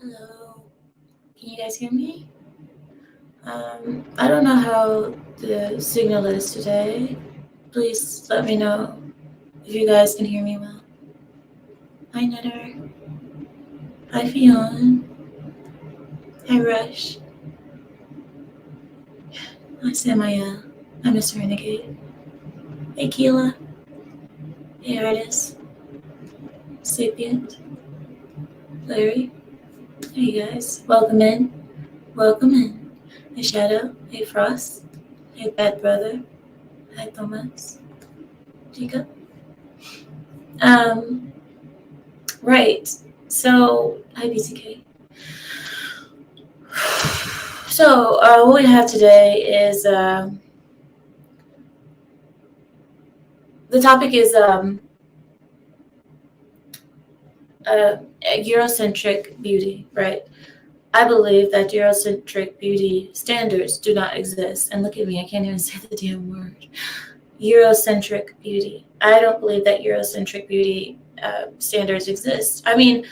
Hello, can you guys hear me? I don't know how the signal is today. Please let me know if you guys can hear me well. Hi, Nutter. Hi, Fionn. Hi, Rush. Hi, Samael. Hi, Mr. Renegade. Hey, Keela. Hey, Artis. Sapient. Larry. Hey, you guys. Welcome in. Welcome in. Hey, Shadow. Hey, Frost. Hey, Bad Brother. Hi, Thomas. Jacob. Right. So, hi, BCK. So, what we have today is the topic is Eurocentric beauty, right? I believe that Eurocentric beauty standards do not exist. And look at me, I can't even say the damn word. Eurocentric beauty. I don't believe that Eurocentric beauty standards exist. I mean,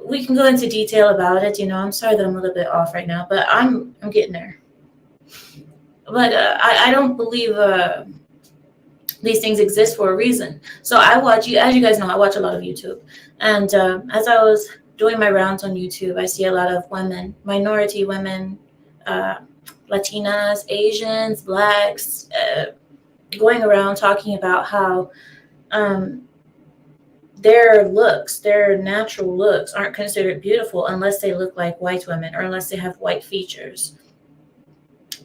we can go into detail about it. You know, I'm sorry that I'm a little bit off right now, but I'm getting there. But I don't believe these things exist for a reason. So I watch, as you guys know, I watch a lot of YouTube. And as I was doing my rounds on YouTube, I see a lot of women, minority women, Latinas, Asians, Blacks, going around talking about how their looks, their natural looks aren't considered beautiful unless they look like white women or unless they have white features.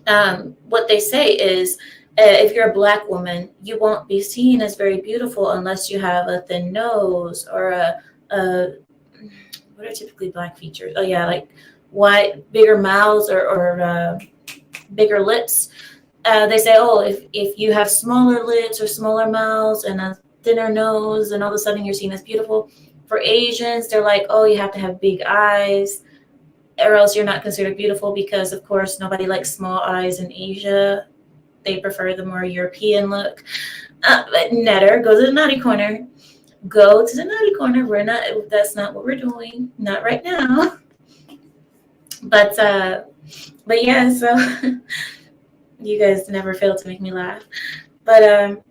What they say is, if you're a Black woman, you won't be seen as very beautiful unless you have a thin nose or what are typically Black features? Oh yeah, like white, bigger mouths or bigger lips. They say, oh, if you have smaller lips or smaller mouths and a thinner nose, and all of a sudden you're seen as beautiful. For Asians, they're like, oh, you have to have big eyes, or else you're not considered beautiful, because of course nobody likes small eyes in Asia. They prefer the more European look. But Netter, go to the naughty corner. Go to the naughty corner. That's not what we're doing. Not right now. But yeah, so you guys never fail to make me laugh. But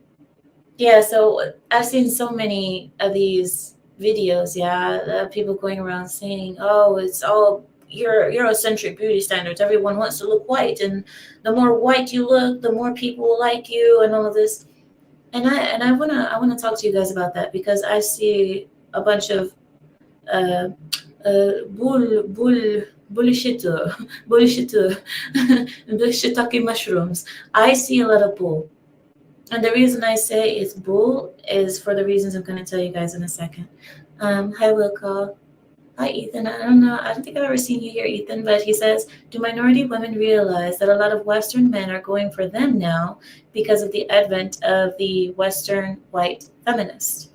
yeah, so I've seen so many of these videos, people going around saying, oh, it's all Eurocentric beauty standards. Everyone wants to look white, and the more white you look, the more people will like you, and all of this. And I wanna talk to you guys about that, because I see a bunch of bullshitaki mushrooms. I see a lot of bull. And the reason I say it's bull is for the reasons I'm going to tell you guys in a second. Hi, Wilco. Hi, Ethan. I don't know. I don't think I've ever seen you here, Ethan, but he says, do minority women realize that a lot of Western men are going for them now because of the advent of the Western white feminist?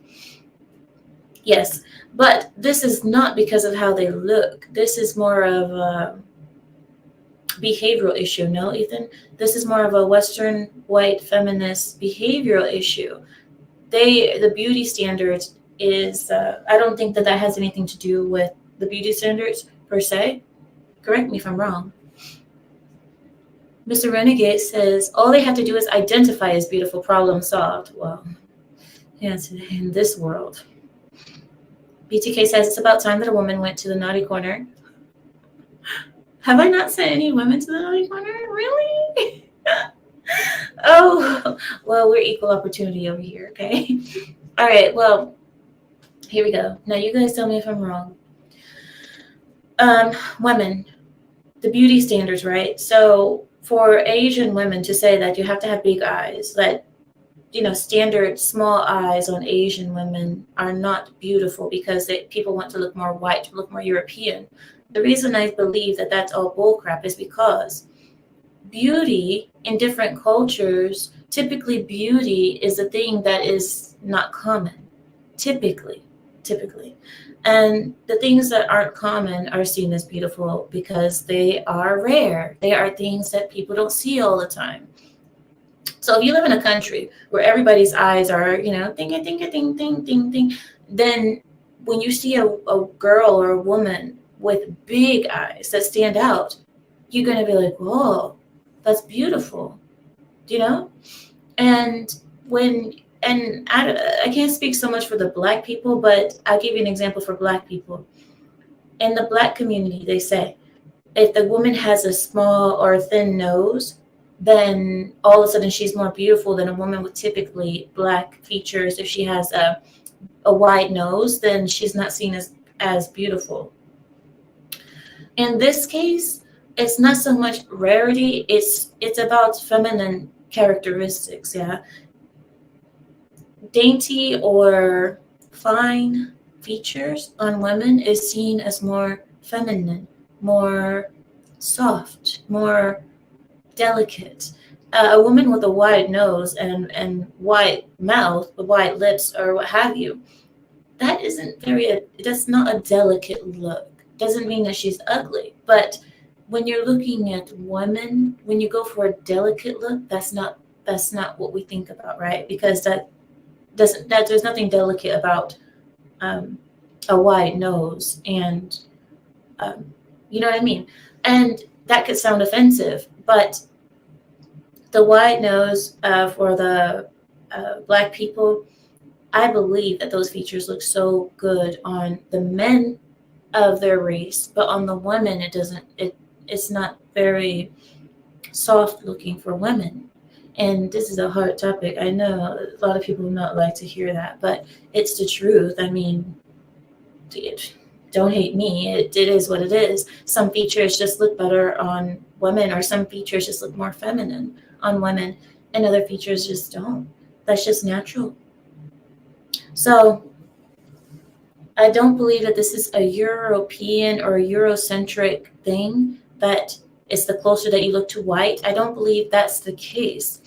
Yes, but this is not because of how they look. This is more of a behavioral issue. No, Ethan? This is more of a Western white feminist behavioral issue. The beauty standards is, I don't think that has anything to do with the beauty standards per se. Correct me if I'm wrong. Mr. Renegade says, all they have to do is identify as beautiful, problem solved. Well, yes, in this world. BTK says, it's about time that a woman went to the naughty corner. Have I not sent any women to the naughty corner? Really? Oh, well, we're equal opportunity over here, okay? All right, well, here we go. Now, you guys tell me if I'm wrong. Women, the beauty standards, right? So for Asian women to say that you have to have big eyes, that, standard small eyes on Asian women are not beautiful because people want to look more white, look more European. The reason I believe that that's all bullcrap is because beauty in different cultures, typically beauty is a thing that is not common, typically. And the things that aren't common are seen as beautiful because they are rare. They are things that people don't see all the time. So if you live in a country where everybody's eyes are, ding, ding, ding, ding, ding, ding, ding, then when you see a girl or a woman with big eyes that stand out, you're going to be like, whoa, that's beautiful, And I can't speak so much for the Black people, but I'll give you an example for Black people. In the Black community, they say, if the woman has a small or thin nose, then all of a sudden she's more beautiful than a woman with typically Black features. If she has a wide nose, then she's not seen as beautiful. In this case, it's not so much rarity, it's about feminine characteristics, yeah. Dainty or fine features on women is seen as more feminine, more soft, more delicate. A woman with a wide nose and wide mouth, with wide lips, or what have you, that's not a delicate look. Doesn't mean that she's ugly, but when you're looking at women, when you go for a delicate look, that's not what we think about, right? Because there's nothing delicate about a wide nose, and you know what I mean? And that could sound offensive, but the wide nose for the Black people, I believe that those features look so good on the men of their race, but on the women, it's not very soft looking for women. And this is a hard topic. I know a lot of people would not like to hear that, but it's the truth. I mean, don't hate me. It is what it is. Some features just look better on women, or some features just look more feminine on women, and other features just don't. That's just natural. So I don't believe that this is a European or a Eurocentric thing, that it's the closer that you look to white. I don't believe that's the case.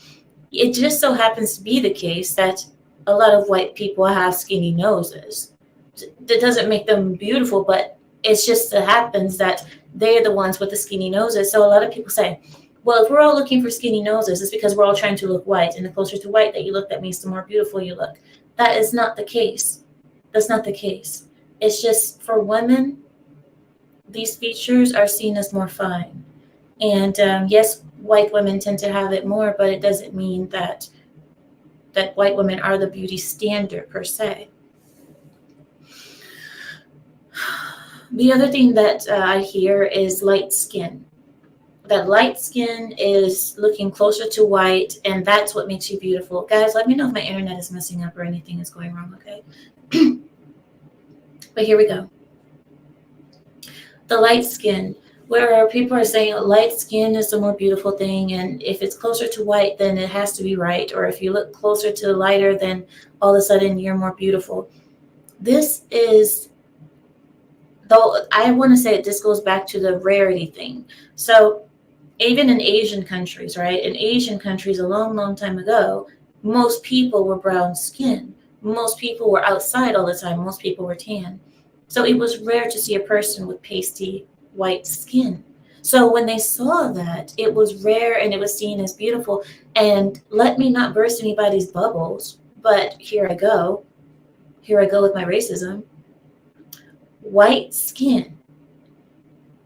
It just so happens to be the case that a lot of white people have skinny noses. That doesn't make them beautiful, but it's just that happens that they're the ones with the skinny noses. So a lot of people say, well, if we're all looking for skinny noses, it's because we're all trying to look white. And the closer to white that you look, that means the more beautiful you look. That is not the case. That's not the case. It's just for women, these features are seen as more fine. And yes, white women tend to have it more, but it doesn't mean that white women are the beauty standard per se. The other thing that I hear is light skin. That light skin is looking closer to white, and that's what makes you beautiful. Guys, let me know if my internet is messing up or anything is going wrong, okay? But here we go. The light skin, where people are saying light skin is the more beautiful thing, and if it's closer to white, then it has to be right. Or if you look closer to lighter, then all of a sudden you're more beautiful. This is though I want to say this goes back to the rarity thing. So even in Asian countries, right? In Asian countries a long, long time ago, most people were brown skinned. Most people were outside all the time. Most people were tan. So it was rare to see a person with pasty white skin. So when they saw that, it was rare and it was seen as beautiful. And let me not burst anybody's bubbles, but here I go. Here I go with my racism. White skin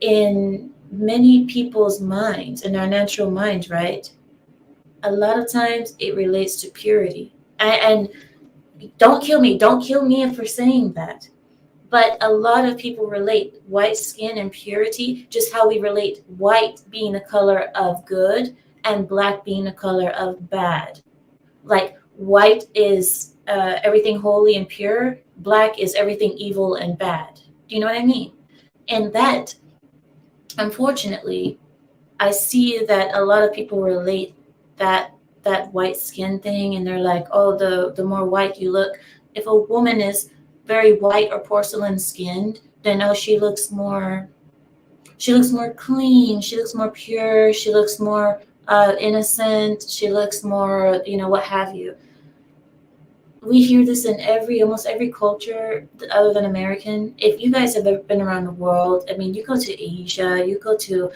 in many people's minds, in our natural minds, right? A lot of times it relates to purity. And don't kill me. Don't kill me for saying that. But a lot of people relate white skin and purity, just how we relate white being the color of good and black being the color of bad. Like white is everything holy and pure, black is everything evil and bad. Do you know what I mean? And that, unfortunately, I see that a lot of people relate that white skin thing, and they're like, oh, the more white you look. If a woman is very white or porcelain skinned, then oh, she looks more clean, she looks more pure, she looks more innocent, she looks more, what have you. We hear this in almost every culture other than American. If you guys have ever been around the world, I mean, you go to Asia, you go to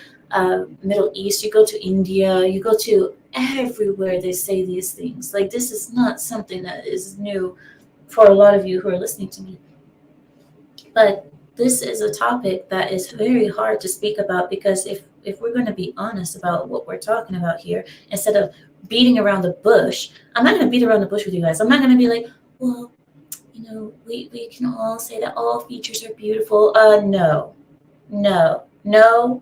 Middle East, you go to India, you go to everywhere, they say these things. Like, this is not something that is new for a lot of you who are listening to me. But this is a topic that is very hard to speak about, because if we're going to be honest about what we're talking about here, instead of beating around the bush, I'm not going to beat around the bush with you guys. I'm not going to be like, well, we can all say that all features are beautiful. No, and no,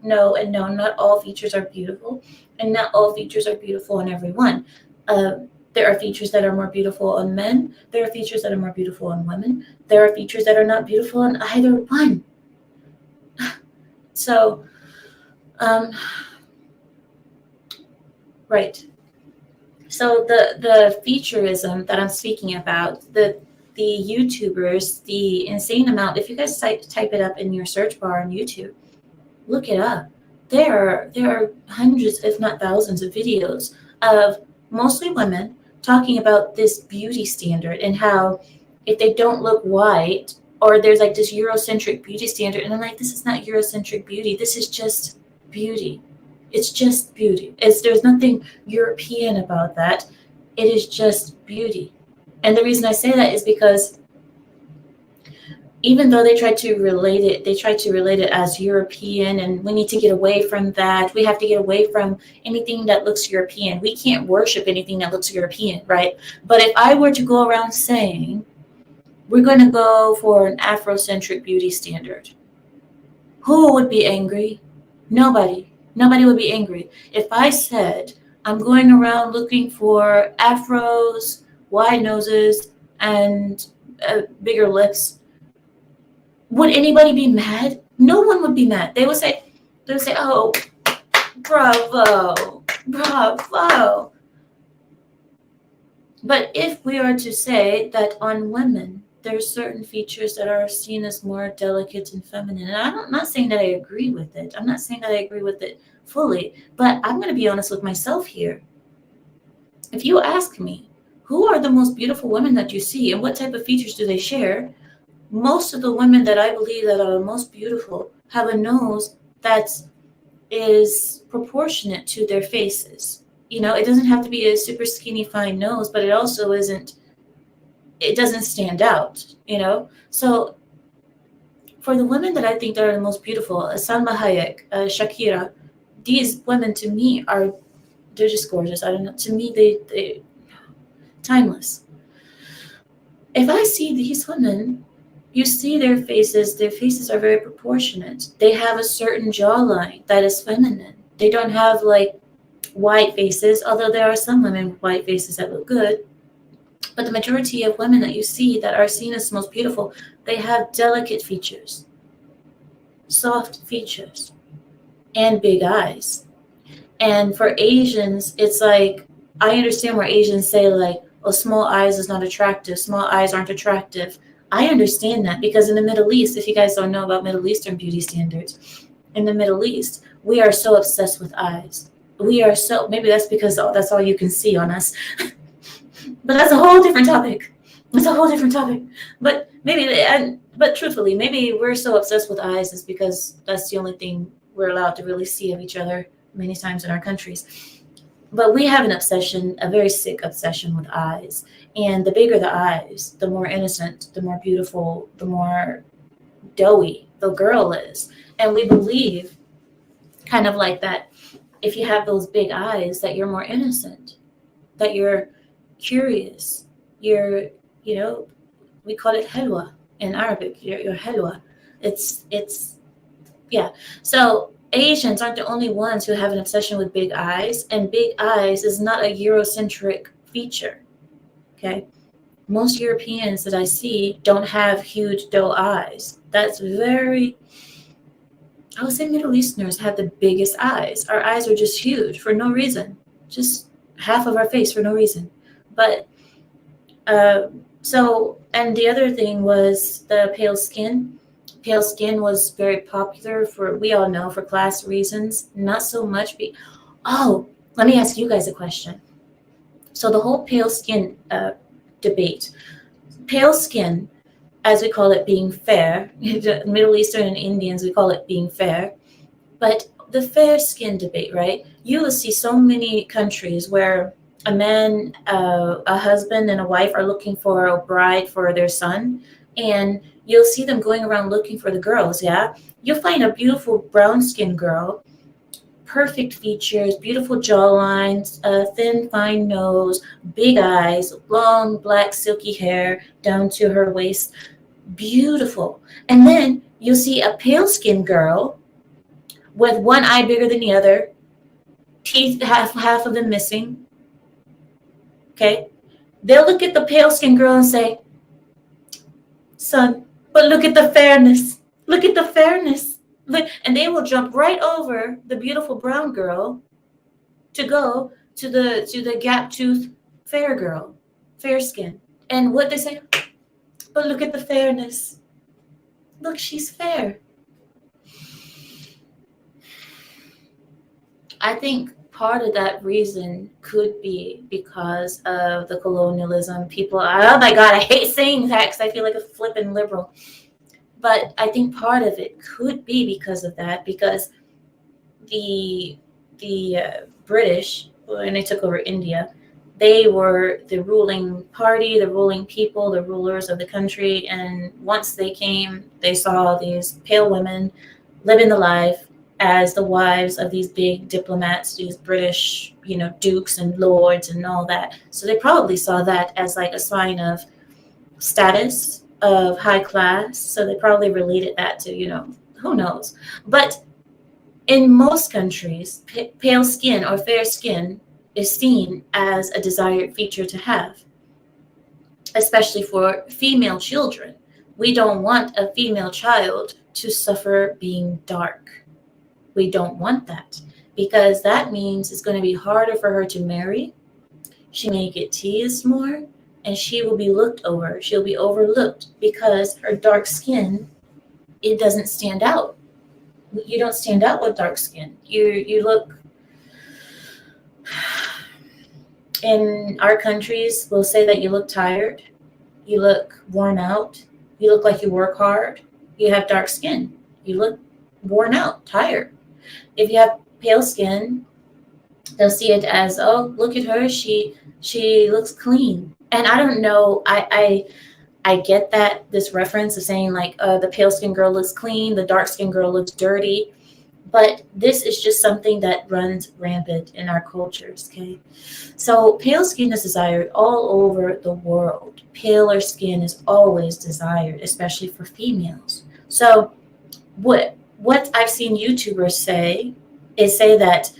not all features are beautiful, and not all features are beautiful on everyone. There are features that are more beautiful on men. There are features that are more beautiful on women. There are features that are not beautiful on either one. So, right. So the featureism that I'm speaking about, the YouTubers, the insane amount, if you guys type it up in your search bar on YouTube, look it up. There are hundreds, if not thousands, of videos of mostly women talking about this beauty standard and how if they don't look white, or there's like this Eurocentric beauty standard, and I'm like, this is not Eurocentric beauty. This is just beauty. It's just beauty. There's nothing European about that. It is just beauty. And the reason I say that is because even though they try to relate it as European, and we need to get away from that. We have to get away from anything that looks European. We can't worship anything that looks European, right? But if I were to go around saying, we're going to go for an Afrocentric beauty standard, who would be angry? Nobody. Nobody would be angry. If I said, I'm going around looking for afros, wide noses, and bigger lips, would anybody be mad? No one would be mad. They would say, oh, bravo. But if we are to say that on women, there's certain features that are seen as more delicate and feminine, and I'm not saying that I agree with it. I'm not saying that I agree with it fully, but I'm going to be honest with myself here. If you ask me, who are the most beautiful women that you see and what type of features do they share? Most of the women that I believe that are most beautiful have a nose that is proportionate to their faces. It doesn't have to be a super skinny, fine nose, but it also it doesn't stand out, So for the women that I think that are the most beautiful, Salma Hayek, Shakira, these women to me they're just gorgeous. I don't know. To me, they timeless. If I see these women, you see their faces are very proportionate. They have a certain jawline that is feminine. They don't have like white faces, although there are some women with white faces that look good. But the majority of women that you see that are seen as most beautiful, they have delicate features, soft features, and big eyes. And for Asians, it's like, I understand where Asians say like, oh, small eyes is not attractive. Small eyes aren't attractive. I understand that because in the Middle East, if you guys don't know about Middle Eastern beauty standards, in the Middle East, we are so obsessed with eyes. We are so, maybe that's because that's all you can see on us. But that's a whole different topic. It's a whole different topic. But but truthfully, maybe we're so obsessed with eyes is because that's the only thing we're allowed to really see of each other many times in our countries. But we have an obsession, a very sick obsession with eyes. And the bigger the eyes, the more innocent, the more beautiful, the more doughy the girl is. And we believe, kind of like that, if you have those big eyes, that you're more innocent, that you're curious, you're, we call it helwa in Arabic, you're helwa. It's, yeah. So Asians aren't the only ones who have an obsession with big eyes, and big eyes is not a Eurocentric feature. Okay. Most Europeans that I see don't have huge doe eyes. That's very, I would say Middle Easterners have the biggest eyes. Our eyes are just huge for no reason, just half of our face for no reason. But and the other thing was the pale skin. Pale skin was very popular we all know, for class reasons, not so much. Let me ask you guys a question. So the whole pale skin debate, pale skin, as we call it, being fair, Middle Eastern and Indians, we call it being fair. But the fair skin debate, right? You will see so many countries where a man, a husband and a wife are looking for a bride for their son, and you'll see them going around looking for the girls, yeah? You'll find a beautiful brown-skinned girl, perfect features, beautiful jawlines, a thin, fine nose, big eyes, long, black, silky hair down to her waist. Beautiful. And then you'll see a pale-skinned girl with one eye bigger than the other, teeth half of them missing. Okay? They'll look at the pale-skinned girl and say, son, but look at the fairness. Look at the fairness. And they will jump right over the beautiful brown girl to go to the gap-toothed fair girl, fair skin. And what they say, but look at the fairness. Look, she's fair. I think part of that reason could be because of the colonialism. People, oh my God, I hate saying that because I feel like a flippin' liberal. But I think part of it could be because of that, because the British, when they took over India, they were the ruling party, the ruling people, the rulers of the country. And once they came, they saw these pale women living the life as the wives of these big diplomats, these British, dukes and lords and all that. So they probably saw that as like a sign of status, of high class. So they probably related that to, who knows. But in most countries, pale skin or fair skin is seen as a desired feature to have, especially for female children. We don't want a female child to suffer being dark. We don't want that, because that means it's going to be harder for her to marry. She may get teased more, and she will be looked over. She'll be overlooked because her dark skin, it doesn't stand out. You don't stand out with dark skin. You look, in our countries, we'll say that you look tired, you look worn out, you look like you work hard, you have dark skin, you look worn out, tired. If you have pale skin, they'll see it as, oh, look at her, she looks clean. And I don't know, I get that, this reference of saying like, the pale skin girl looks clean, the dark skin girl looks dirty. But this is just something that runs rampant in our cultures, okay? So pale skin is desired all over the world. Paler skin is always desired, especially for females. So what I've seen YouTubers say that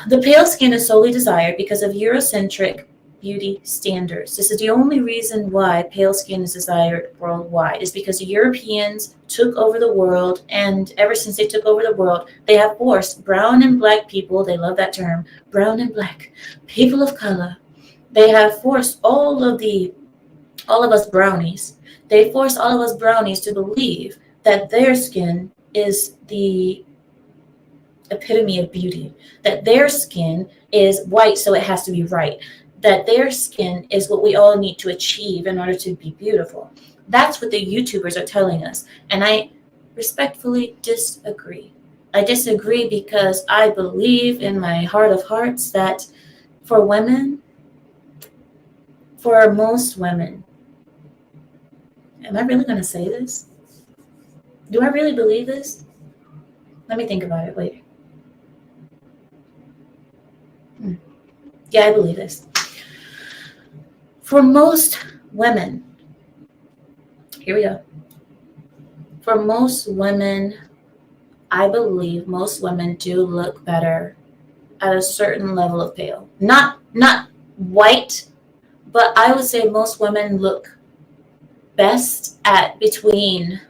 the pale skin is solely desired because of Eurocentric beauty standards. This is the only reason why pale skin is desired worldwide, is because the Europeans took over the world, and ever since they took over the world, they have forced brown and black people, they love that term, brown and black, people of color, they have forced all of the all of us brownies. They force all of us brownies to believe that their skin is the epitome of beauty, that their skin is white, so it has to be right, that their skin is what we all need to achieve in order to be beautiful. That's what the YouTubers are telling us. And I respectfully disagree. I disagree because I believe in my heart of hearts that for women, for most women, am I really going to say this? Do I really believe this? Let me think about it. Wait. Yeah, I believe this. For most women, here we go. For most women, I believe most women do look better at a certain level of pale. Not white, but I would say most women look best at between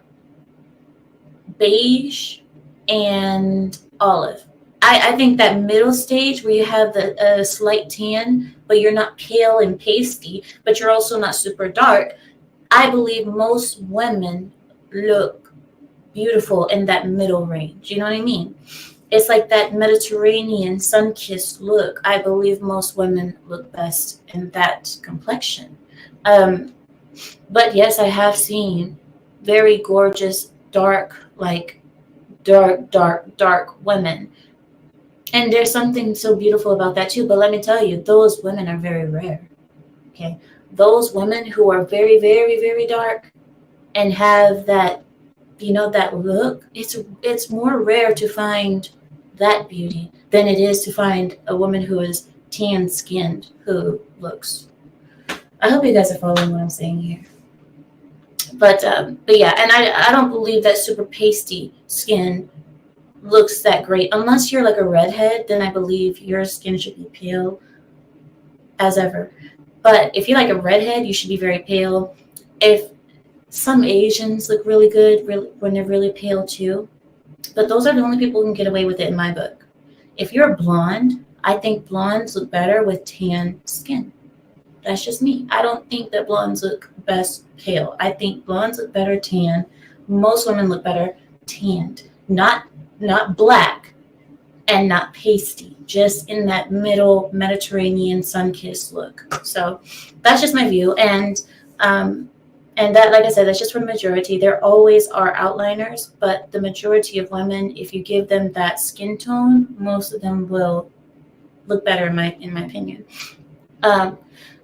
beige and olive. I think that middle stage where you have the slight tan, but you're not pale and pasty, but you're also not super dark. I believe most women look beautiful in that middle range. You know what I mean? It's like that Mediterranean sun-kissed look. I believe most women look best in that complexion. But yes, I have seen very gorgeous, dark women. And there's something so beautiful about that too. But let me tell you, those women are very rare. Okay. Those women who are very, very, very dark and have that, that look, it's more rare to find that beauty than it is to find a woman who is tan skinned who looks. I hope you guys are following what I'm saying here. But yeah, and I don't believe that super pasty skin looks that great unless you're like a redhead. Then I believe your skin should be pale as ever. But if you're like a redhead, you should be very pale. If some Asians look really good when they're really pale too, but those are the only people who can get away with it in my book. If you're blonde, I think blondes look better with tan skin. That's just me. I don't think that blondes look best pale. I think blondes look better tan. Most women look better tanned, not black and not pasty, just in that middle Mediterranean sun-kissed look. So that's just my view. And that, like I said, that's just for majority. There always are outliners, but the majority of women, if you give them that skin tone, most of them will look better in my opinion.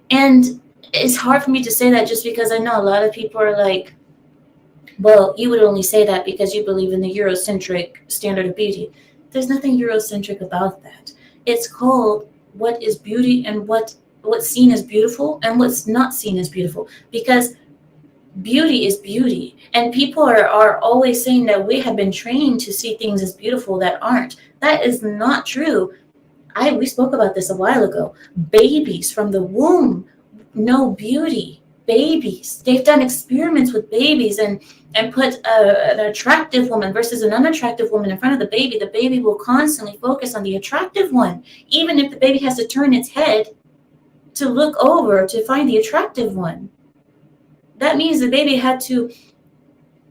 And it's hard for me to say that just because I know a lot of people are like, well, you would only say that because you believe in the Eurocentric standard of beauty. There's nothing Eurocentric about that. It's called what is beauty and what's seen as beautiful and what's not seen as beautiful. Because beauty is beauty. And people are always saying that we have been trained to see things as beautiful that aren't. That is not true. We spoke about this a while ago. Babies from the womb know beauty. Babies. They've done experiments with babies and put an attractive woman versus an unattractive woman in front of the baby. The baby will constantly focus on the attractive one, even if the baby has to turn its head to look over to find the attractive one. That means the baby had to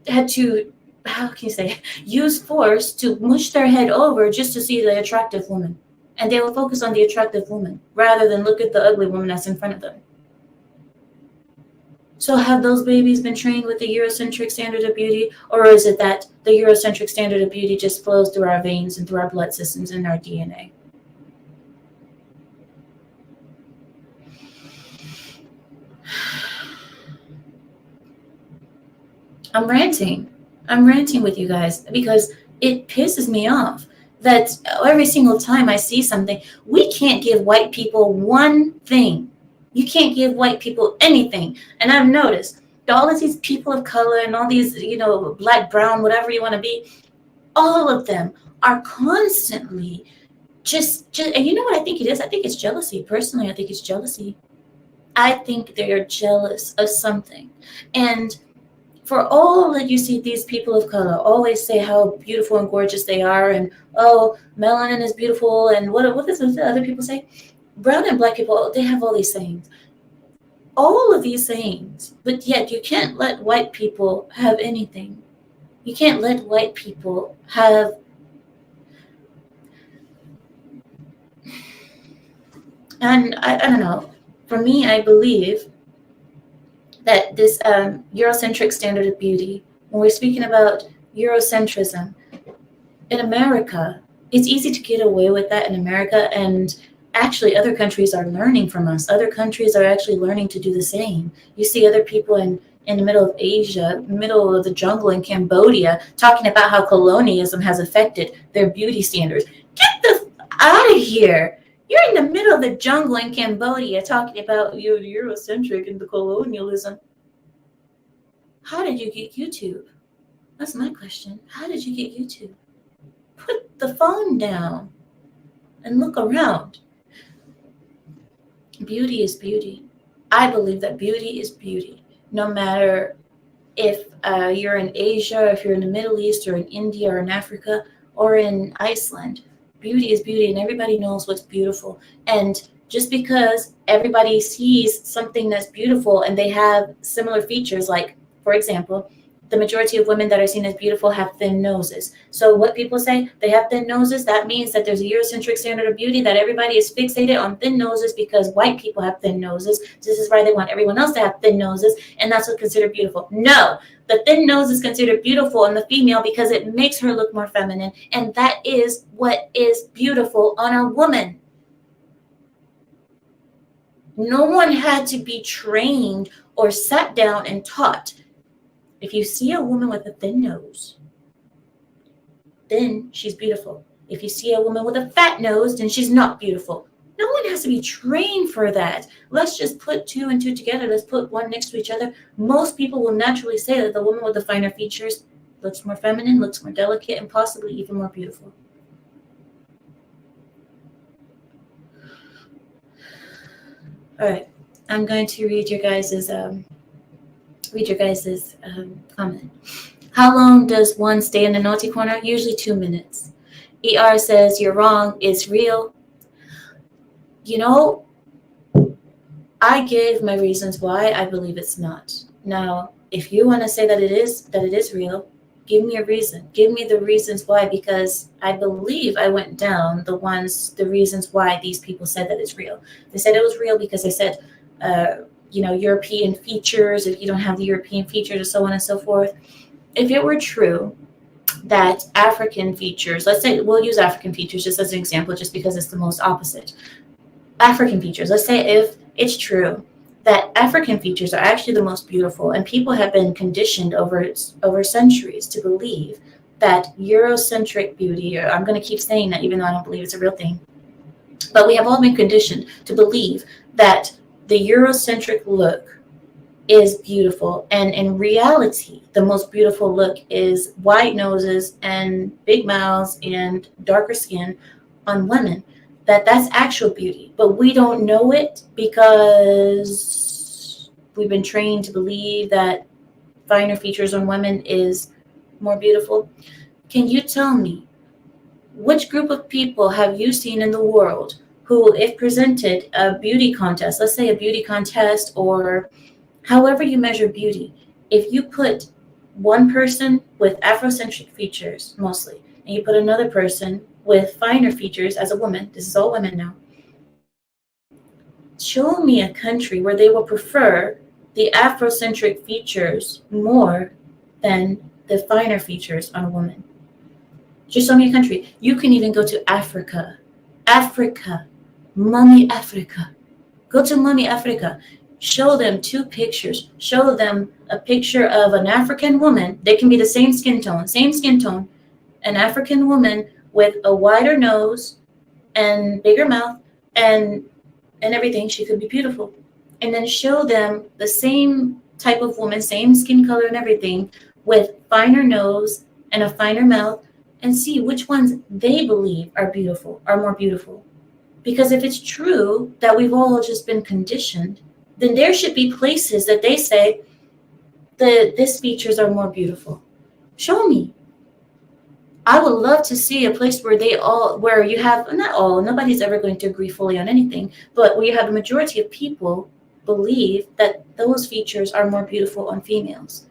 how can you say, use force to mush their head over just to see the attractive woman. And they will focus on the attractive woman rather than look at the ugly woman that's in front of them. So have those babies been trained with the Eurocentric standard of beauty? Or is it that the Eurocentric standard of beauty just flows through our veins and through our blood systems and our DNA? I'm ranting with you guys because it pisses me off that every single time I see something, we can't give white people one thing. You can't give white people anything. And I've noticed all of these people of color and all these, black, brown, whatever you want to be, all of them are constantly just, and you know what I think it is? I think it's jealousy. Personally, I think it's jealousy. I think they're jealous of something. And for all that you see these people of color always say how beautiful and gorgeous they are, and oh, melanin is beautiful, and what does the other people say? Brown and black people, they have all these sayings. all of these things, but yet you can't let white people have anything. You can't let white people have, and I don't know, for me, I believe that this Eurocentric standard of beauty, when we're speaking about Eurocentrism, in America, it's easy to get away with that in America, and actually other countries are learning from us. Other countries are actually learning to do the same. You see other people in the middle of Asia, middle of the jungle in Cambodia, talking about how colonialism has affected their beauty standards. Get the out of here. You're in the middle of the jungle in Cambodia talking about you're Eurocentric and the colonialism. How did you get YouTube? That's my question. How did you get YouTube? Put the phone down and look around. Beauty is beauty. I believe that beauty is beauty. No matter if you're in Asia, if you're in the Middle East, or in India, or in Africa, or in Iceland, beauty is beauty, and everybody knows what's beautiful. And just because everybody sees something that's beautiful and they have similar features, like, for example, the majority of women that are seen as beautiful have thin noses. So what people say, they have thin noses, that means that there's a Eurocentric standard of beauty, that everybody is fixated on thin noses because white people have thin noses. This is why they want everyone else to have thin noses, and that's what's considered beautiful. No, the thin nose is considered beautiful in the female because it makes her look more feminine, and that is what is beautiful on a woman. No one had to be trained or sat down and taught. If you see a woman with a thin nose, then she's beautiful. If you see a woman with a fat nose, then she's not beautiful. No one has to be trained for that. Let's just put two and two together. Let's put one next to each other. Most people will naturally say that the woman with the finer features looks more feminine, looks more delicate, and possibly even more beautiful. All right, I'm going to read your guys's comment. How long does one stay in the naughty corner? Usually 2 minutes. ER says, you're wrong, it's real. You know, I gave my reasons why I believe it's not. Now, if you want to say that it is real, give me a reason. Give me the reasons why, because I believe I went down the reasons why these people said that it's real. They said it was real because they said, European features, if you don't have the European features, or so on and so forth. If it were true that African features, let's say we'll use African features just as an example, just because it's the most opposite. African features, let's say if it's true that African features are actually the most beautiful, and people have been conditioned over centuries to believe that Eurocentric beauty, or I'm going to keep saying that even though I don't believe it's a real thing, but we have all been conditioned to believe that the Eurocentric look is beautiful, and in reality, the most beautiful look is wide noses and big mouths and darker skin on women. That's actual beauty, but we don't know it because we've been trained to believe that finer features on women is more beautiful. Can you tell me which group of people have you seen in the world who, if presented a beauty contest, let's say a beauty contest, or however you measure beauty, if you put one person with Afrocentric features mostly, and you put another person with finer features as a woman, this is all women now, show me a country where they will prefer the Afrocentric features more than the finer features on a woman. Just show me a country. You can even go to Africa. Mummy Africa. Go to Mummy Africa. Show them two pictures. Show them a picture of an African woman. They can be the same skin tone. An African woman with a wider nose and bigger mouth and everything. She could be beautiful. And then show them the same type of woman, same skin color and everything, with finer nose and a finer mouth, and see which ones they believe are more beautiful. Because if it's true that we've all just been conditioned, then there should be places that they say that these features are more beautiful. Show me. I would love to see a place where where you have, not all, nobody's ever going to agree fully on anything, but where you have the majority of people believe that those features are more beautiful on females.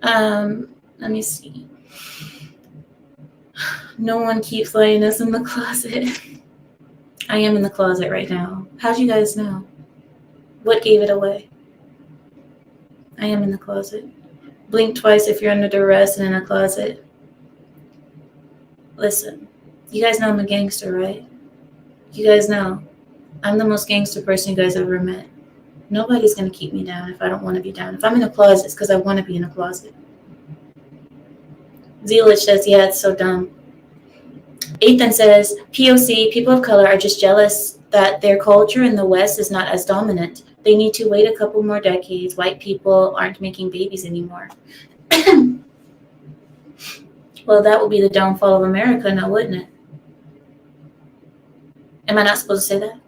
Let me see. No one keeps lioness in the closet. I am in the closet right now. How'd you guys know? What gave it away? I am in the closet. Blink twice if you're under duress and in a closet. Listen, you guys know I'm a gangster, right? You guys know I'm the most gangster person you guys ever met. Nobody's going to keep me down if I don't want to be down. If I'm in a closet, it's because I want to be in a closet. Zelich says, yeah, it's so dumb. Ethan says, POC, people of color, are just jealous that their culture in the West is not as dominant. They need to wait a couple more decades. White people aren't making babies anymore. Well, that would be the downfall of America now, wouldn't it? Am I not supposed to say that?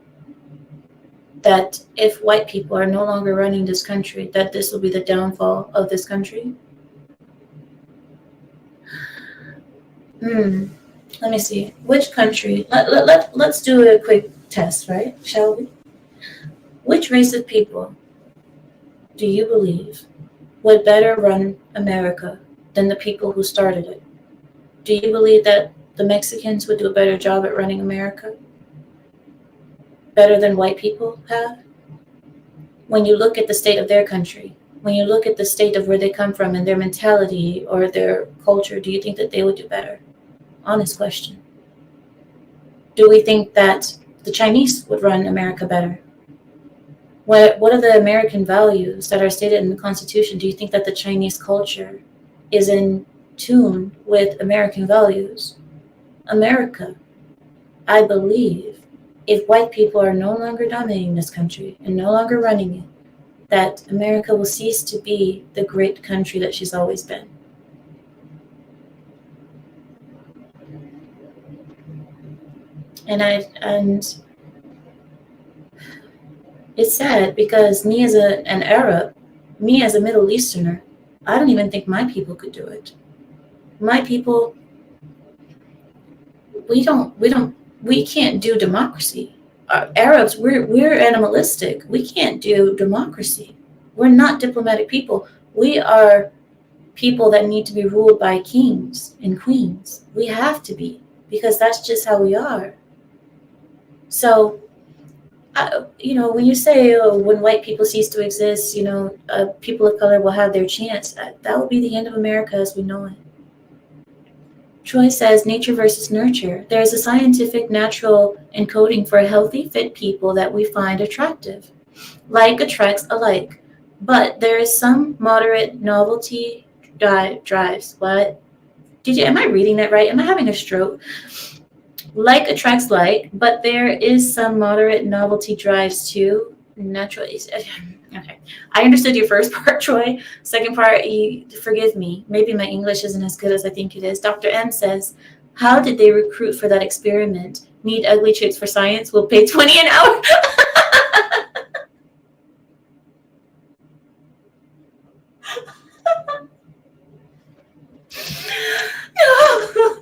That if white people are no longer running this country, that this will be the downfall of this country? Let me see. Which country? Let's do a quick test, right? Shall we? Which race of people do you believe would better run America than the people who started it? Do you believe that the Mexicans would do a better job at running America? Better than white people have? When you look at the state of their country, when you look at the state of where they come from and their mentality or their culture, do you think that they would do better? Honest question. Do we think that the Chinese would run America better? What are the American values that are stated in the Constitution? Do you think that the Chinese culture is in tune with American values? America, I believe, if white people are no longer dominating this country and no longer running it, that America will cease to be the great country that she's always been. And it's sad because me as an Arab, me as a Middle Easterner, I don't even think my people could do it. My people, we can't do democracy. Arabs, we're animalistic. We can't do democracy. We're not diplomatic people. We are people that need to be ruled by kings and queens. We have to be, because that's just how we are. So, when you say, when white people cease to exist, people of color will have their chance, that will be the end of America as we know it. Troy says, nature versus nurture. There is a scientific, natural encoding for healthy, fit people that we find attractive. Like attracts alike. But there is some moderate novelty drives. What? Am I reading that right? Am I having a stroke? Like attracts like, but there is some moderate novelty drives too. Natural. Okay. I understood your first part, Troy. Second part, forgive me. Maybe my English isn't as good as I think it is. Dr. M says, how did they recruit for that experiment? Need ugly chicks for science? We'll pay $20 an hour. No.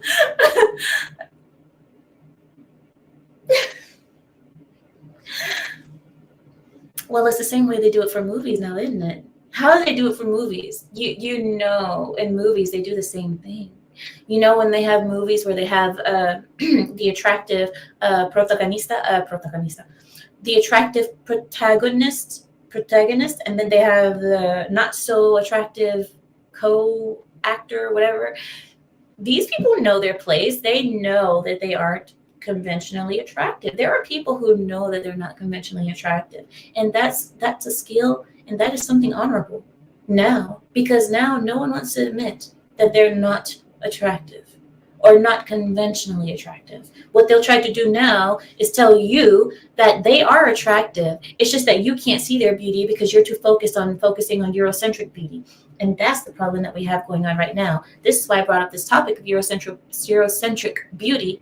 Well, it's the same way they do it for movies now, isn't it? How do they do it for movies? In movies, they do the same thing. When they have movies where they have the attractive protagonista, the attractive protagonist, and then they have the not so attractive co-actor, whatever. These people know their place. They know that they aren't conventionally attractive. There are people who know that they're not conventionally attractive, and that's a skill, and that is something honorable now, because now no one wants to admit that they're not attractive or not conventionally attractive. What they'll try to do now is tell you that they are attractive. It's just that you can't see their beauty because you're too focusing on Eurocentric beauty. And that's the problem that we have going on right now. This is why I brought up this topic of Eurocentric beauty,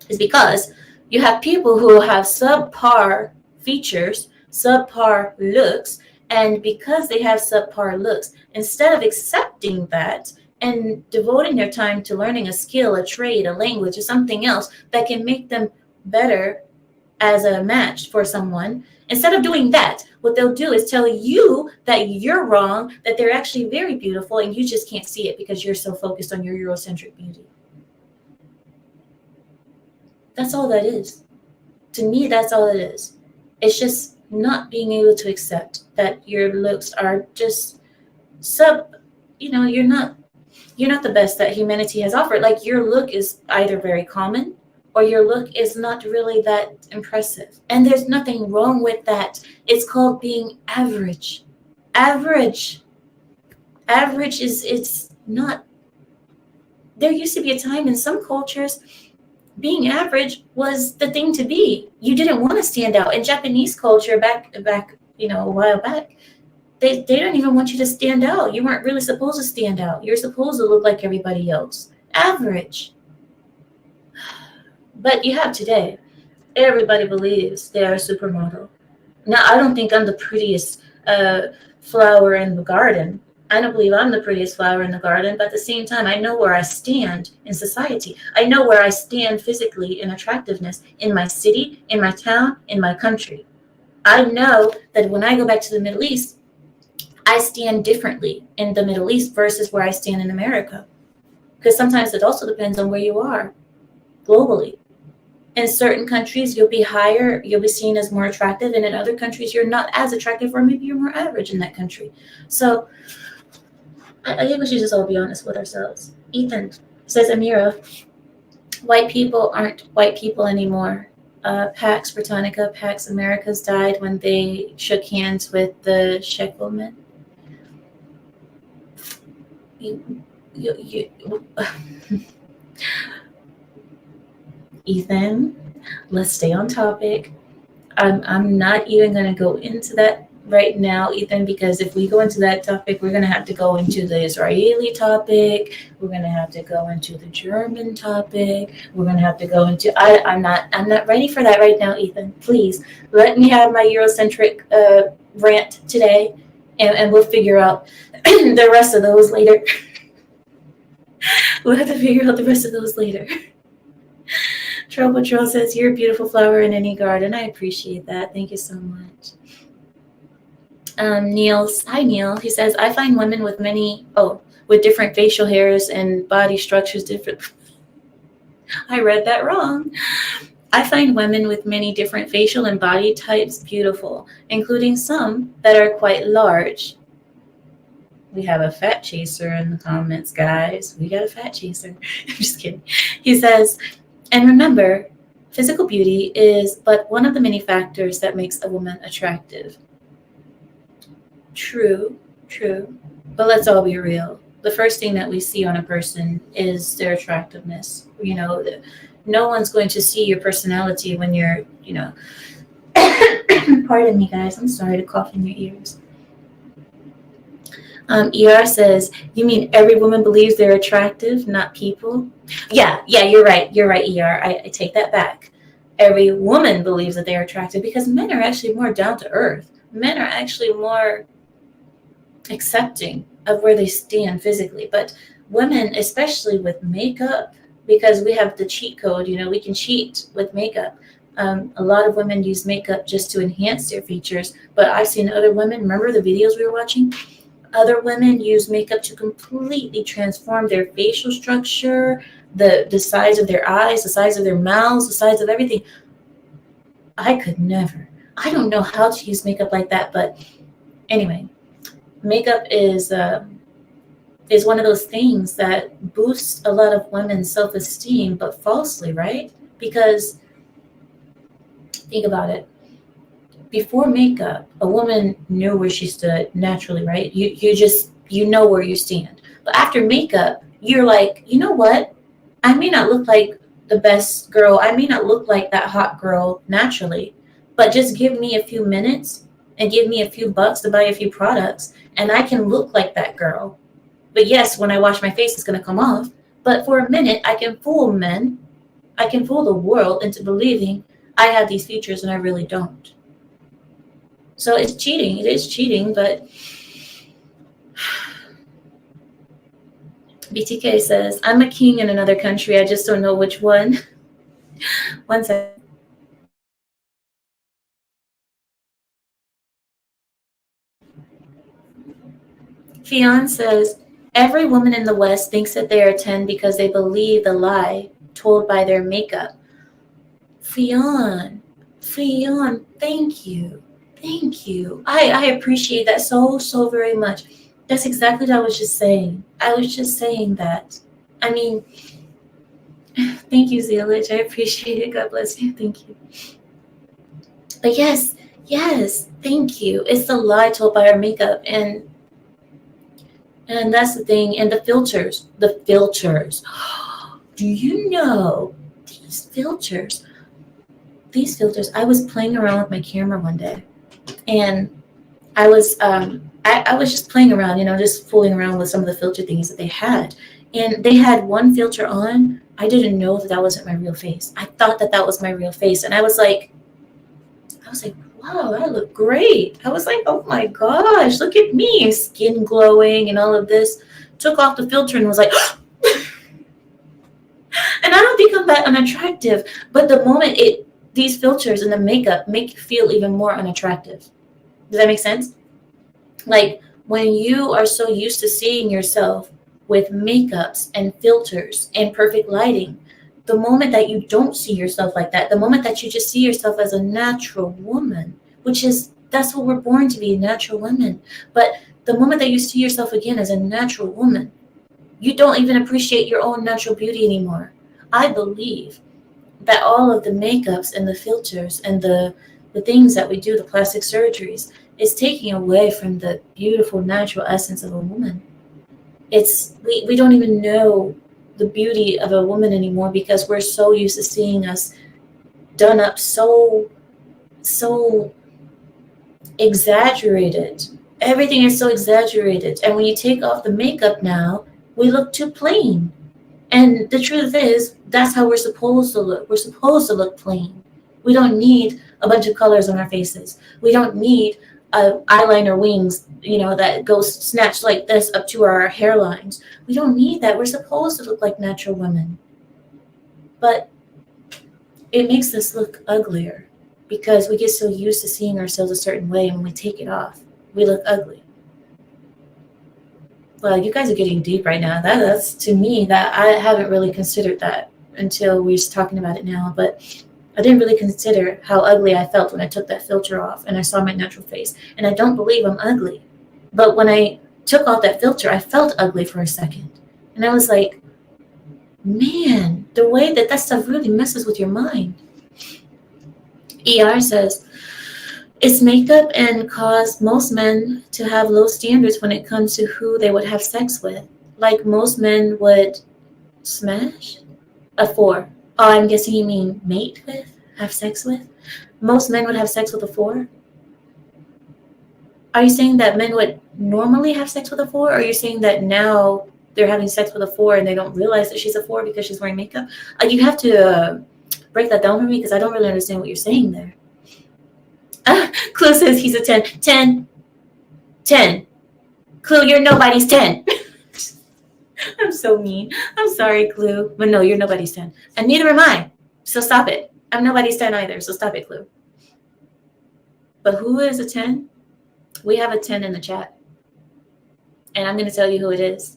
is because you have people who have subpar features, subpar looks, and because they have subpar looks, instead of accepting that and devoting their time to learning a skill, a trade, a language, or something else that can make them better as a match for someone, instead of doing that, what they'll do is tell you that you're wrong, that they're actually very beautiful, and you just can't see it because you're so focused on your Eurocentric beauty. That's all that is. To me, that's all it is. It's just not being able to accept that your looks are just you're not the best that humanity has offered. Like, your look is either very common or your look is not really that impressive. And there's nothing wrong with that. It's called being average. Average. Average is it's not there used to be a time in some cultures being average was the thing to be. You didn't want to stand out. In Japanese culture back a while back, they don't even want you to stand out. You weren't really supposed to stand out. You're supposed to look like everybody else. Average. But you have today, everybody believes they are a supermodel. Now, I don't think I'm the prettiest flower in the garden. I don't believe I'm the prettiest flower in the garden, but at the same time, I know where I stand in society. I know where I stand physically in attractiveness in my city, in my town, in my country. I know that when I go back to the Middle East, I stand differently in the Middle East versus where I stand in America. Because sometimes it also depends on where you are globally. In certain countries, you'll be seen as more attractive, and in other countries, you're not as attractive, or maybe you're more average in that country. So I think we should just all be honest with ourselves. Ethan says, Amira, white people aren't white people anymore. Pax Britannica, Pax Americas died when they shook hands with the Shekelmen. Ethan, let's stay on topic. I'm not even going to go into that right now, Ethan, because if we go into that topic, we're going to have to go into the Israeli topic. We're going to have to go into the German topic. We're going to have to go into. I'm not ready for that right now, Ethan. Please let me have my Eurocentric rant today, and we'll figure out the rest of those later. We'll have to figure out the rest of those later. Trouble Patrol says, you're a beautiful flower in any garden. I appreciate that. Thank you so much. Hi Neil. He says, I find women with with different facial hairs and body structures different. I read that wrong. I find women with many different facial and body types beautiful, including some that are quite large. We have a fat chaser in the comments, guys. We got a fat chaser. I'm just kidding. He says, and remember, physical beauty is but one of the many factors that makes a woman attractive. True. But let's all be real. The first thing that we see on a person is their attractiveness. No one's going to see your personality when you're, pardon me, guys. I'm sorry to cough in your ears. ER says, you mean every woman believes they're attractive, not people? Yeah, you're right. You're right, ER. I take that back. Every woman believes that they're attractive because men are actually more down to earth. Men are actually more accepting of where they stand physically. But women, especially with makeup, because we have the cheat code, we can cheat with makeup. A lot of women use makeup just to enhance their features. But I've seen other women, remember the videos we were watching? Other women use makeup to completely transform their facial structure, the size of their eyes, the size of their mouths, the size of everything. I could never. I don't know how to use makeup like that, but anyway, makeup is one of those things that boosts a lot of women's self-esteem, but falsely, right? Because think about it. Before makeup, a woman knew where she stood naturally, right? You know where you stand. But after makeup, you're like, you know what? I may not look like the best girl. I may not look like that hot girl naturally, but just give me a few minutes and give me a few bucks to buy a few products, and I can look like that girl. But yes, when I wash my face, it's going to come off. But for a minute, I can fool men. I can fool the world into believing I have these features and I really don't. So it's cheating. It is cheating, but BTK says, I'm a king in another country. I just don't know which one. One second. Fionn says, every woman in the West thinks that they are 10 because they believe the lie told by their makeup. Fionn, thank you. Thank you. I appreciate that so, so very much. That's exactly what I was just saying. I was just saying that. I mean, thank you, Zealich. I appreciate it. God bless you. Thank you. But yes, thank you. It's the lie told by our makeup, and that's the thing. And the filters. Do you know these filters? I was playing around with my camera one day, and I was I was just playing around, just fooling around with some of the filter things that they had. And they had one filter on. I didn't know that wasn't my real face. I thought that was my real face, and I was like, wow, I look great. I was like, oh my gosh, look at me, skin glowing and all of this. Took off the filter and was like, and I don't think I'm that unattractive, but the moment these filters and the makeup make you feel even more unattractive. Does that make sense? Like when you are so used to seeing yourself with makeups and filters and perfect lighting, the moment that you don't see yourself like that, the moment that you just see yourself as a natural woman, that's what we're born to be, natural women. But the moment that you see yourself again as a natural woman, you don't even appreciate your own natural beauty anymore. I believe that all of the makeups and the filters and the things that we do, the plastic surgeries, is taking away from the beautiful natural essence of a woman. We don't even know the beauty of a woman anymore because we're so used to seeing us done up so exaggerated. Everything is so exaggerated. And when you take off the makeup now, we look too plain. And the truth is, that's how we're supposed to look. We're supposed to look plain. We don't need a bunch of colors on our faces. We don't need eyeliner wings, that goes snatched like this up to our hairlines. We don't need that. We're supposed to look like natural women. But it makes us look uglier because we get so used to seeing ourselves a certain way, and when we take it off, we look ugly. Well, you guys are getting deep right now. That's to me that I haven't really considered that until we're just talking about it now. But I didn't really consider how ugly I felt when I took that filter off and I saw my natural face. And I don't believe I'm ugly. But when I took off that filter, I felt ugly for a second. And I was like, man, the way that stuff really messes with your mind. ER says, it's makeup and cause most men to have low standards when it comes to who they would have sex with. Like most men would smash a 4. Oh, I'm guessing you mean mate with, have sex with? Most men would have sex with a 4? Are you saying that men would normally have sex with a 4? Or are you saying that now they're having sex with a 4 and they don't realize that she's a 4 because she's wearing makeup? You have to break that down for me because I don't really understand what you're saying there. Clue says he's a 10. 10. 10. Clue, you're nobody's 10. I'm so mean. I'm sorry, Clue. But no, you're nobody's 10. And neither am I. So stop it. I'm nobody's 10 either. So stop it, Clue. But who is a 10? We have a 10 in the chat. And I'm going to tell you who it is.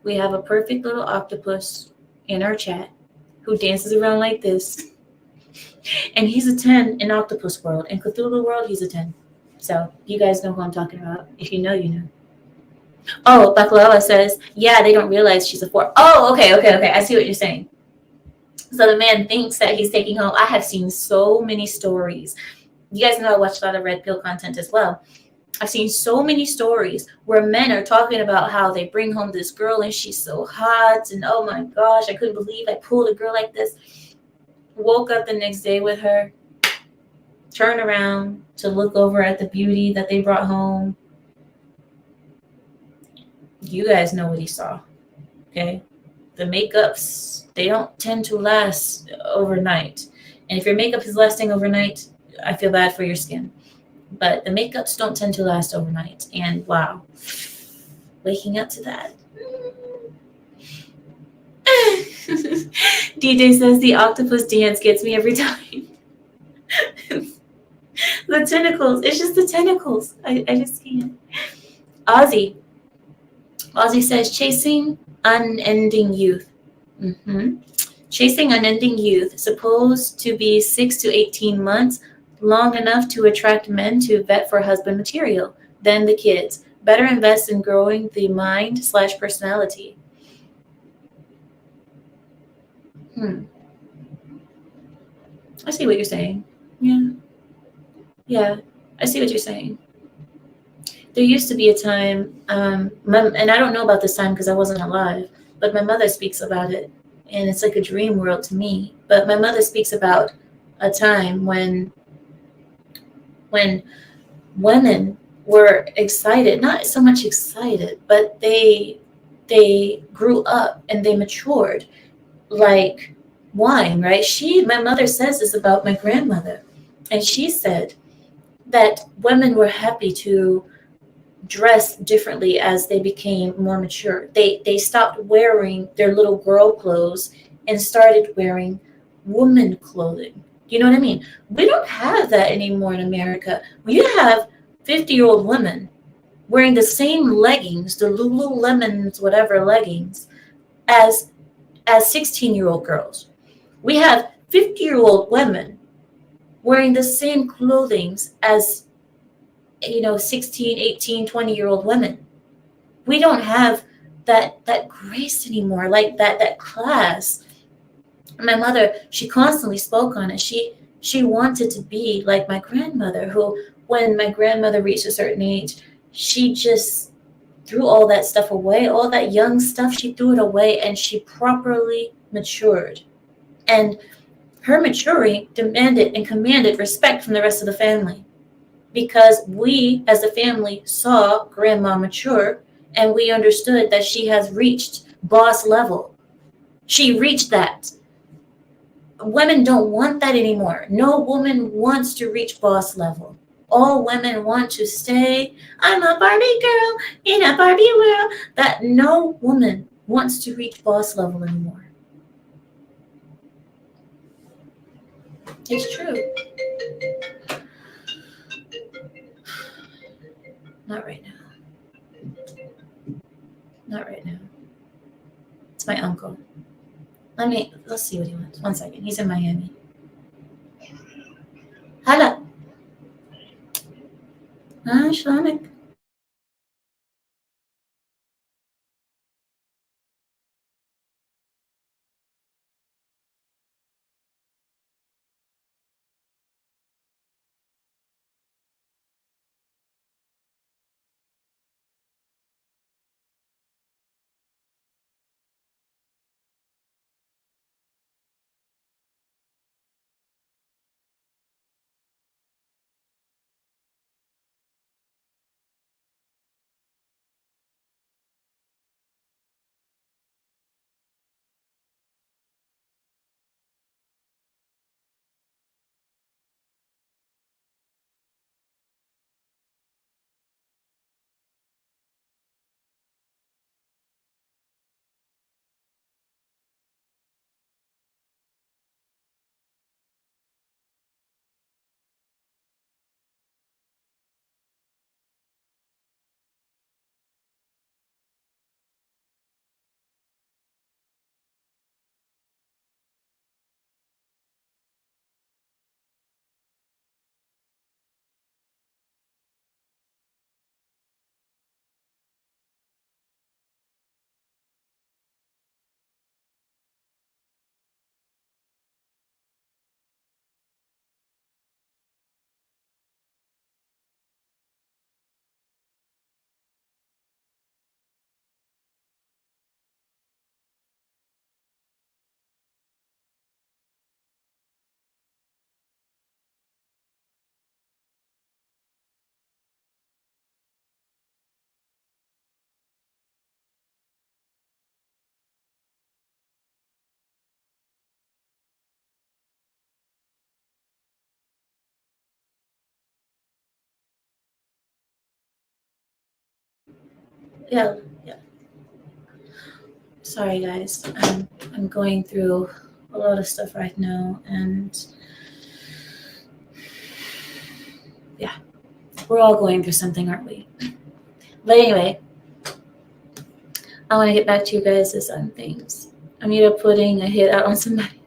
We have a perfect little octopus in our chat who dances around like this. And he's a 10 in Octopus World. In Cthulhu World, he's a 10. So you guys know who I'm talking about. If you know, you know. Oh, Baklava says, yeah, they don't realize she's a 4. Oh, okay. I see what you're saying. So the man thinks that he's taking home. I have seen so many stories. You guys know I watch a lot of Red Pill content as well. I've seen so many stories where men are talking about how they bring home this girl and she's so hot. And oh my gosh, I couldn't believe I pulled a girl like this. Woke up the next day with her, turn around to look over at the beauty that they brought home. You guys know what he saw, okay? The makeups, they don't tend to last overnight. And if your makeup is lasting overnight, I feel bad for your skin. But the makeups don't tend to last overnight. And wow, waking up to that. DJ says the octopus dance gets me every time. The tentacles. It's just the tentacles. I just can't. Ozzy. Ozzy says, chasing unending youth. Chasing unending youth, supposed to be 6 to 18 months, long enough to attract men to vet for husband material. Then the kids. Better invest in growing the mind/personality. I see what you're saying. Yeah, I see what you're saying. There used to be a time, and I don't know about this time because I wasn't alive, but my mother speaks about it, and it's like a dream world to me. But my mother speaks about a time when women were excited, not so much excited, but they grew up and they matured like wine, right? My mother says this about my grandmother, and she said that women were happy to dress differently as they became more mature. They stopped wearing their little girl clothes and started wearing woman clothing. You know what I mean? We don't have that anymore in America. We have 50-year-old women wearing the same leggings, the Lululemons, whatever leggings, as 16-year-old girls. We have 50-year-old women wearing the same clothing as 16, 18, 20-year-old women. We don't have that grace anymore, like that class. My mother, she constantly spoke on it. She wanted to be like my grandmother, who, when my grandmother reached a certain age, she just threw all that stuff away, all that young stuff, she threw it away, and she properly matured. And her maturing demanded and commanded respect from the rest of the family, because we as a family saw grandma mature, and we understood that she has reached boss level. She reached that. Women don't want that anymore. No woman wants to reach boss level. All women want to stay, I'm a Barbie girl in a Barbie world. That no woman wants to reach boss level anymore. It's true. Not right now. Not right now. It's my uncle. Let's see what he wants. 1 second. He's in Miami. Hello. Shlomek. Yeah. Sorry, guys. I'm going through a lot of stuff right now, and yeah, we're all going through something, aren't we? But anyway, I want to get back to you guys on things. Amita putting a hit out on somebody.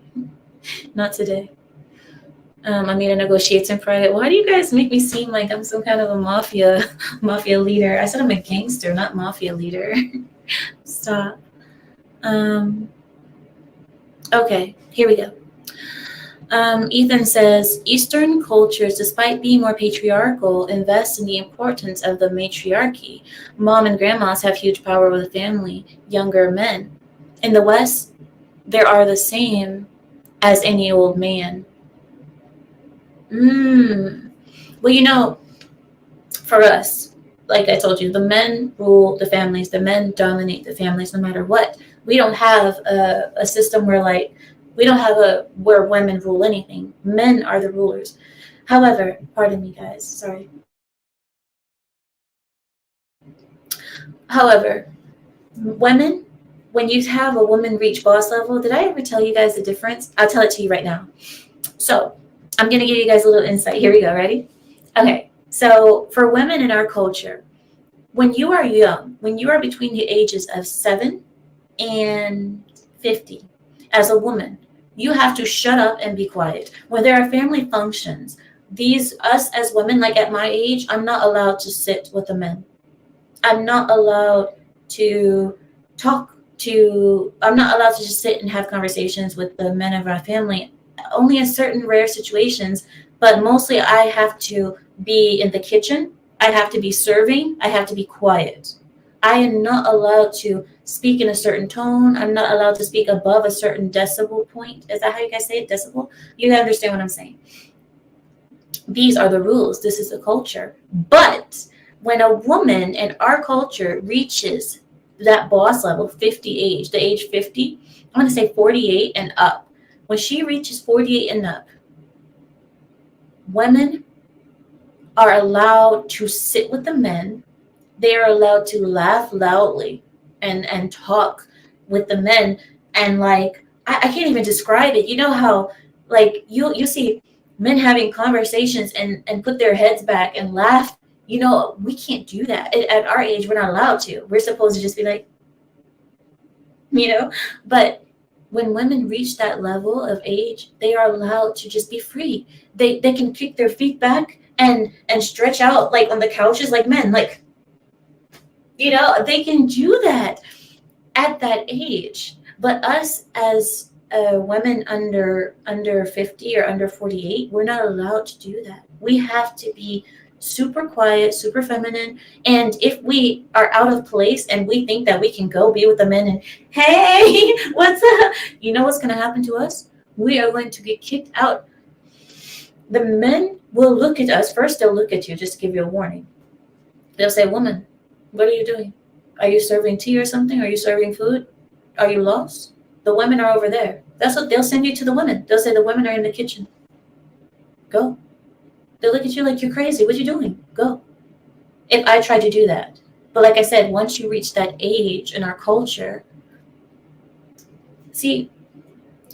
Not today. Amita negotiates in private. Why do you guys make me seem like I'm some kind of a mafia leader? I said I'm a gangster, not mafia leader. Stop. Okay, here we go. Ethan says, Eastern cultures, despite being more patriarchal, invest in the importance of the matriarchy. Mom and grandmas have huge power over the family, younger men. In the West, they are the same as any old man. Well, for us, like I told you, the men rule the families, the men dominate the families no matter what. We don't have a system where we don't have where women rule anything. Men are the rulers. However, pardon me, guys, sorry. However, women, when you have a woman reach boss level, did I ever tell you guys the difference? I'll tell it to you right now. So I'm going to give you guys a little insight. Here we go. Ready? Okay. So for women in our culture, when you are young, when you are between the ages of 7 and 50, as a woman, you have to shut up and be quiet. When there are family functions, us as women, like at my age, I'm not allowed to sit with the men. I'm not allowed to I'm not allowed to just sit and have conversations with the men of our family, only in certain rare situations, but mostly I have to be in the kitchen. I have to be serving. I have to be quiet. I am not allowed to speak in a certain tone. I'm not allowed to speak above a certain decibel point. Is that how you guys say it? Decibel? You understand what I'm saying. These are the rules. This is the culture. But when a woman in our culture reaches that boss level, 50 age, the age 50, I'm going to say 48 and up. When she reaches 48 and up, women are allowed to sit with the men. They are allowed to laugh loudly and talk with the men. And I can't even describe it. You know how you see men having conversations and put their heads back and laugh. We can't do that. At our age, we're not allowed to. We're supposed to just be like, but when women reach that level of age, they are allowed to just be free. They can kick their feet back and stretch out on the couches like men. They can do that at that age. But us as women under 50 or under 48, we're not allowed to do that. We have to be super quiet, super feminine. And if we are out of place and we think that we can go be with the men and, hey, what's up? You know what's going to happen to us? We are going to get kicked out. The men will look at us. First, they'll look at you, just to give you a warning. They'll say, woman, what are you doing? Are you serving tea or something? Are you serving food? Are you lost? The women are over there. That's what they'll send you to the women. They'll say the women are in the kitchen. Go. They'll look at you like you're crazy. What are you doing? Go. If I tried to do that. But like I said, once you reach that age in our culture, see,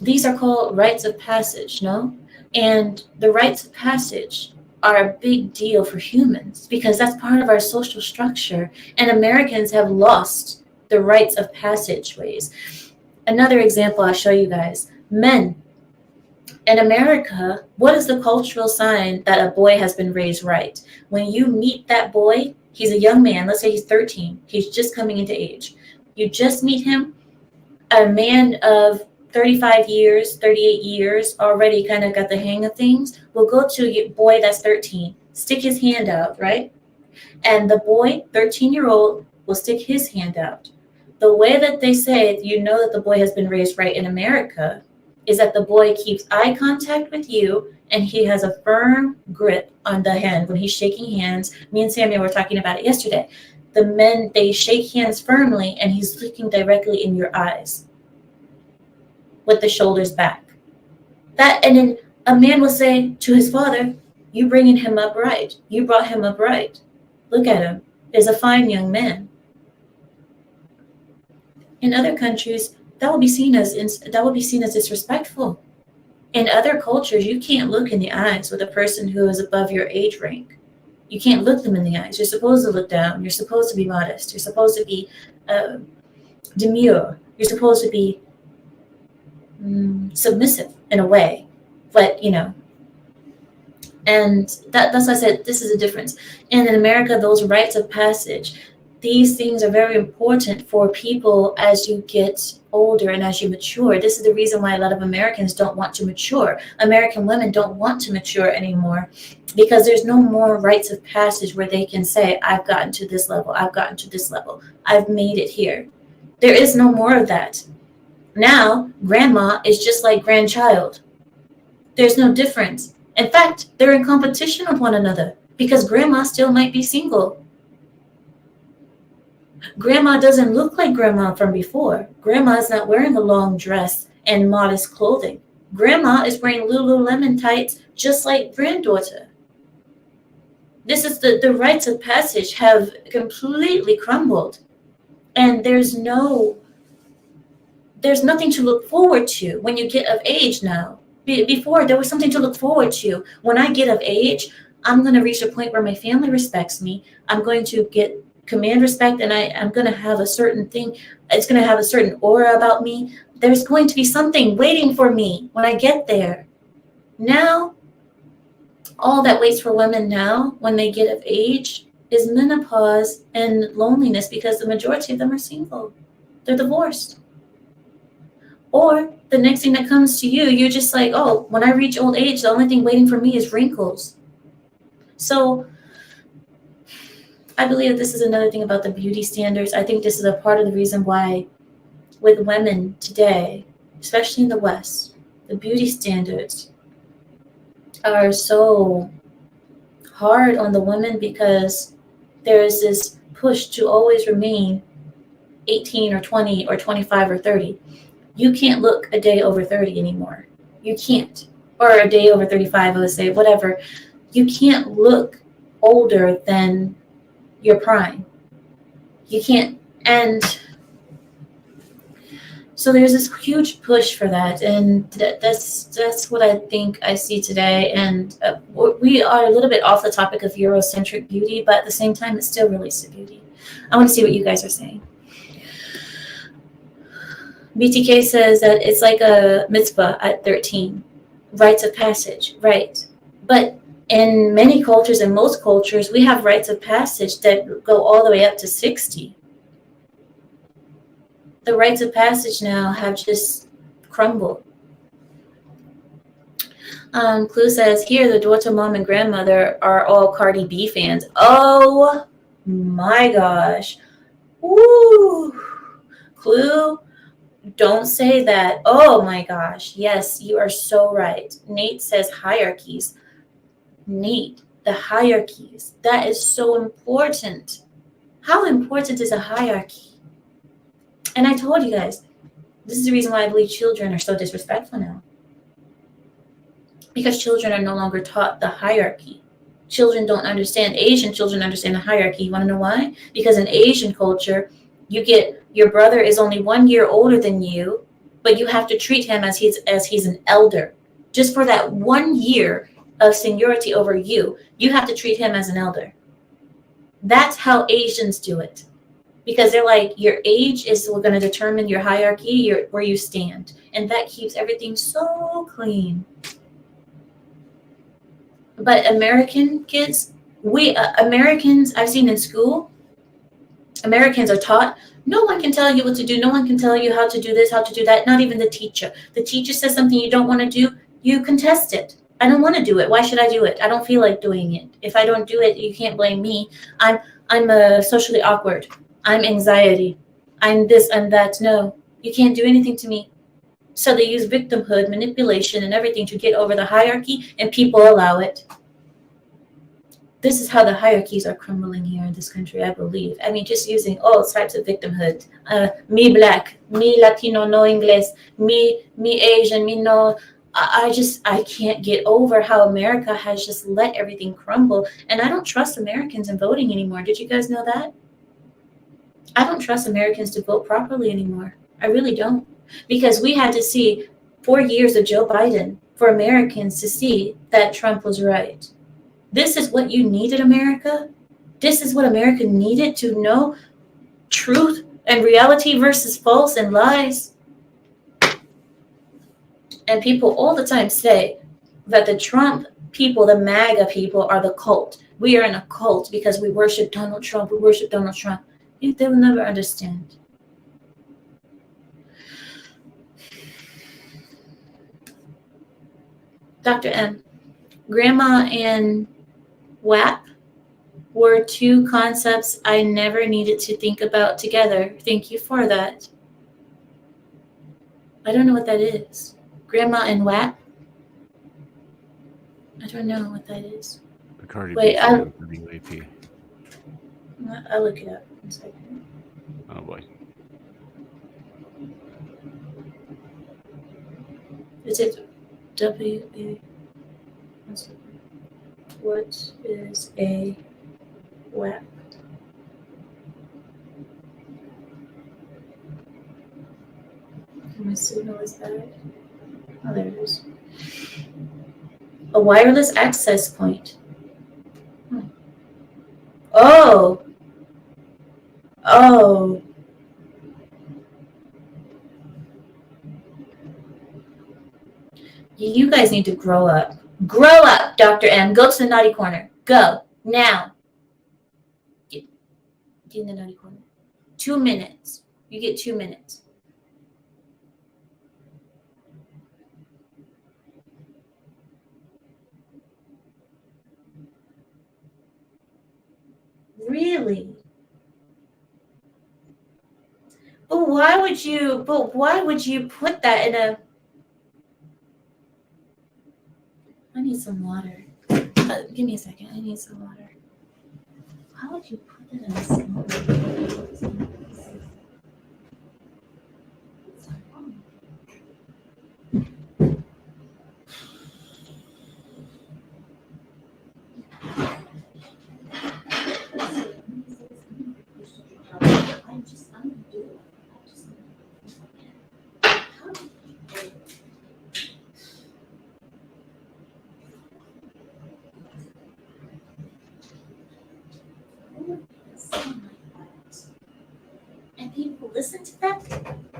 these are called rites of passage, no? And the rites of passage are a big deal for humans because that's part of our social structure. And Americans have lost the rites of passageways. Another example I'll show you guys. Men. In America, what is the cultural sign that a boy has been raised right? When you meet that boy, he's a young man. Let's say he's 13. He's just coming into age. You just meet him, a man of 35 years, 38 years, already kind of got the hang of things, will go to a boy that's 13, stick his hand out, right? And the boy, 13-year-old, will stick his hand out. The way that they say that the boy has been raised right in America is that the boy keeps eye contact with you and he has a firm grip on the hand. When he's shaking hands, me and Samuel were talking about it yesterday. The men, they shake hands firmly and he's looking directly in your eyes with the shoulders back. And then a man will say to his father, you bringing him up right. You brought him up right. Look at him. He's a fine young man. In other countries, that will be seen as disrespectful. In other cultures, you can't look in the eyes with a person who is above your age rank. You can't look them in the eyes. You're supposed to look down. You're supposed to be modest. You're supposed to be demure. You're supposed to be submissive in a way, but and that's why I said this is a difference. And in America, those rites of passage, these things are very important for people as you get older and as you mature. This is the reason why a lot of Americans don't want to mature. American women don't want to mature anymore because there's no more rites of passage where they can say, I've gotten to this level, I've gotten to this level, I've made it here. There is no more of that. Now, grandma is just like grandchild. There's no difference. In fact, they're in competition with one another because grandma still might be single. Grandma doesn't look like grandma from before. Grandma's not wearing a long dress and modest clothing. Grandma is wearing Lululemon tights just like granddaughter. This is the rites of passage have completely crumbled. And there's nothing to look forward to when you get of age now. Before, there was something to look forward to. When I get of age, I'm going to reach a point where my family respects me. I'm going to get command respect, and I'm going to have a certain thing. It's going to have a certain aura about me. There's going to be something waiting for me when I get there. Now, all that waits for women now when they get of age is menopause and loneliness because the majority of them are single. They're divorced. Or the next thing that comes to you, you're just like, oh, when I reach old age, the only thing waiting for me is wrinkles. So I believe that this is another thing about the beauty standards. I think this is a part of the reason why with women today, especially in the West, the beauty standards are so hard on the women because there is this push to always remain 18 or 20 or 25 or 30. You can't look a day over 30 anymore. You can't. Or a day over 35, I would say, whatever. You can't look older than your prime. You can't. And so there's this huge push for that. And that's what I think I see today. And we are a little bit off the topic of Eurocentric beauty, but at the same time, it still relates to beauty. I want to see what you guys are saying. BTK says that it's like a mitzvah at 13, rites of passage, right? But in many cultures, in most cultures, we have rites of passage that go all the way up to 60. The rites of passage now have just crumbled. Clue says, here, the daughter, mom, and grandmother are all Cardi B fans. Oh my gosh. Woo! Clue, don't say that. Oh my gosh. Yes, you are so right. Nate says hierarchies. Nate, the hierarchies. That is so important. How important is a hierarchy? And I told you guys, this is the reason why I believe children are so disrespectful now. Because children are no longer taught the hierarchy. Children don't understand. Asian children understand the hierarchy. You want to know why? Because in Asian culture, you get your brother is only 1 year older than you, but you have to treat him as he's an elder. Just for that 1 year of seniority over you, you have to treat him as an elder. That's how Asians do it. Because they're like, your age is going to determine your hierarchy, where you stand. And that keeps everything so clean. But American kids, Americans, I've seen in school, Americans are taught, no one can tell you what to do. No one can tell you how to do this, how to do that. Not even the teacher. The teacher says something you don't want to do, you contest it. I don't want to do it. Why should I do it? I don't feel like doing it. If I don't do it, you can't blame me. I'm socially awkward. I'm anxiety. I'm this, I'm that. No, you can't do anything to me. So they use victimhood, manipulation, and everything to get over the hierarchy, and people allow it. This is how the hierarchies are crumbling here in this country, I believe. I mean, just using all types of victimhood. Me black, me Latino, no English, me Asian, me no. I can't get over how America has just let everything crumble. And I don't trust Americans in voting anymore. Did you guys know that? I don't trust Americans to vote properly anymore. I really don't. Because we had to see 4 years of Joe Biden for Americans to see that Trump was right. This is what you needed, America? This is what America needed to know truth and reality versus false and lies. And people all the time say that the Trump people, the MAGA people, are the cult. We are in a cult because we worship Donald Trump. We worship Donald Trump. They will never understand. Dr. M, grandma and WAP were two concepts I never needed to think about together. Thank you for that. I don't know what that is. Grandma and WAP? I don't know what that is. The Cardi Wait, B song, WAP. I'll look it up in a second. Oh boy. Is it W-A? What is a WAP? My signal is bad. Oh, there it is. A wireless access point. Oh. Oh. You guys need to grow up. Grow up, Dr. M. Go to the naughty corner. Go. Now. Get in the naughty corner. 2 minutes. You get 2 minutes. Really? But why would you put that in a... I need some water. Give me a second. I need some water. How would you put it in a small... And people listen to that?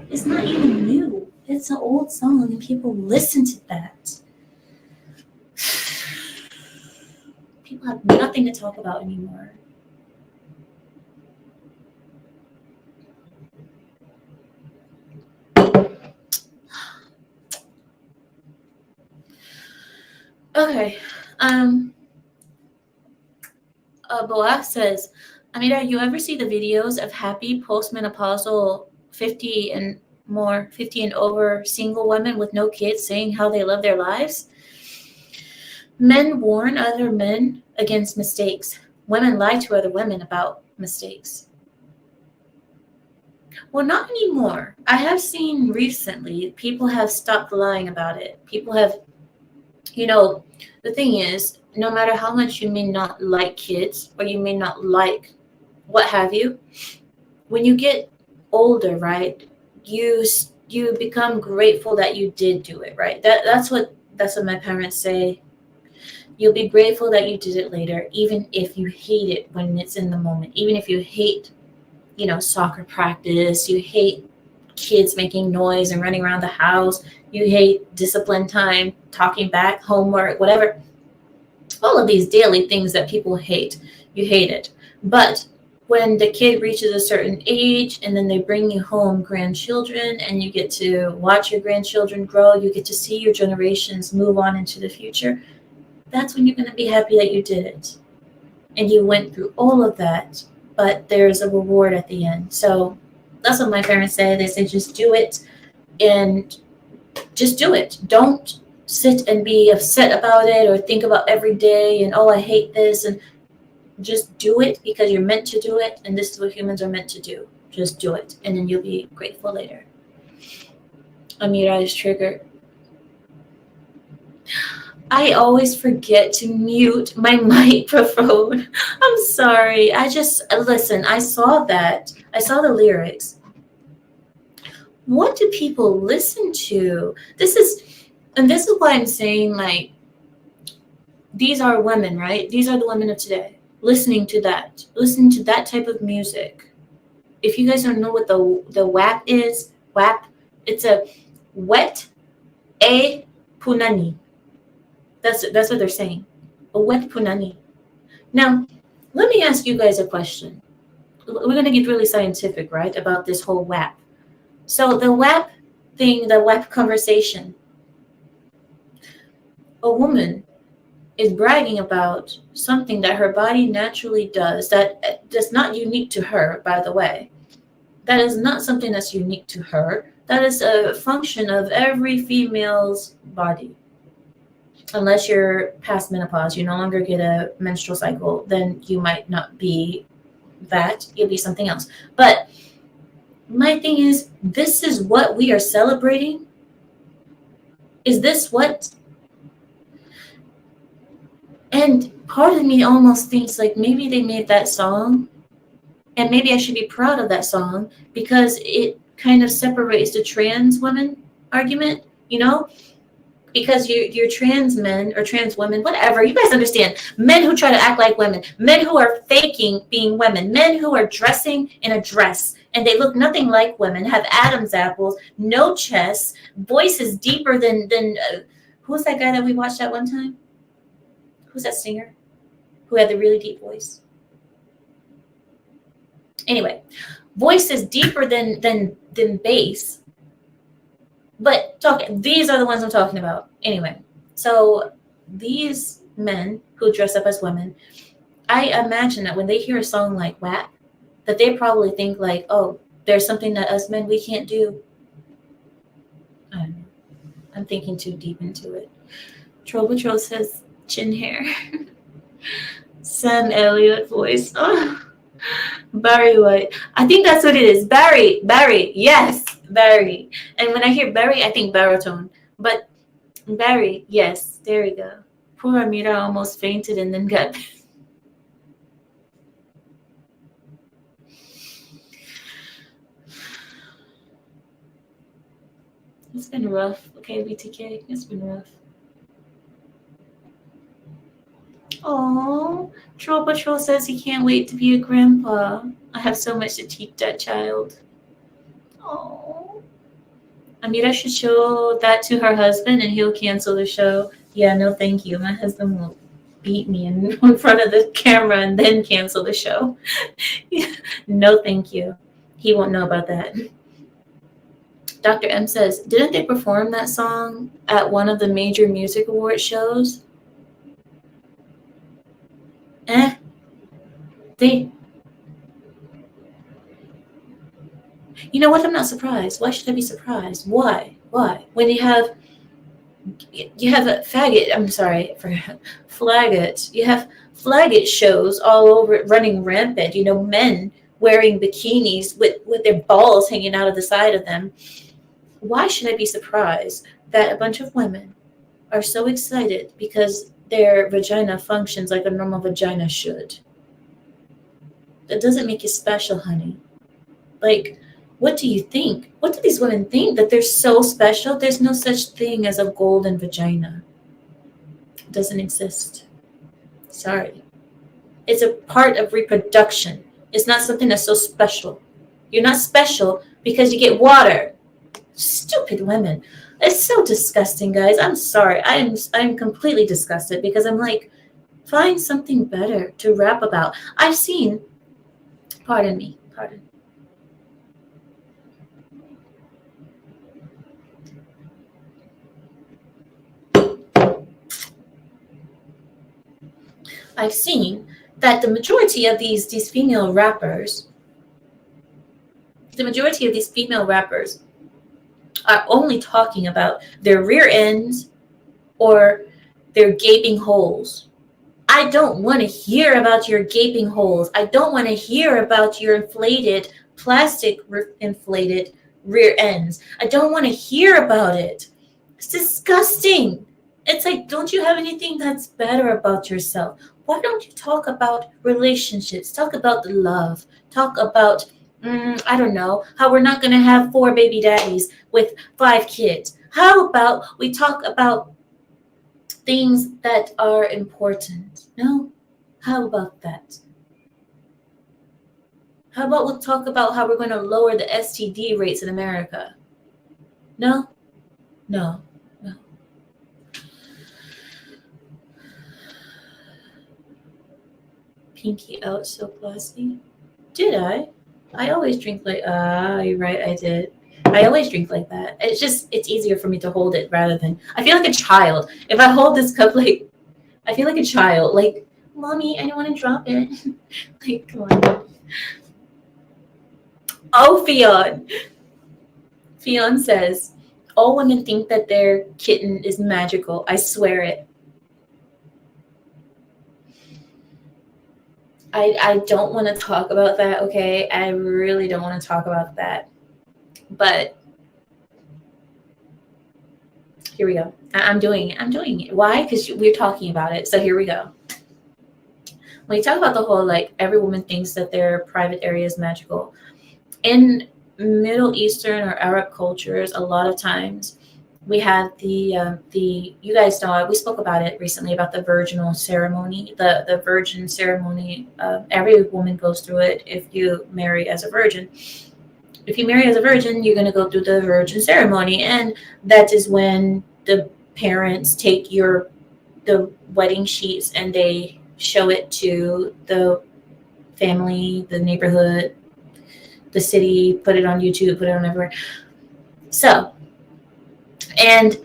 It's not even new. It's an old song and people listen to that. People have nothing to talk about anymore. Okay. Boaz says, Amira, you ever see the videos of happy postmenopausal 50 and over single women with no kids saying how they love their lives? Men warn other men against mistakes. Women lie to other women about mistakes. Well, not anymore. I have seen recently people have stopped lying about it. People have, the thing is, no matter how much you may not like kids or you may not like what have you, when you get older, right, you become grateful that you did do it, right? That's what my parents say. You'll be grateful that you did it later, even if you hate it when it's in the moment. Even if you hate, soccer practice, you hate kids making noise and running around the house, you hate discipline time, talking back, homework, whatever. All of these daily things that people hate, you hate it. But when the kid reaches a certain age and then they bring you home grandchildren and you get to watch your grandchildren grow, you get to see your generations move on into the future, that's when you're going to be happy that you did it. And you went through all of that, but there's a reward at the end. So that's what my parents say. They say, just do it and just do it. Don't sit and be upset about it or think about every day and, oh, I hate this. And just do it because you're meant to do it. And this is what humans are meant to do. Just do it. And then you'll be grateful later. Amira is triggered. I always forget to mute my microphone. I'm sorry. Listen, I saw that. I saw the lyrics. What do people listen to? This is why I'm saying, like, these are women, right? These are the women of today listening to that type of music. if you guys don't know what the WAP is, WAP, it's a wet a punani. That's what they're saying. A wet punani. Now, let me ask you guys a question. We're going to get really scientific, right, about this whole WAP. So the WAP thing, the WAP conversation, a woman is bragging about something that her body naturally does that's not unique to her, by the way. That is not something that's unique to her. That is a function of every female's body. Unless you're past menopause, you no longer get a menstrual cycle, then you might not be that. You'll be something else. But my thing is, this is what we are celebrating? Is this what? And part of me almost thinks like maybe they made that song and maybe I should be proud of that song because it kind of separates the trans women argument, you know? Because you're trans men or trans women, whatever, you guys understand. Men who try to act like women, men who are faking being women, men who are dressing in a dress and they look nothing like women, have Adam's apples, no chest, voices deeper than who's that guy that we watched that one time? Who's that singer who had the really deep voice? Anyway, voices deeper than bass. But these are the ones I'm talking about. Anyway, so these men who dress up as women, I imagine that when they hear a song like WAP, that they probably think like, oh, there's something that us men, we can't do. I don't know. I'm thinking too deep into it. Troll Patrol says chin hair. Sam Elliott voice. Oh. Barry White. I think that's what it is. Barry. Yes, Barry. And when I hear Barry, I think baritone. But Barry, yes, there we go. Poor Amira almost fainted and then got. It's been rough. Okay, BTK. It's been rough. Oh, Troll Patrol says he can't wait to be a grandpa. I have so much to teach that child. Oh. Amira should show that to her husband and he'll cancel the show. Yeah, no thank you. My husband will beat me in front of the camera and then cancel the show. No thank you. He won't know about that. Dr. M says, didn't they perform that song at one of the major music award shows? You know what? I'm not surprised. Why should I be surprised? Why? When you have a faggot, I'm sorry, for flaggot. You have flaggot shows all over, running rampant. You know, men wearing bikinis with their balls hanging out of the side of them. Why should I be surprised that a bunch of women are so excited because their vagina functions like a normal vagina should? That doesn't make you special, honey. Like, what do you think? What do these women think? That they're so special? There's no such thing as a golden vagina. It doesn't exist. Sorry. It's a part of reproduction. It's not something that's so special. You're not special because you get water. Stupid women. It's so disgusting, guys. I'm sorry. I'm completely disgusted because I'm like, find something better to rap about. I've seen, pardon. I've seen that the majority of these female rappers, are only talking about their rear ends or their gaping holes. I don't want to hear about your gaping holes. I don't want to hear about your plastic inflated rear ends. I don't want to hear about it. It's disgusting. It's like, don't you have anything that's better about yourself? Why don't you talk about relationships? Talk about the love. Talk about, I don't know, how we're not going to have 4 baby daddies with 5 kids. How about we talk about things that are important? No? How about that? How about we'll talk about how we're going to lower the STD rates in America? No? No. No. Pinky out so classy. Did I? I always drink like, you're right, I did. I always drink like that. It's easier for me to hold it rather than, I feel like a child. If I hold this cup, like, I feel like a child. Like, mommy, I don't want to drop it. Like, come on. Oh, Fionn. Fionn says, all women think that their kitten is magical. I swear it. I don't want to talk about that, okay? I really don't want to talk about that. But here we go. I'm doing it. Why? Because we're talking about it. So here we go. When you talk about the whole, like, every woman thinks that their private area is magical. In Middle Eastern or Arab cultures, a lot of times we have the you guys know, we spoke about it recently about the virginal ceremony, the virgin ceremony. Every woman goes through it if you marry as a virgin. If you marry as a virgin, you're going to go through the virgin ceremony, and that is when the parents take the wedding sheets and they show it to the family, the neighborhood, the city, put it on YouTube, put it on everywhere. So, and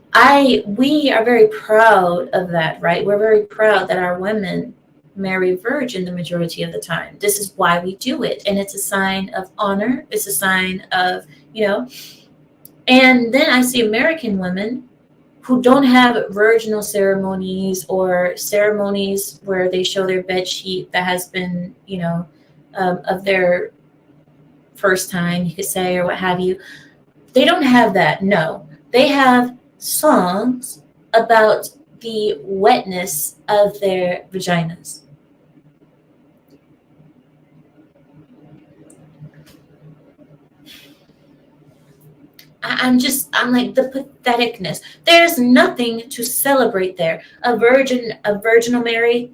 we are very proud of that, right? We're very proud that our women marry virgin the majority of the time. This is why we do it. And it's a sign of honor. It's a sign of, and then I see American women who don't have virginal ceremonies or ceremonies where they show their bed sheet that has been, of their first time, you could say, or what have you. They don't have that. No, they have songs about the wetness of their vaginas. I'm like, the patheticness. There's nothing to celebrate there. A virginal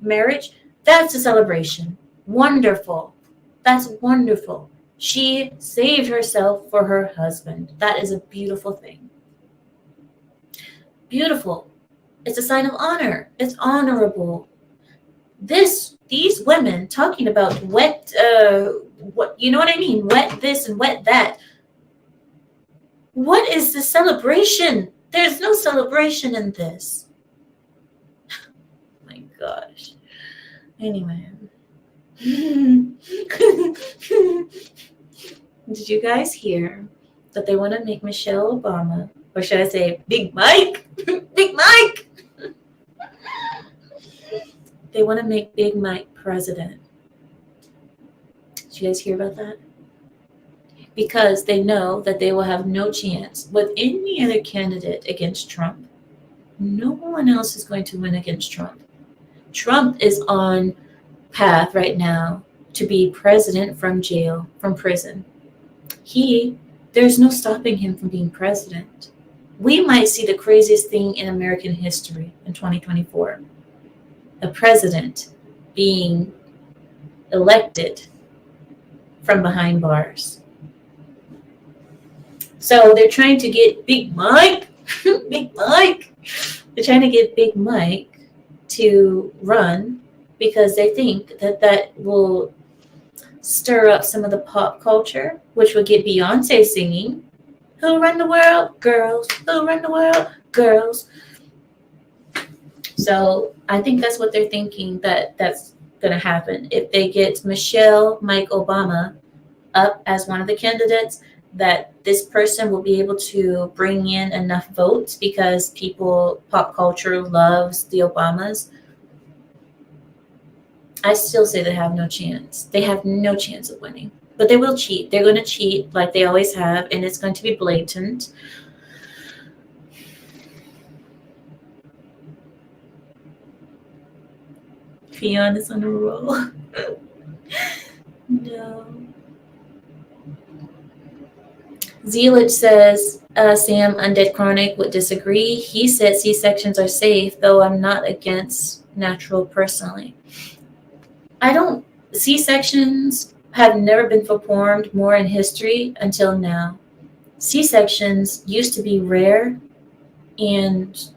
marriage, that's a celebration. Wonderful. That's wonderful. She saved herself for her husband. That is a beautiful thing. Beautiful. It's a sign of honor. It's honorable. These women talking about wet, what, you know what I mean? Wet this and wet that. What is the celebration? There's no celebration in this. My gosh. Anyway. Did you guys hear that they want to make Michelle Obama, or should I say Big Mike? Big Mike! They want to make Big Mike president. Did you guys hear about that? Because they know that they will have no chance with any other candidate against Trump. No one else is going to win against Trump. Trump is on path right now to be president from jail, from prison. There's no stopping him from being president. We might see the craziest thing in American history in 2024. A president being elected from behind bars. So they're trying to get Big Mike, Big Mike. They're trying to get Big Mike to run because they think that will stir up some of the pop culture, which would get Beyonce singing, "Who run the world? Girls. Who run the world? Girls." So I think that's what they're thinking that's going to happen. If they get Mike Obama up as one of the candidates, that this person will be able to bring in enough votes because pop culture loves the Obamas. I still say they have no chance. They have no chance of winning. But they will cheat. They're going to cheat like they always have, and it's going to be blatant. Fionn is on a roll. No. Zealot says, Sam Undead Chronic would disagree. He said C-sections are safe, though I'm not against natural personally. C-sections have never been performed more in history until now. C-sections used to be rare and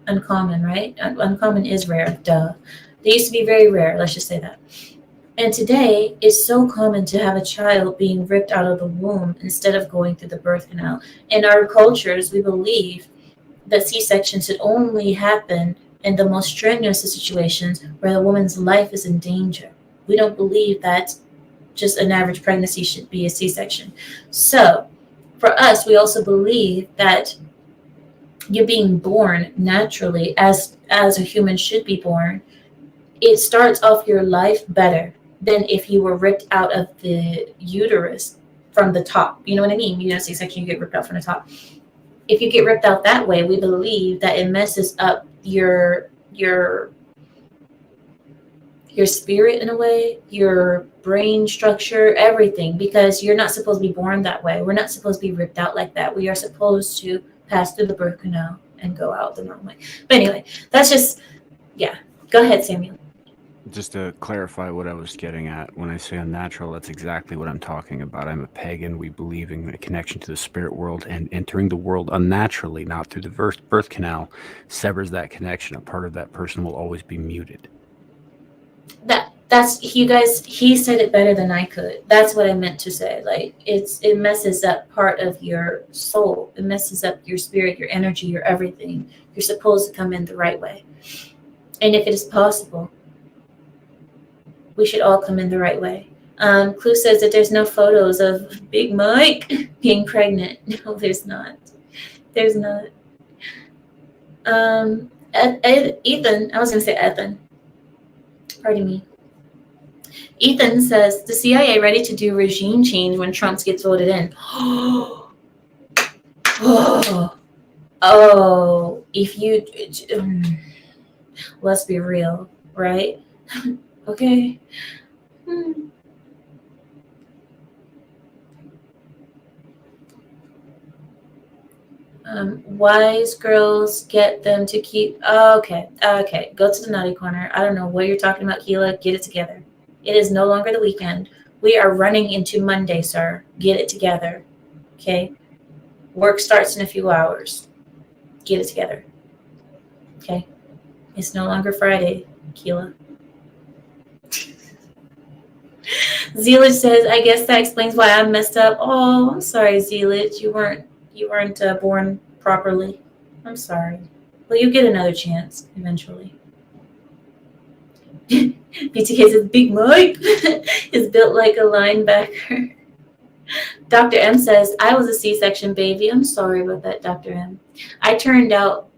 uncommon, right? Uncommon is rare, duh. They used to be very rare, let's just say that. And today, it's so common to have a child being ripped out of the womb instead of going through the birth canal. In our cultures, we believe that C-section should only happen in the most strenuous of situations where the woman's life is in danger. We don't believe that just an average pregnancy should be a C-section. So, for us, we also believe that you're being born naturally as a human should be born. It starts off your life better than if you were ripped out of the uterus from the top. You know what I mean? You know, C-section, you get ripped out from the top. If you get ripped out that way, we believe that it messes up your spirit in a way, your brain structure, everything, because you're not supposed to be born that way. We're not supposed to be ripped out like that. We are supposed to pass through the birth canal and go out the normal way. But anyway, that's just, yeah. Go ahead, Samuel. Just to clarify what I was getting at, when I say unnatural, that's exactly what I'm talking about. I'm a pagan. We believe in a connection to the spirit world, and entering the world unnaturally, not through the birth canal, severs that connection. A part of that person will always be muted. That's you guys. He said it better than I could. That's what I meant to say. Like it messes up part of your soul. It messes up your spirit, your energy, your everything. You're supposed to come in the right way, and if it is possible, we should all come in the right way. Clue says that there's no photos of Big Mike being pregnant. No, there's not. There's not. Ethan. I was going to say Ethan. Pardon me. Ethan says the CIA ready to do regime change when Trump gets voted in. Oh, if you, let's be real, right? Okay. Wise girls get them to keep. Okay. Go to the naughty corner. I don't know what you're talking about, Keela. Get it together. It is no longer the weekend. We are running into Monday, sir. Get it together. Okay. Work starts in a few hours. Get it together. Okay. It's no longer Friday, Keela. Zealot says, I guess that explains why I messed up. Oh, I'm sorry, Zealot. You weren't born properly. I'm sorry. Well, you get another chance eventually. BTK says, Big Mike is built like a linebacker. Dr. M says, I was a C-section baby. I'm sorry about that, Dr. M. I turned out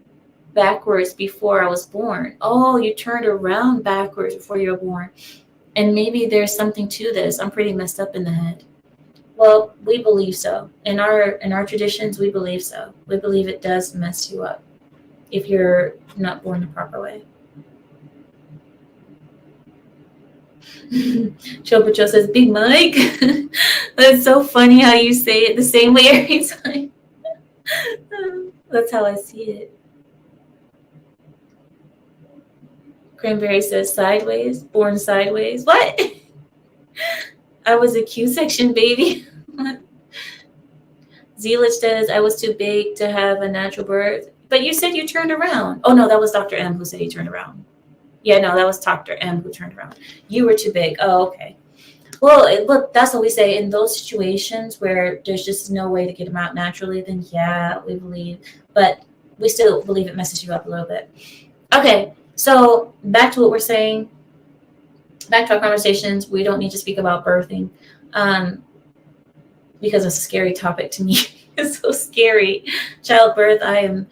backwards before I was born. Oh, you turned around backwards before you were born. And maybe there's something to this. I'm pretty messed up in the head. Well, we believe so. In our traditions, we believe so. We believe it does mess you up if you're not born the proper way. Chopacho says, Big Mike. That's so funny how you say it the same way every time. That's how I see it. Cranberry says, sideways, born sideways. What? I was a Q-section baby. Zealot says, I was too big to have a natural birth. But you said you turned around. Oh, no, that was Dr. M who said he turned around. Yeah, no, that was Dr. M who turned around. You were too big. Oh, okay. Well, look, that's what we say. In those situations where there's just no way to get them out naturally, then yeah, we believe. But we still believe it messes you up a little bit. Okay, so back to what we're saying. Back to our conversations. We don't need to speak about birthing because it's a scary topic to me. It's so scary. Childbirth, I'm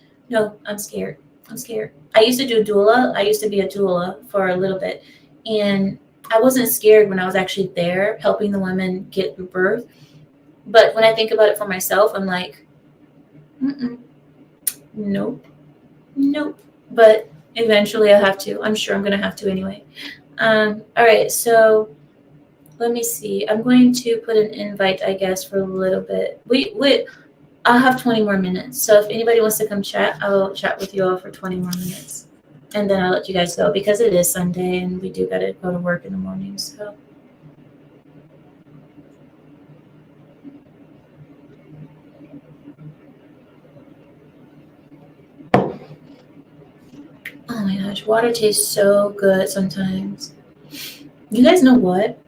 scared. I'm scared. I used to do doula. I used to be a doula for a little bit. And I wasn't scared when I was actually there helping the women get through birth. But when I think about it for myself, I'm like, nope. But eventually I'll have to. I'm sure I'm going to have to anyway. All right, so let me see. I'm going to put an invite, I guess, for a little bit. I'll have 20 more minutes. So if anybody wants to come chat, I'll chat with you all for 20 more minutes. And then I'll let you guys go because it is Sunday and we do got to go to work in the morning. So my gosh, water tastes so good sometimes. You guys know what?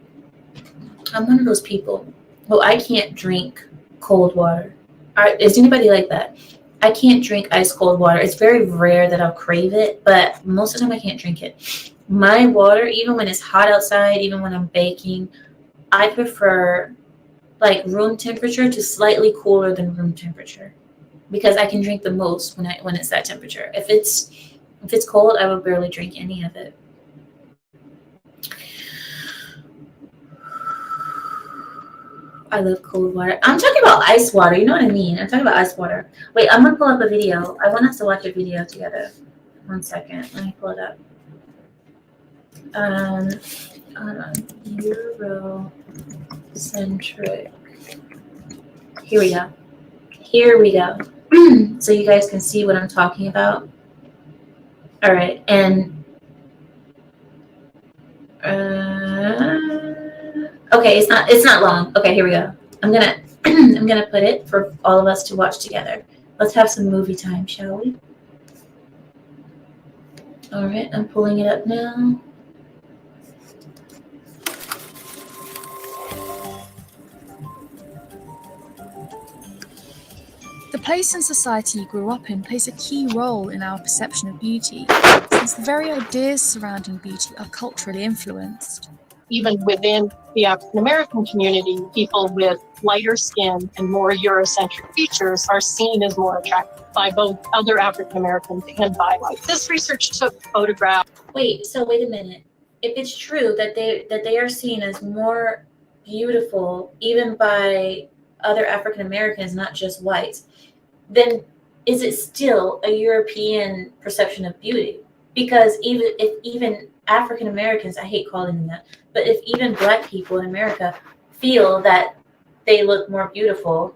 I'm one of those people. Well, I can't drink cold water. Is anybody like that? I can't drink ice cold water. It's very rare that I'll crave it, but most of the time I can't drink it. My water, even when it's hot outside, even when I'm baking, I prefer like room temperature to slightly cooler than room temperature because I can drink the most when it's that temperature. If it's cold, I will barely drink any of it. I love cold water. I'm talking about ice water. You know what I mean? I'm talking about ice water. Wait, I'm going to pull up a video. I want us to watch a video together. 1 second. Let me pull it up. Hold on. Eurocentric. Here we go. Here we go. So you guys can see what I'm talking about. All right. And okay, it's not long. Okay, here we go. I'm gonna put it for all of us to watch together. Let's have some movie time, shall we? All right, I'm pulling it up now. The place and society you grew up in plays a key role in our perception of beauty, since the very ideas surrounding beauty are culturally influenced. Even within the African American community, people with lighter skin and more Eurocentric features are seen as more attractive by both other African Americans and by whites. This research took photographs. Wait a minute. If it's true that they are seen as more beautiful, even by other African Americans, not just whites, then is it still a European perception of beauty? Because even African Americans, I hate calling them that, but if even Black people in America feel that they look more beautiful,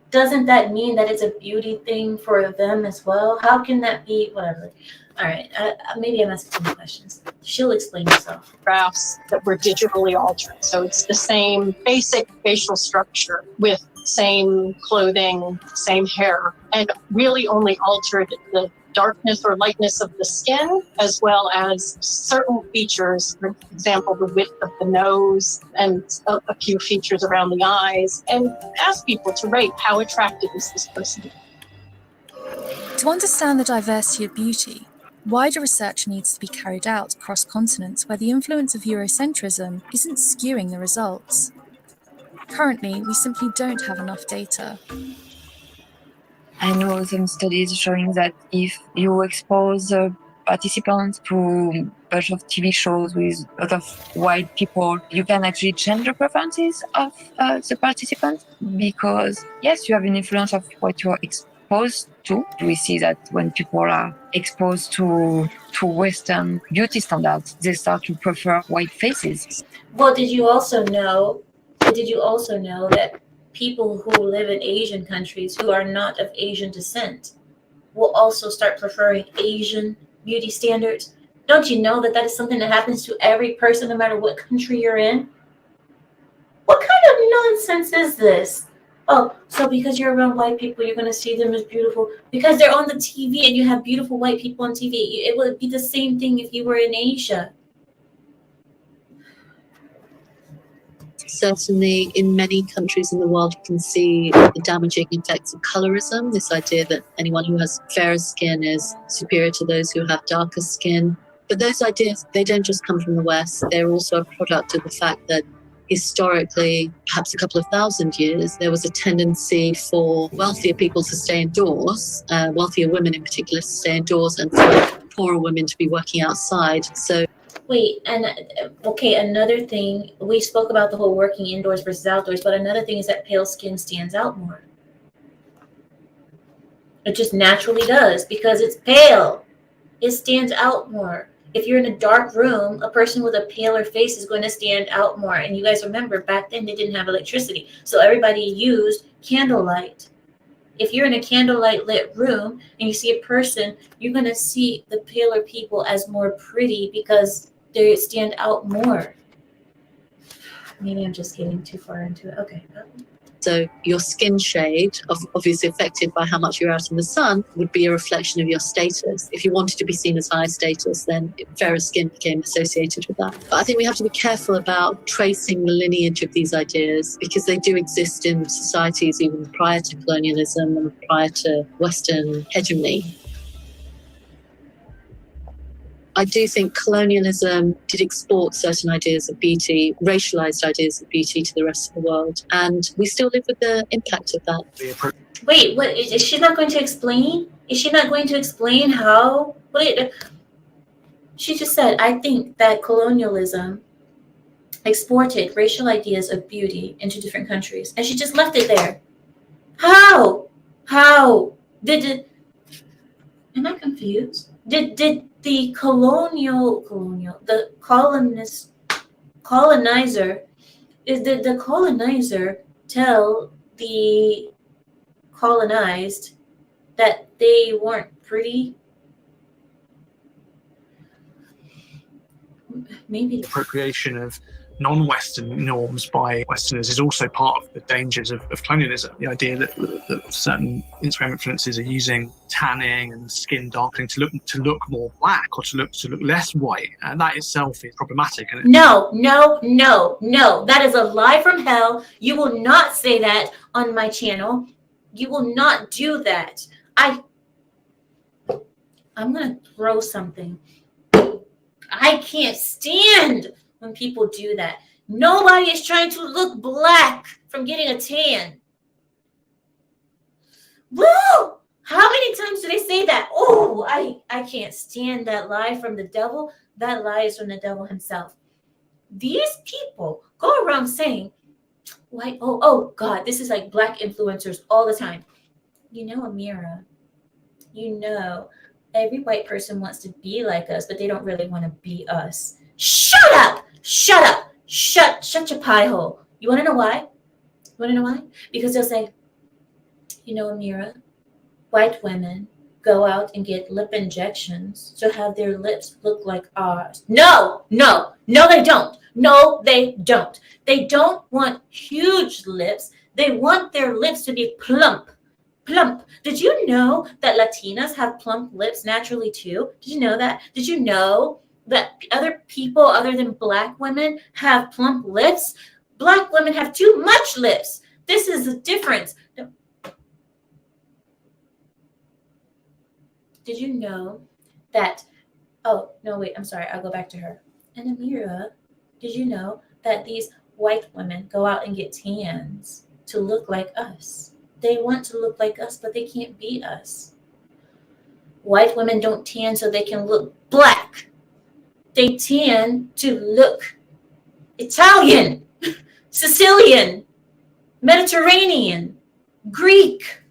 doesn't that mean that it's a beauty thing for them as well? How can that be? Whatever. All right. Maybe I'm asking too many questions. She'll explain herself. Graphs that were digitally altered. So it's the same basic facial structure with same clothing, same hair, and really only altered the darkness or lightness of the skin, as well as certain features, for example, the width of the nose and a few features around the eyes, and ask people to rate how attractive is this person. To understand the diversity of beauty, wider research needs to be carried out across continents where the influence of Eurocentrism isn't skewing the results. Currently, we simply don't have enough data. I know some studies showing that if you expose participants to a bunch of TV shows with a lot of white people, you can actually change the preferences of the participants because, yes, you have an influence of what you're exposed to. We see that when people are exposed to Western beauty standards, they start to prefer white faces. Well, did you also know that people who live in Asian countries who are not of Asian descent will also start preferring Asian beauty standards? Don't you know that is something that happens to every person, no matter what country you're in? What kind of nonsense is this? Oh, so because you're around white people, you're going to see them as beautiful because they're on the TV and you have beautiful white people on TV. It would be the same thing if you were in Asia. Certainly, in many countries in the world, you can see the damaging effects of colorism, this idea that anyone who has fairer skin is superior to those who have darker skin. But those ideas, they don't just come from the West. They're also a product of the fact that historically, perhaps a couple of thousand years, there was a tendency for wealthier people to stay indoors, wealthier women in particular to stay indoors, and for poorer women to be working outside. So wait, and okay, another thing, we spoke about the whole working indoors versus outdoors, but another thing is that pale skin stands out more. It just naturally does because it's pale. It stands out more. If you're in a dark room, a person with a paler face is going to stand out more. And you guys remember, back then they didn't have electricity, so everybody used candlelight. If you're in a candlelight lit room and you see a person, you're going to see the paler people as more pretty because they stand out more. Maybe I'm just getting too far into it. Okay. So your skin shade, obviously affected by how much you're out in the sun, would be a reflection of your status. If you wanted to be seen as high status, then fairer skin became associated with that. But I think we have to be careful about tracing the lineage of these ideas, because they do exist in societies even prior to colonialism and prior to Western hegemony. I do think colonialism did export certain ideas of beauty, racialized ideas of beauty to the rest of the world. And we still live with the impact of that. Wait, what is she not going to explain? Is she not going to explain how? She just said, I think that colonialism exported racial ideas of beauty into different countries. And she just left it there. How? How? Am I confused? Did the colonizer, did the colonizer tell the colonized that they weren't pretty? Maybe the appropriation of non-Western norms by Westerners is also part of the dangers of colonialism. The idea that certain Instagram influencers are using tanning and skin darkening to look more black or to look less white, and that itself is problematic. And no, that is a lie from hell. You will not say that on my channel. You will not do that. I'm gonna throw something. I can't stand when people do that. Nobody is trying to look black from getting a tan. Woo! How many times do they say that? Oh, I can't stand that lie from the devil. That lie is from the devil himself. These people go around saying, like, oh God, this is like black influencers all the time. You know, Amira, you know, every white person wants to be like us, but they don't really want to be us. Shut up! Shut up! Shut your pie hole. You want to know why? You want to know why? Because they'll say, you know, Amira, white women go out and get lip injections to have their lips look like ours. No, they don't. No, they don't. They don't want huge lips. They want their lips to be plump. Plump. Did you know that Latinas have plump lips naturally too? Did you know that? Did you know that other people other than black women have plump lips? Black women have too much lips. This is the difference. Did you know that? Oh, no, wait, I'm sorry. I'll go back to her. And Amira, did you know that these white women go out and get tans to look like us? They want to look like us, but they can't be us. White women don't tan so they can look black. They tan to look Italian, Sicilian, Mediterranean, Greek,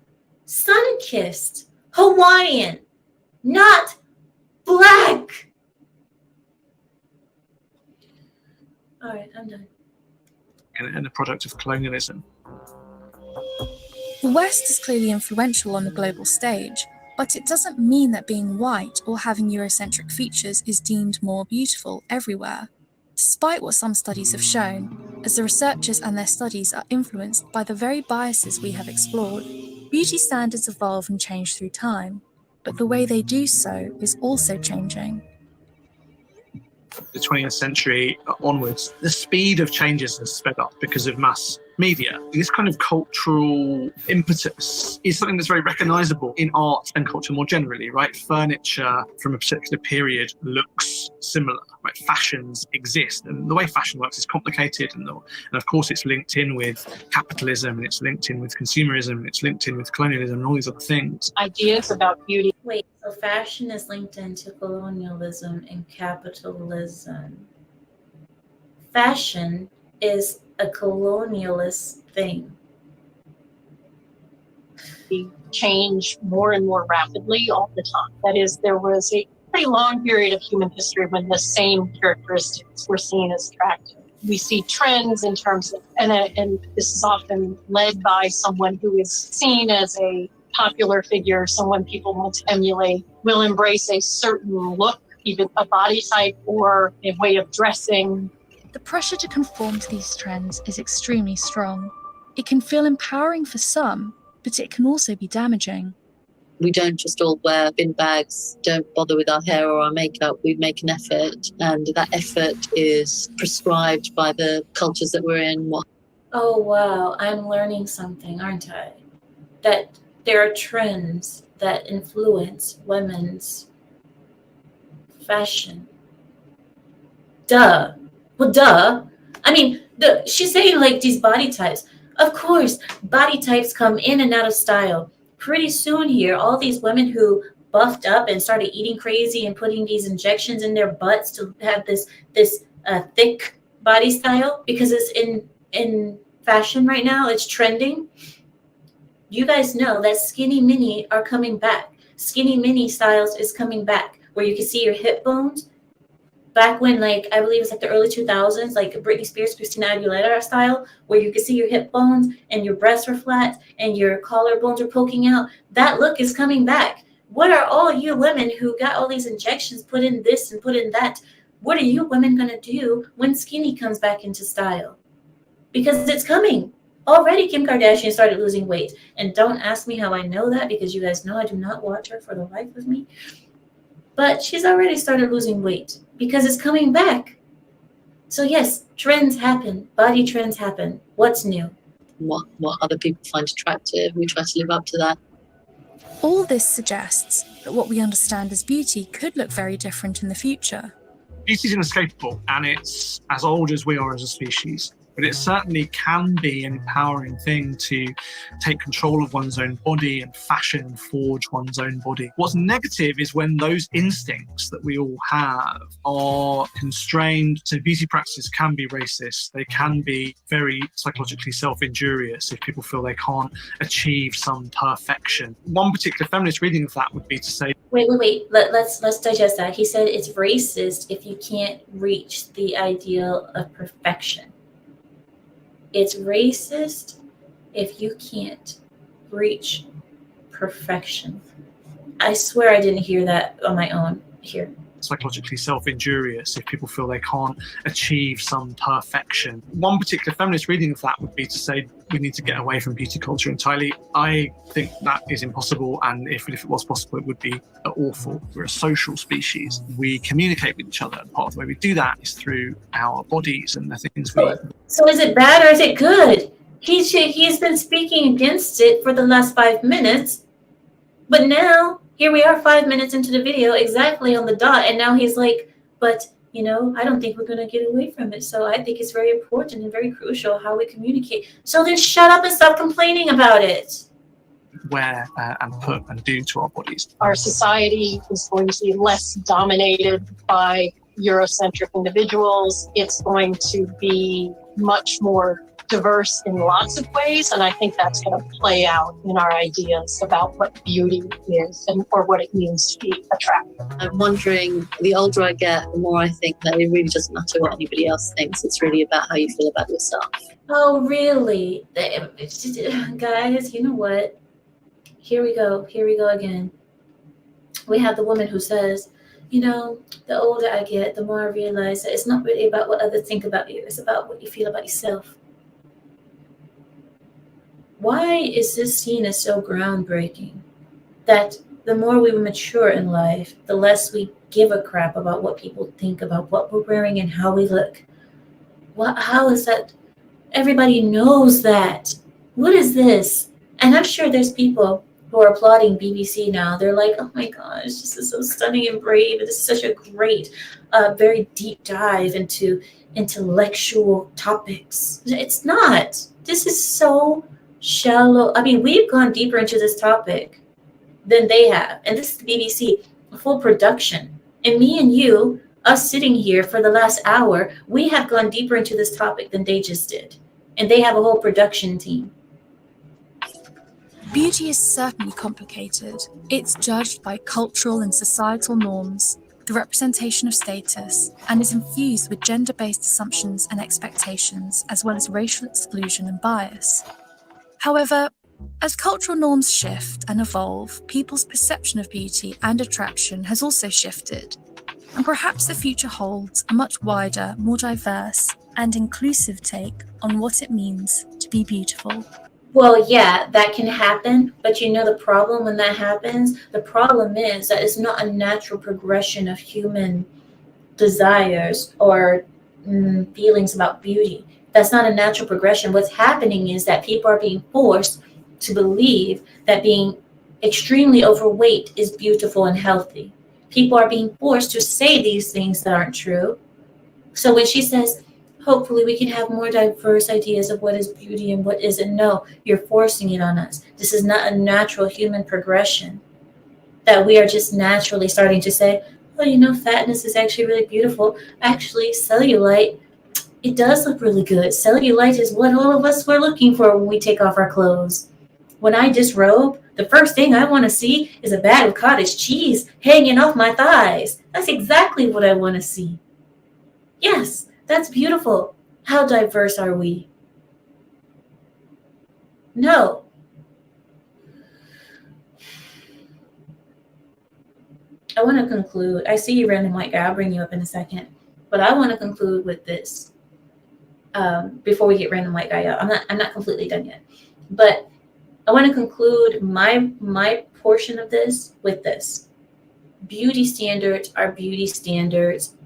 sun-kissed, Hawaiian, not black. All right, I'm done. And a product of colonialism. The West is clearly influential on the global stage, but it doesn't mean that being white or having Eurocentric features is deemed more beautiful everywhere. Despite what some studies have shown, as the researchers and their studies are influenced by the very biases we have explored, beauty standards evolve and change through time, but the way they do so is also changing. The 20th century onwards, the speed of changes has sped up because of mass media. This kind of cultural impetus is something that's very recognizable in art and culture more generally, right? Furniture from a particular period looks similar, right? Fashions exist, and the way fashion works is complicated, and of course it's linked in with capitalism, and it's linked in with consumerism, and it's linked in with colonialism and all these other things. Ideas about beauty. Wait, so fashion is linked into colonialism and capitalism. Fashion is a colonialist thing. We change more and more rapidly all the time. That is, there was a pretty long period of human history when the same characteristics were seen as attractive. We see trends in terms of, and this is often led by someone who is seen as a popular figure, someone people want to emulate, will embrace a certain look, even a body type or a way of dressing. The pressure to conform to these trends is extremely strong. It can feel empowering for some, but it can also be damaging. We don't just all wear bin bags, don't bother with our hair or our makeup. We make an effort, and that effort is prescribed by the cultures that we're in. Oh, wow. I'm learning something, aren't I? That there are trends that influence women's fashion. Duh. Well, duh. I mean, she's saying like these body types. Of course, body types come in and out of style. Pretty soon here, all these women who buffed up and started eating crazy and putting these injections in their butts to have this thick body style because it's in fashion right now, it's trending. You guys know that skinny mini are coming back. Skinny mini styles is coming back, where you can see your hip bones. Back when, like, I believe it's like the early 2000s, like Britney Spears, Christina Aguilera style, where you could see your hip bones and your breasts are flat and your collarbones are poking out. That look is coming back. What are all you women who got all these injections put in this and put in that? What are you women going to do when skinny comes back into style? Because it's coming. Already Kim Kardashian started losing weight. And don't ask me how I know that, because you guys know I do not watch her for the life of me. But she's already started losing weight because it's coming back. So yes, trends happen. Body trends happen. What's new? What other people find attractive. We try to live up to that. All this suggests that what we understand as beauty could look very different in the future. Beauty is inescapable, and it's as old as we are as a species. But it certainly can be an empowering thing to take control of one's own body and fashion and forge one's own body. What's negative is when those instincts that we all have are constrained. So beauty practices can be racist. They can be very psychologically self-injurious if people feel they can't achieve some perfection. One particular feminist reading of that would be to say, Wait. Let's digest that. He said it's racist if you can't reach the ideal of perfection. It's racist if you can't reach perfection. I swear I didn't hear that on my own here. Psychologically self-injurious if people feel they can't achieve some perfection. One particular feminist reading of that would be to say we need to get away from beauty culture entirely. I think that is impossible, and if it was possible, it would be awful. We're a social species. We communicate with each other, and part of the way we do that is through our bodies and the things we... So is it bad or is it good? He's been speaking against it for the last 5 minutes, but now here we are 5 minutes into the video, exactly on the dot, and now he's like, but, you know, I don't think we're going to get away from it, so I think it's very important and very crucial how we communicate. So then shut up and stop complaining about it. Wear and put and do to our bodies. Our society is going to be less dominated by Eurocentric individuals. It's going to be much more diverse in lots of ways, and I think that's going to play out in our ideas about what beauty is or what it means to be attractive. I'm wondering, the older I get, the more I think that it really doesn't matter what anybody else thinks. It's really about how you feel about yourself. Oh, really? Guys, you know what? Here we go again. We have the woman who says, you know, the older I get, the more I realize that it's not really about what others think about you. It's about what you feel about yourself. Why is this seen as so groundbreaking that the more we mature in life, the less we give a crap about what people think about what we're wearing and how we look? How is that? Everybody knows that. What is this? And I'm sure there's people who are applauding BBC now. They're like, oh my gosh, this is so stunning and brave. This is such a great, very deep dive into intellectual topics. It's not. This is so shallow. I mean, we've gone deeper into this topic than they have. And this is the BBC, a full production. And me and you, us sitting here for the last hour, we have gone deeper into this topic than they just did. And they have a whole production team. Beauty is certainly complicated. It's judged by cultural and societal norms, the representation of status, and is infused with gender-based assumptions and expectations, as well as racial exclusion and bias. However, as cultural norms shift and evolve, people's perception of beauty and attraction has also shifted, and perhaps the future holds a much wider, more diverse, and inclusive take on what it means to be beautiful. Well, yeah, that can happen, but you know the problem when that happens? The problem is that it's not a natural progression of human desires or feelings about beauty. That's not a natural progression. What's happening is that people are being forced to believe that being extremely overweight is beautiful and healthy. People are being forced to say these things that aren't true. So when she says, hopefully we can have more diverse ideas of what is beauty and what isn't, no, you're forcing it on us. This is not a natural human progression that we are just naturally starting to say, well, you know, fatness is actually really beautiful. Actually, cellulite, it does look really good. Cellulite is what all of us were looking for when we take off our clothes. When I disrobe, the first thing I want to see is a bag of cottage cheese hanging off my thighs. That's exactly what I want to see. Yes, that's beautiful. How diverse are we? No. I want to conclude. I see you, random white guy. I'll bring you up in a second. But I want to conclude with this before we get random white guy out. I'm not completely done yet. But I want to conclude my portion of this with this. Beauty standards are beauty standards.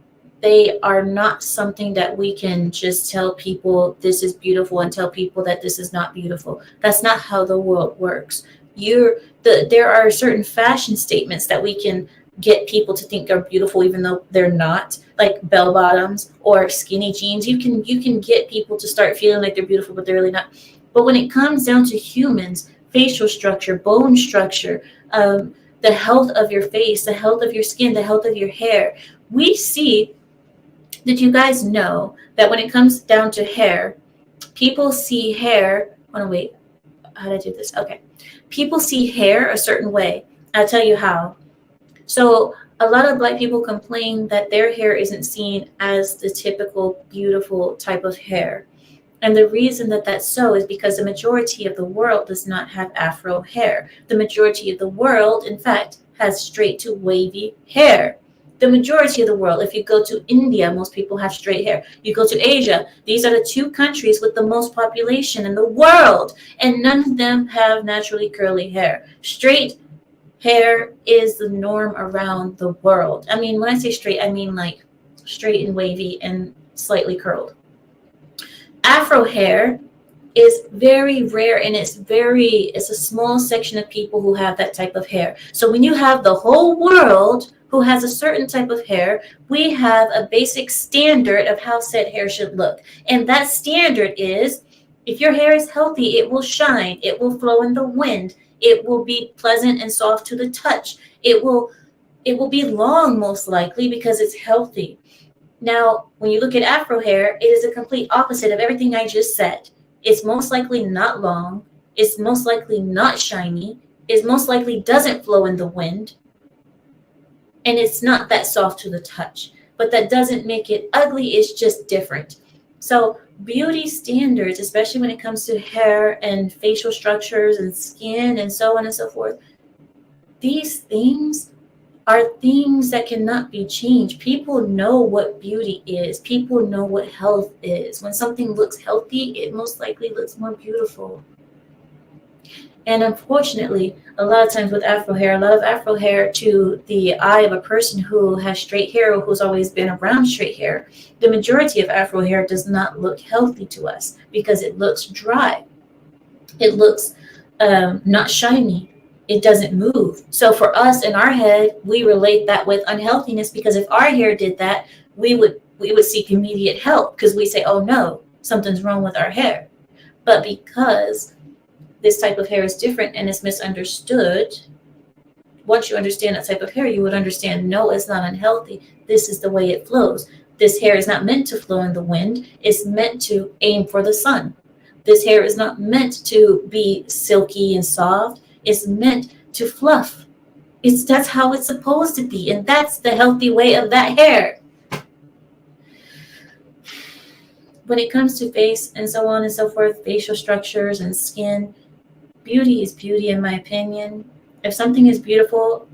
They are not something that we can just tell people this is beautiful and tell people that this is not beautiful. That's not how the world works. There are certain fashion statements that we can get people to think are beautiful even though they're not, like bell bottoms or skinny jeans. You can get people to start feeling like they're beautiful, but they're really not. But when it comes down to humans, facial structure, bone structure, the health of your face, the health of your skin, the health of your hair, we see. Did you guys know that when it comes down to hair, people see hair, oh no, wait, how did I do this? Okay. People see hair a certain way. I'll tell you how. So a lot of Black people complain that their hair isn't seen as the typical beautiful type of hair. And the reason that that's so is because the majority of the world does not have Afro hair. The majority of the world, in fact, has straight to wavy hair. The majority of the world, if you go to India, most people have straight hair. You go to Asia, these are the 2 countries with the most population in the world, and none of them have naturally curly hair. Straight hair is the norm around the world. I mean, when I say straight, I mean like straight and wavy and slightly curled. Afro hair is very rare, and it's a small section of people who have that type of hair. So when you have the whole world who has a certain type of hair, we have a basic standard of how said hair should look. And that standard is, if your hair is healthy, it will shine, it will flow in the wind, it will be pleasant and soft to the touch. It will be long, most likely, because it's healthy. Now, when you look at Afro hair, it is a complete opposite of everything I just said. It's most likely not long, it's most likely not shiny, it most likely doesn't flow in the wind, and it's not that soft to the touch. But that doesn't make it ugly, it's just different. So beauty standards, especially when it comes to hair and facial structures and skin and so on and so forth, these things are things that cannot be changed. People know what beauty is. People know what health is. When something looks healthy, it most likely looks more beautiful. And unfortunately, a lot of times with Afro hair, a lot of Afro hair to the eye of a person who has straight hair or who's always been around straight hair, the majority of Afro hair does not look healthy to us because it looks dry. It looks not shiny. It doesn't move. So for us in our head, we relate that with unhealthiness, because if our hair did that, we would seek immediate help because we say, oh no, something's wrong with our hair. But because this type of hair is different and it's misunderstood, once you understand that type of hair, you would understand, no, it's not unhealthy. This is the way it flows. This hair is not meant to flow in the wind. It's meant to aim for the sun. This hair is not meant to be silky and soft. It's meant to fluff. That's how it's supposed to be. And that's the healthy way of that hair. When it comes to face and so on and so forth, facial structures and skin, beauty is beauty, in my opinion. If something is beautiful,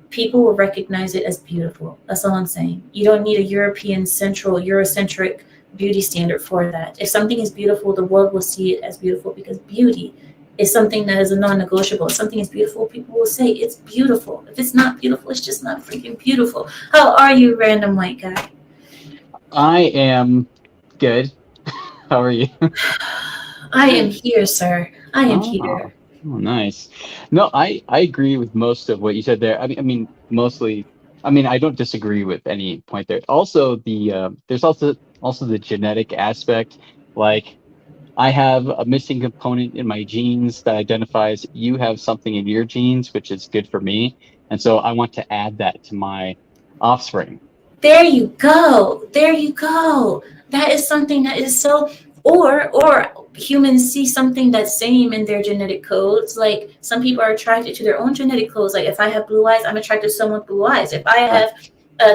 people will recognize it as beautiful. That's all I'm saying. You don't need a Eurocentric beauty standard for that. If something is beautiful, the world will see it as beautiful, because beauty is something that is a non-negotiable. If something is beautiful, people will say it's beautiful. If it's not beautiful, it's just not freaking beautiful. How are you, random white guy? I am good. How are you? I am here, sir. I am here. Oh, nice. No, I agree with most of what you said there. I mean, mostly. I mean, I don't disagree with any point there. Also, there's also the genetic aspect. Like, I have a missing component in my genes that identifies you have something in your genes, which is good for me, and so I want to add that to my offspring. There you go. There you go. That is something that is so. Or humans see something that's same in their genetic codes. Like, some people are attracted to their own genetic codes. Like, if I have blue eyes, I'm attracted to someone with blue eyes. If I have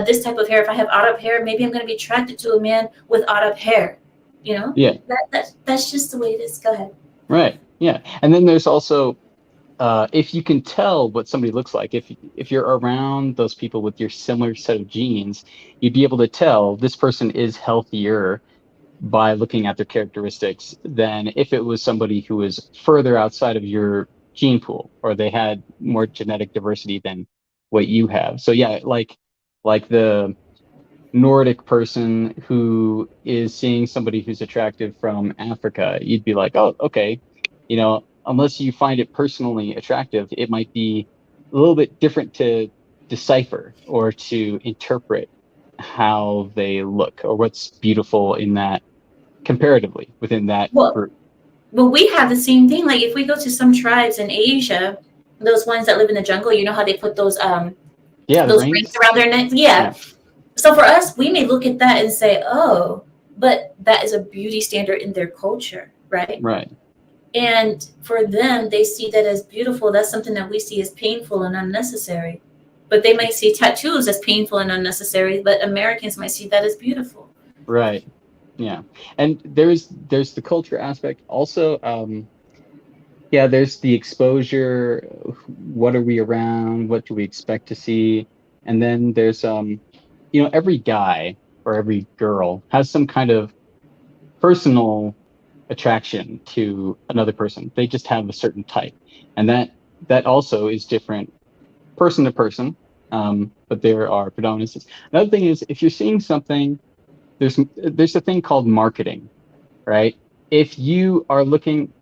this type of hair, if I have odd up hair, maybe I'm going to be attracted to a man with odd up hair. You know? Yeah. That's just the way it is. Go ahead. Right. Yeah. And then there's also, if you can tell what somebody looks like, if you're around those people with your similar set of genes, you'd be able to tell this person is healthier by looking at their characteristics than if it was somebody who was further outside of your gene pool, or they had more genetic diversity than what you have. So yeah, like the Nordic person who is seeing somebody who's attractive from Africa, you'd be like, oh, okay, you know, unless you find it personally attractive, it might be a little bit different to decipher or to interpret how they look or what's beautiful in that comparatively within that group. Well, we have the same thing. Like, if we go to some tribes in Asia, those ones that live in the jungle, you know how they put those rings around their necks? Yeah. So for us, we may look at that and say, oh, but that is a beauty standard in their culture, right? Right. And for them, they see that as beautiful. That's something that we see as painful and unnecessary. But they might see tattoos as painful and unnecessary, but Americans might see that as beautiful. Right. Yeah. And there's the culture aspect also. There's the exposure. What are we around? What do we expect to see? And then there's every guy or every girl has some kind of personal attraction to another person. They just have a certain type, and that also is different person to person. But there are predominances. Another thing is, if you're seeing something, there's a thing called marketing, right? If you are looking,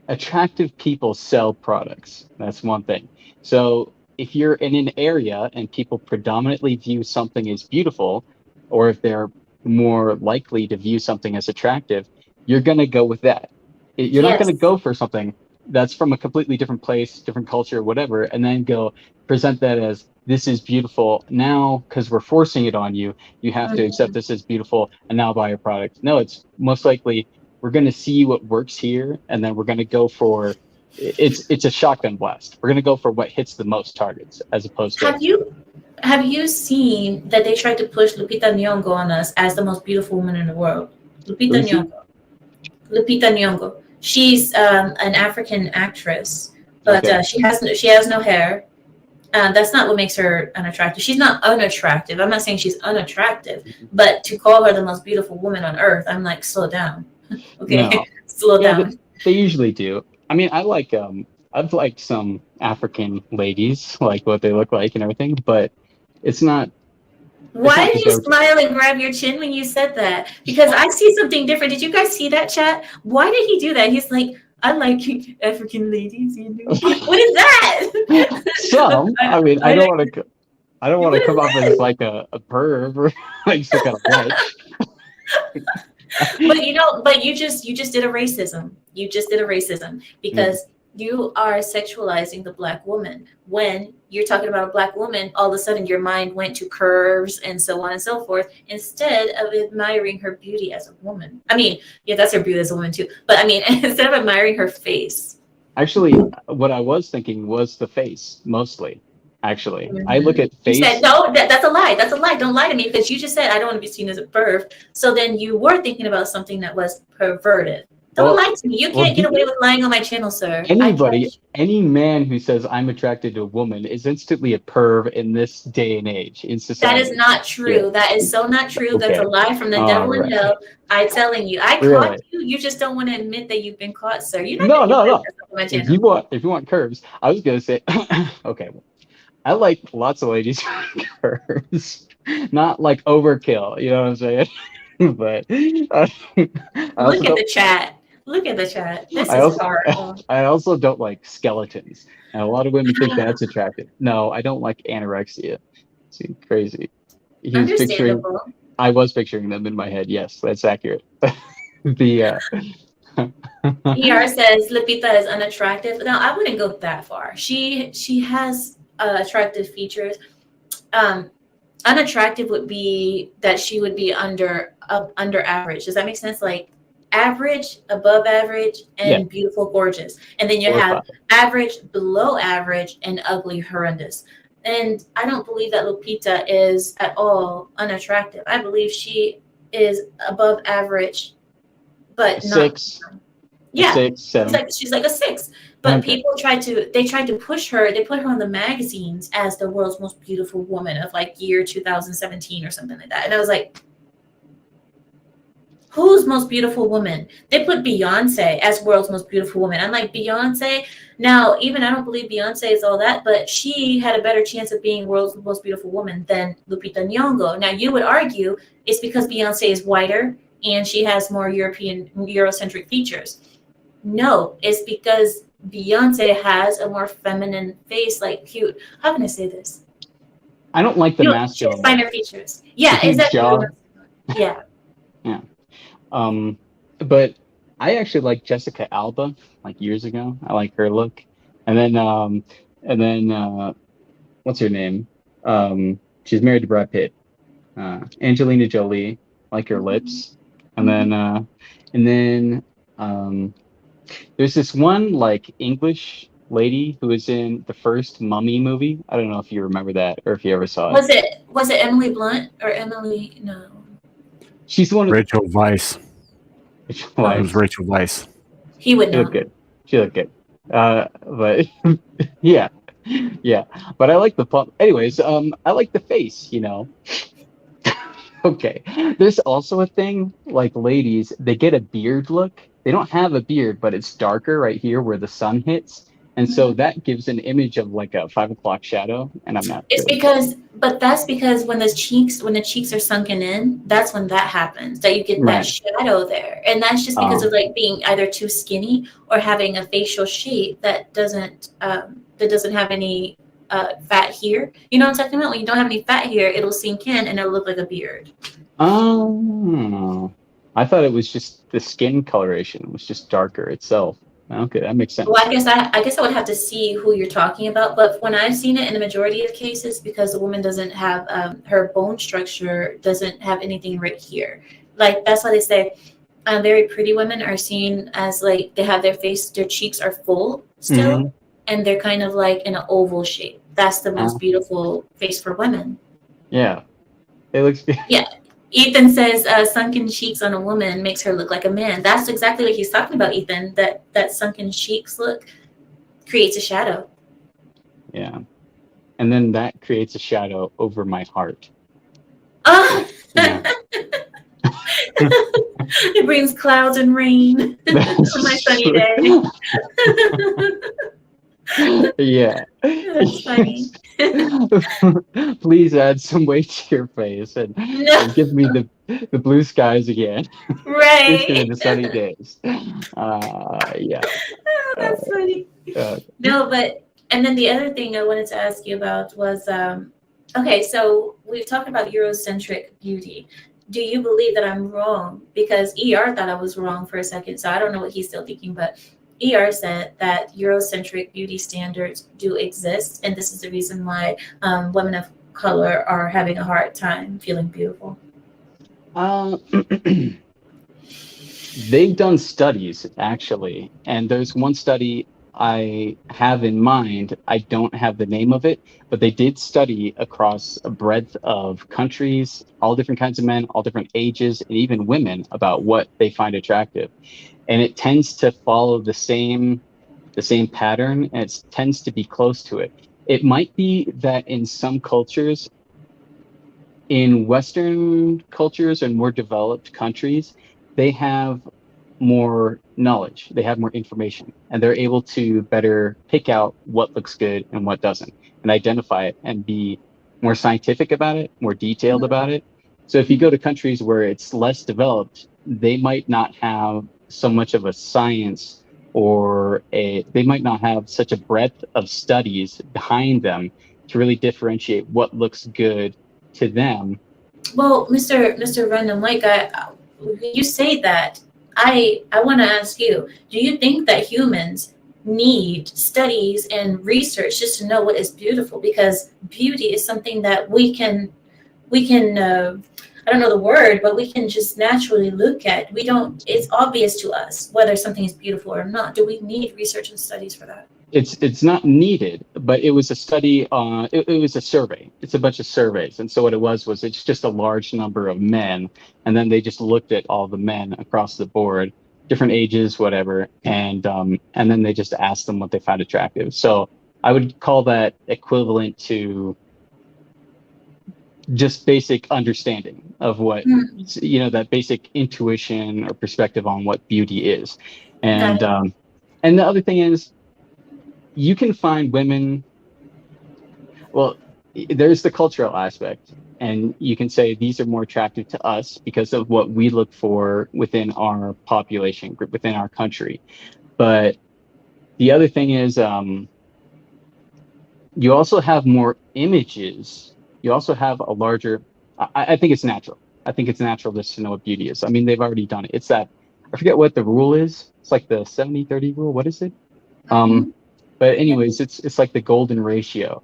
attractive people sell products. That's one thing. So if you're in an area and people predominantly view something as beautiful, or if they're more likely to view something as attractive, you're going to go with that. You're not going to go for something that's from a completely different place, different culture, whatever, and then go present that as, this is beautiful now because we're forcing it on you. You have to accept this as beautiful and now buy a product. No, it's most likely we're going to see what works here, and then we're going to go for it's a shotgun blast. We're going to go for what hits the most targets, as opposed to. Have you seen that they tried to push Lupita Nyong'o on us as the most beautiful woman in the world? Lupita Nyong'o. She's an African actress, but she has no hair. That's not what makes her unattractive. She's not unattractive. I'm not saying she's unattractive, but to call her the most beautiful woman on earth, I'm like, slow down. Okay, no. Slow down. They usually do. I mean, I've liked some African ladies, like what they look like and everything, but it's not. Why did you smile and grab your chin when you said that? Because I see something different. Did you guys see that, chat? Why did he do that? He's like, I like African ladies. You know? What is that? Some. I mean, I don't want to come off as like a perv or like some kind of bitch. But you just did a racism. You just did a racism because you are sexualizing the Black woman. When you're talking about a Black woman, all of a sudden your mind went to curves and so on and so forth, instead of admiring her beauty as a woman. I mean, yeah, that's her beauty as a woman too. But I mean, instead of admiring her face. Actually, what I was thinking was the face, mostly. Actually, I look at face. You said, no, that's a lie. That's a lie. Don't lie to me, because you just said I don't want to be seen as a perv. So then you were thinking about something that was perverted. Don't Well, lie to me. You well, can't get away with lying on my channel, sir. Anybody, any man who says I'm attracted to a woman is instantly a perv in this day and age in That society. is not true. Yeah. That is so not true. That's a Okay. lie from the All devil in right. hell. I'm telling you. I Really? caught you. You just don't want to admit that you've been caught, sir. You're not No, gonna get no. away with this on my If channel. you want curves, I was gonna say, okay. I like lots of ladies with curves, not like overkill. You know what I'm saying? But I also Look at the chat. Look at the chat. This I is also horrible. I also don't like skeletons, and a lot of women think that's attractive. No, I don't like anorexia. See, crazy. He was picturing. Understandable. I was picturing them in my head. Yes, that's accurate. The ER says Lupita is unattractive. No, I wouldn't go that far. She has attractive features. Unattractive would be that she would be under average. Does that make sense? Like average, above average, and Yeah. beautiful, gorgeous. And then you Or have five. average, below average, and ugly, horrendous. And I don't believe that Lupita is at all unattractive. I believe she is above average, but not. 6, Yeah, 6, 7. she's like a 6. But Okay. people tried to push her. They put her on the magazines as the world's most beautiful woman of like year 2017 or something like that. And I was like, who's most beautiful woman? They put Beyonce as world's most beautiful woman. I'm like, Beyonce? Now, even I don't believe Beyonce is all that, but she had a better chance of being world's most beautiful woman than Lupita Nyong'o. Now, you would argue it's because Beyonce is whiter and she has more Eurocentric features. No, it's because Beyonce has a more feminine face, like cute. How can I say this? I don't like the She masculine. has finer features. Yeah, huge exactly. jaw. Yeah. But I actually liked Jessica Alba like years ago. I like her look. And then what's her name? She's married to Brad Pitt. Angelina Jolie, like her lips. And then there's this one like English lady who was in the first Mummy movie. I don't know if you remember that or if you ever saw it. Was it Emily Blunt or Emily? No. She's the one. Rachel Weisz. It was Like, Rachel Weisz. He would she know. looked good. She looked good. But yeah. But I like the plump. Anyways, I like the face. You know. Okay. There's also a thing like ladies. They get a beard look. They don't have a beard, but it's darker right here where the sun hits, and so that gives an image of like a 5 o'clock shadow. And I'm not. It's that's because when the cheeks are sunken in, that's when that happens. That you get Right. that shadow there, and that's just because of like being either too skinny or having a facial shape that doesn't have any fat here. You know what I'm talking about? When you don't have any fat here, it'll sink in and it'll look like a beard. Oh, I thought it was just the skin coloration. It was just darker itself. Okay, that makes sense. Well, I guess I would have to see who you're talking about. But when I've seen it in the majority of cases, because the woman doesn't have her bone structure doesn't have anything right here. Like that's why they say very pretty women are seen as like they have their cheeks are full still, and they're kind of like in an oval shape. That's the most beautiful face for women. Yeah, it looks. Yeah. Ethan says sunken cheeks on a woman makes her look like a man. That's exactly what he's talking about, Ethan. That sunken cheeks look creates a shadow. Yeah, and then that creates a shadow over my heart. Oh! Yeah. It brings clouds and rain on my sunny day. Yeah. That's funny. Please add some weight to your face and give me the blue skies again. Right. In the sunny days. Yeah. Oh, that's funny. No, but and then the other thing I wanted to ask you about was okay, so we've talked about Eurocentric beauty. Do you believe that I'm wrong? Because ER thought I was wrong for a second, so I don't know what he's still thinking, but ER said that Eurocentric beauty standards do exist, and this is the reason why women of color are having a hard time feeling beautiful. They've done studies, actually, and there's one study I have in mind, I don't have the name of it, but they did study across a breadth of countries, all different kinds of men, all different ages, and even women about what they find attractive. And it tends to follow the same pattern, and it tends to be close to it. It might be that in some cultures, in Western cultures and more developed countries, they have more knowledge, they have more information, and they're able to better pick out what looks good and what doesn't, and identify it and be more scientific about it, more detailed about it. So if you go to countries where it's less developed, they might not have so much of a science, or they might not have such a breadth of studies behind them to really differentiate what looks good to them. Well, Mr. Random Mike, you say that. I want to ask you, do you think that humans need studies and research just to know what is beautiful? Because beauty is something that we can I don't know the word, but we can just naturally look at. It's obvious to us whether something is beautiful or not. Do we need research and studies for that? It's not needed, but it was a study, it was a survey. It's a bunch of surveys. And so what it was it's just a large number of men. And then they just looked at all the men across the board, different ages, whatever. And then they just asked them what they found attractive. So I would call that equivalent to just basic understanding of what, that basic intuition or perspective on what beauty is. And the other thing is, you can find women, well, there's the cultural aspect, and you can say these are more attractive to us because of what we look for within our population group, within our country. But the other thing is, you also have more images. You also have a larger, I think it's natural. I think it's natural just to know what beauty is. I mean, they've already done it. It's that, I forget what the rule is. It's like the 70-30 rule. What is it? But anyways, it's like the golden ratio.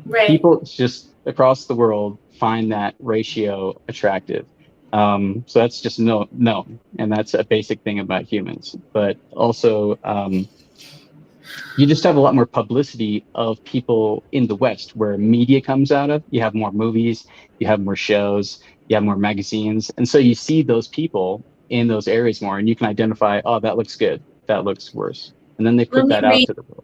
Right. People just across the world find that ratio attractive. So that's just no, and that's a basic thing about humans. But also, you just have a lot more publicity of people in the West, where media comes out of. You have more movies, you have more shows, you have more magazines, and so you see those people in those areas more, and you can identify, oh, that looks good, that looks worse, and then they put that out to the world.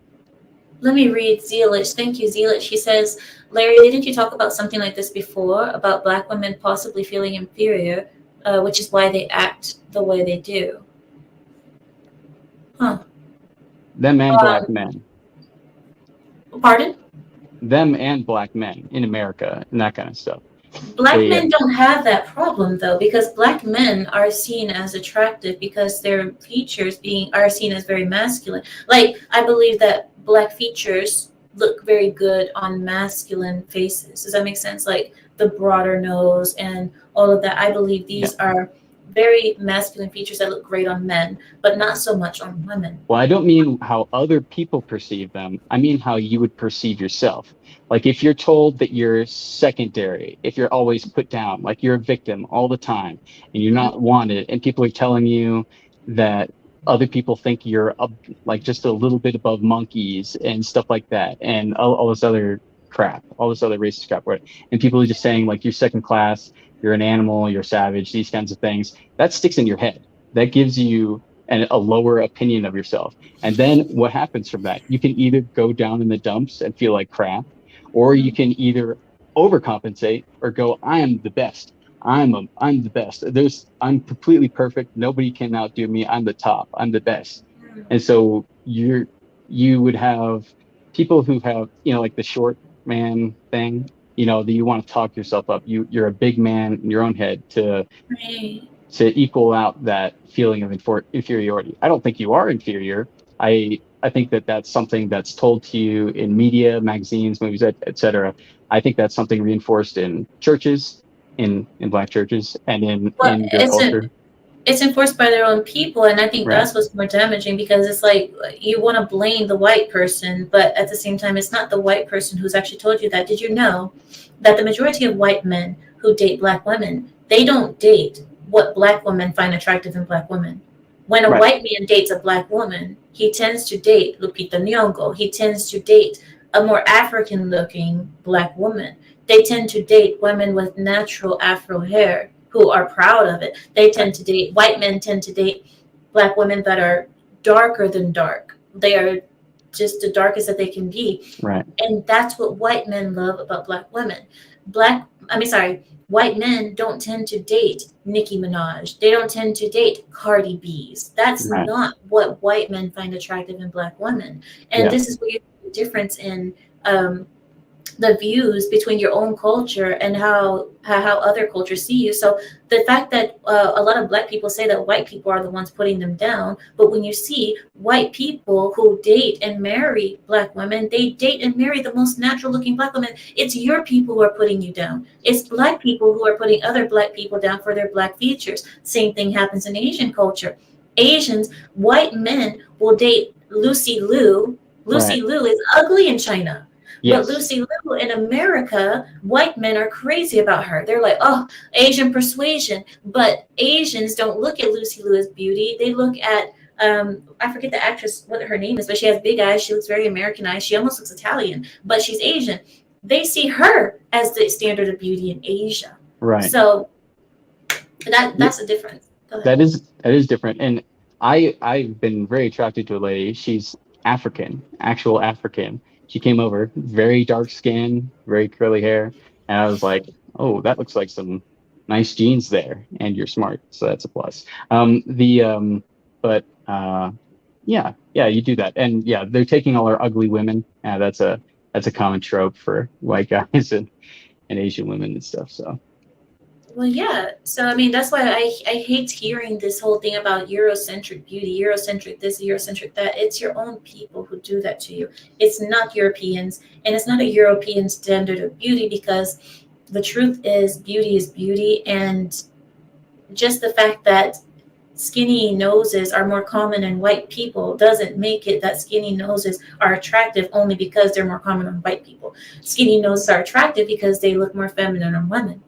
Let me read Zealous. Thank you, Zealous. She says, Larry, didn't you talk about something like this before, about Black women possibly feeling inferior, which is why they act the way they do? Huh. Them and Black men. Pardon? Them and Black men in America and that kind of stuff. Black men don't have that problem, though, because Black men are seen as attractive because their features are seen as very masculine. Like, I believe that Black features look very good on masculine faces. Does that make sense? Like the broader nose and all of that. I believe these are very masculine features that look great on men, but not so much on women. Well, I don't mean how other people perceive them. I mean how you would perceive yourself. Like if you're told that you're secondary, if you're always put down, like you're a victim all the time and you're not wanted, and people are telling you that other people think you're like just a little bit above monkeys and stuff like that, and all this other crap, all this other racist crap, right? And people are just saying like you're second class, you're an animal, you're savage, these kinds of things. That sticks in your head. That gives you a lower opinion of yourself. And then what happens from that? You can either go down in the dumps and feel like crap, or you can either overcompensate or go, I am the best. I'm the best. I'm completely perfect. Nobody can outdo me. I'm the top. I'm the best. And so you would have people who have, like the short man thing, that you want to talk yourself up. You're a big man in your own head to equal out that feeling of inferiority. I don't think you are inferior. I think that that's something that's told to you in media, magazines, movies, etc. I think that's something reinforced in churches, in Black churches, and in your culture. It's enforced by their own people, and I think that's what's more damaging, because it's like you want to blame the white person, but at the same time, it's not the white person who's actually told you that. Did you know that the majority of white men who date Black women, they don't date what Black women find attractive in Black women? When a Right. white man dates a black woman, he tends to date Lupita Nyong'o. He tends to date a more African-looking black woman. They tend to date women with natural Afro hair who are proud of it. They tend to date, white men tend to date black women that are darker than dark. They are just the darkest that they can be. Right. And that's what white men love about black women. White men don't tend to date Nicki Minaj. They don't tend to date Cardi B's. That's Right. not what white men find attractive in black women. And Yeah. this is where you see the difference in the views between your own culture and how other cultures see you. So the fact that a lot of black people say that white people are the ones putting them down, but when you see white people who date and marry black women, they date and marry the most natural looking black women. It's your people who are putting you down. It's black people who are putting other black people down for their black features. Same thing happens in Asian culture. Asians, white men will date Lucy Liu. Lucy Liu is ugly in China. Yes. But Lucy Liu in America, white men are crazy about her. They're like, oh, Asian persuasion. But Asians don't look at Lucy Liu as beauty. They look at, I forget the actress, what her name is, but she has big eyes. She looks very Americanized. She almost looks Italian, but she's Asian. They see her as the standard of beauty in Asia. Right. So that's a difference. That is different. And I've been very attracted to a lady. She's African, actual African. She came over, very dark skin, very curly hair. And I was like, oh, that looks like some nice genes there. And you're smart. So that's a plus. Yeah, you do that. And yeah, they're taking all our ugly women. That's a common trope for white guys and Asian women and stuff. So. Well, yeah. So, I mean, that's why I hate hearing this whole thing about Eurocentric beauty, Eurocentric this, Eurocentric that. It's your own people who do that to you. It's not Europeans, and it's not a European standard of beauty, because the truth is beauty, and just the fact that skinny noses are more common in white people doesn't make it that skinny noses are attractive only because they're more common on white people. Skinny noses are attractive because they look more feminine on women.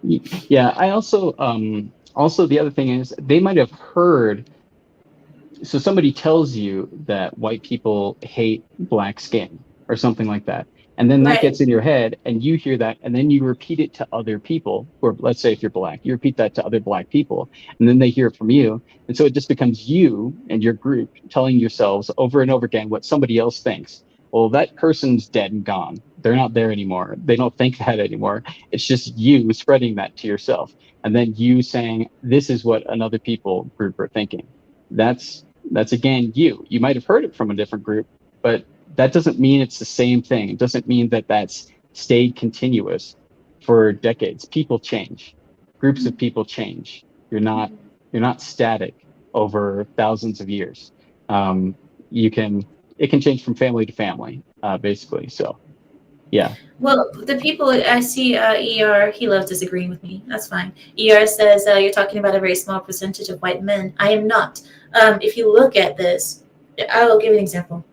Yeah, I also the other thing is they might have heard. So somebody tells you that white people hate black skin or something like that, and then that Right. gets in your head, and you hear that, and then you repeat it to other people. Or let's say if you're black, you repeat that to other black people, and then they hear it from you, and so it just becomes you and your group telling yourselves over and over again what somebody else thinks. Well, that person's dead and gone. They're not there anymore. They don't think that anymore. It's just you spreading that to yourself. And then you saying, this is what another people group are thinking. That's again, you. You might have heard it from a different group, but that doesn't mean it's the same thing. It doesn't mean that that's stayed continuous for decades. People change. Groups of people change. You're not static over thousands of years. It can change from family to family, basically. So, yeah. Well, the people I see, ER, he loves disagreeing with me. That's fine. ER says you're talking about a very small percentage of white men. I am not. If you look at this, I will give an example.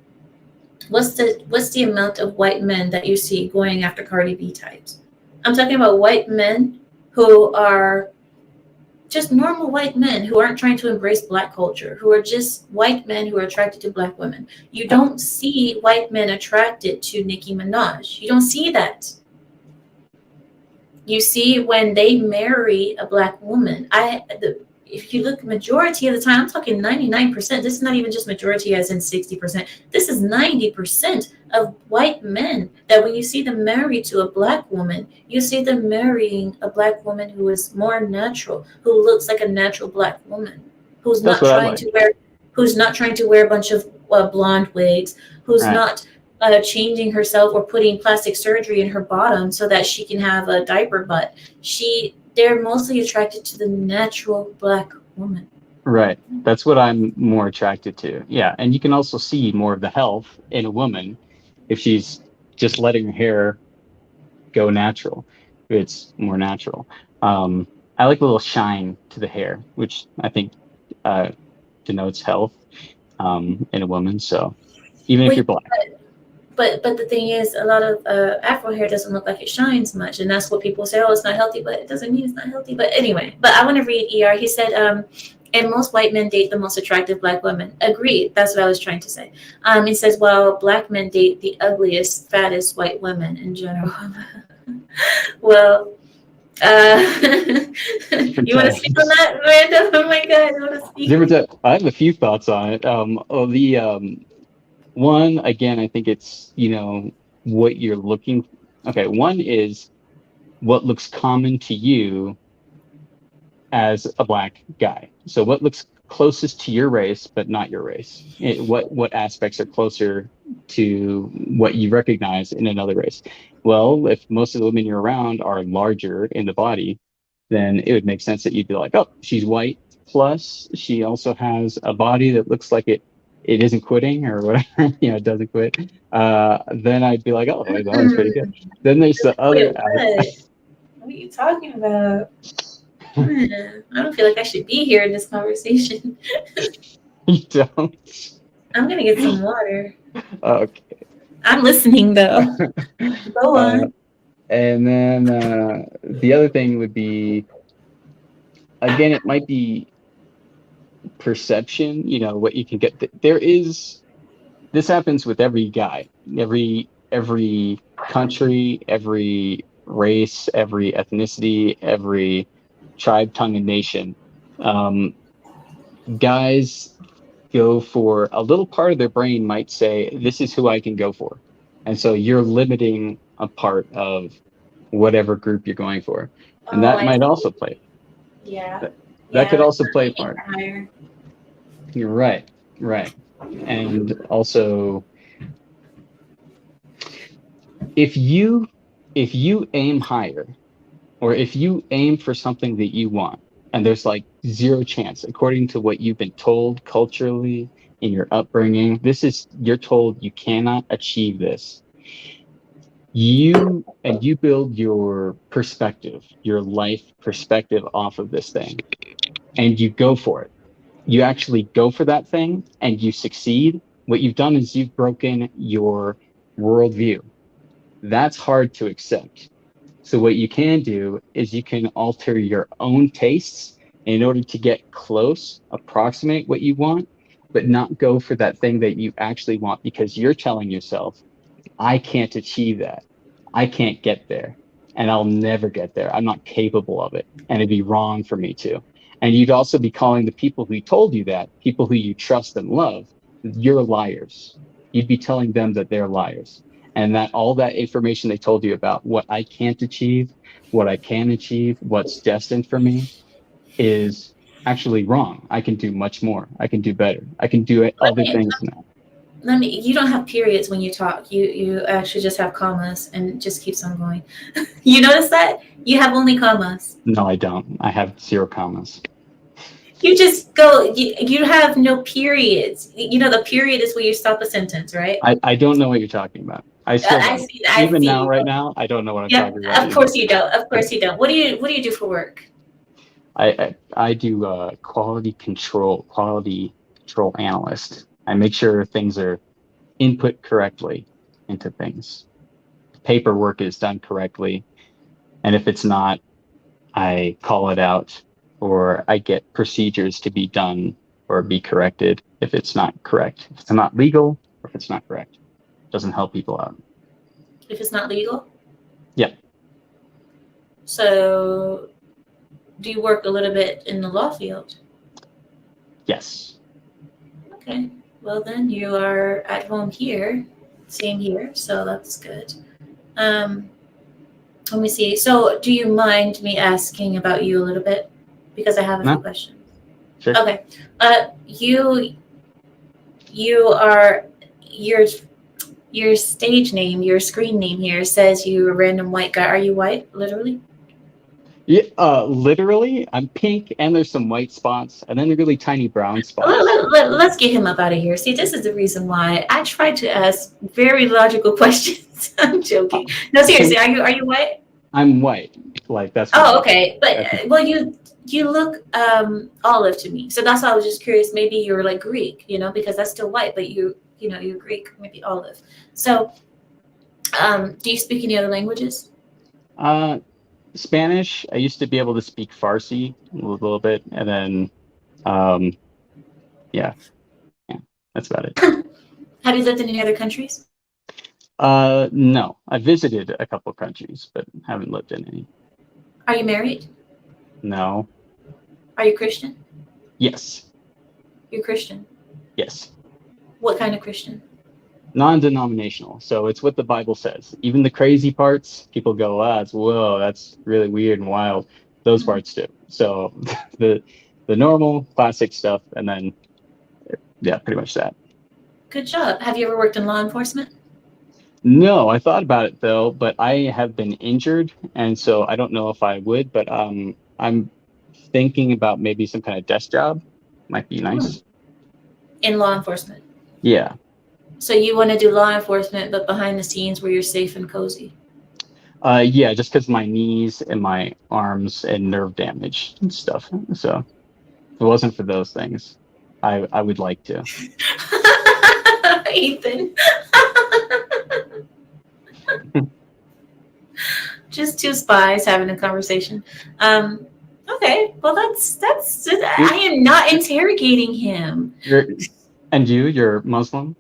What's the amount of white men that you see going after Cardi B types? I'm talking about white men who are just normal white men who aren't trying to embrace black culture, who are just white men who are attracted to black women. You don't see white men attracted to Nicki Minaj. You don't see that. You see when they marry a black woman. If you look majority of the time, I'm talking 99%. This is not even just majority as in 60%. This is 90% of white men that when you see them married to a black woman, you see them marrying a black woman who is more natural, who looks like a natural black woman, who's not trying to wear a bunch of blonde wigs, who's not changing herself or putting plastic surgery in her bottom so that she can have a diaper butt. They're mostly attracted to the natural black woman. Right. That's what I'm more attracted to. Yeah. And you can also see more of the health in a woman if she's just letting her hair go natural. It's more natural. I like a little shine to the hair, which I think denotes health in a woman. So even if you're black. But the thing is, a lot of Afro hair doesn't look like it shines much, and that's what people say. Oh, it's not healthy, but it doesn't mean it's not healthy. But anyway, but I want to read ER. He said, and most white men date the most attractive black women. Agreed. That's what I was trying to say. It says, well, black men date the ugliest, fattest white women in general. Well, you want to speak on that, Miranda? Oh my God, I want to speak. I have a few thoughts on it. One, again, I think it's, what you're looking. Okay, one is what looks common to you as a black guy. So what looks closest to your race, but not your race? What aspects are closer to what you recognize in another race? Well, if most of the women you're around are larger in the body, then it would make sense that you'd be like, oh, she's white, plus she also has a body that looks like it isn't quitting or whatever, it doesn't quit. Then I'd be like, oh, that was pretty good. Then there's the other. What are you talking about? I don't feel like I should be here in this conversation. You don't? I'm gonna get some water. Okay. I'm listening though. Go on. And then the other thing would be, again, it might be perception, what you can get. This happens with every guy, every country, every race, every ethnicity, every tribe, tongue, and nation. Guys go for a little part of their brain might say, this is who I can go for. And so you're limiting a part of whatever group you're going for. And that might also play. Yeah. That could also play a part. Higher. You're right. And also, if you aim higher, or if you aim for something that you want, and there's like zero chance, according to what you've been told culturally in your upbringing, you're told you cannot achieve this. You build your perspective, your life perspective off of this thing, and you go for it. You actually go for that thing and you succeed. What you've done is you've broken your worldview. That's hard to accept. So what you can do is you can alter your own tastes in order to get close, approximate what you want, but not go for that thing that you actually want, because you're telling yourself, I can't achieve that. I can't get there, and I'll never get there. I'm not capable of it, and it'd be wrong for me to. And you'd also be calling the people who told you that, people who you trust and love, you're liars. You'd be telling them that they're liars. And that all that information they told you about what I can't achieve, what I can achieve, what's destined for me is actually wrong. I can do much more. I can do better. I can do other things now. You don't have periods when you talk. You actually just have commas and it just keeps on going. You notice that? You have only commas. No, I don't. I have 0 commas. You just go, you have no periods. The period is where you stop a sentence, right? I don't know what you're talking about. I see even now, right now, I don't know what I'm talking about. Of course you don't. Of course you don't. What do you do for work? I do quality control analyst. I make sure things are input correctly into things. Paperwork is done correctly. And if it's not, I call it out, or I get procedures to be done or be corrected if it's not correct. If it's not legal, or if it's not correct. It doesn't help people out. If it's not legal? Yeah. So do you work a little bit in the law field? Yes. Okay. Well, then you are at home here. Same here. So that's good. Let me see. So do you mind me asking about you a little bit? Because I have a few questions. Sure. Okay. You are your stage name, your screen name here says you're a random white guy. Are you white, literally? Yeah, literally, I'm pink, and there's some white spots, and then the really tiny brown spots. Let's get him up out of here. See, this is the reason why I try to ask very logical questions. I'm joking. No, seriously, are you white? I'm white. Like that's. Oh, okay. But well, you look olive to me, so that's why I was just curious. Maybe you're like Greek, because that's still white, but you're Greek, maybe olive. So, do you speak any other languages? Spanish. I used to be able to speak Farsi a little bit, and then Yeah, that's about it. Have you lived in any other countries? No, I visited a couple countries, but haven't lived in any. Are you married? No. Are you Christian? Yes. You're Christian. Yes. What kind of Christian? Non-denominational. So it's what the Bible says. Even the crazy parts, people go, whoa, that's really weird and wild. Those parts too. So the normal classic stuff, and then yeah, pretty much that. Good job. Have you ever worked in law enforcement? No, I thought about it though, but I have been injured, and so I don't know if I would. But I'm thinking about maybe some kind of desk job. Might be nice. In law enforcement. Yeah. So you want to do law enforcement, but behind the scenes where you're safe and cozy. Yeah, just because my knees and my arms and nerve damage and stuff. So if it wasn't for those things, I would like to. Ethan. Just two spies having a conversation. Okay, well that's I am not interrogating him. You're Muslim?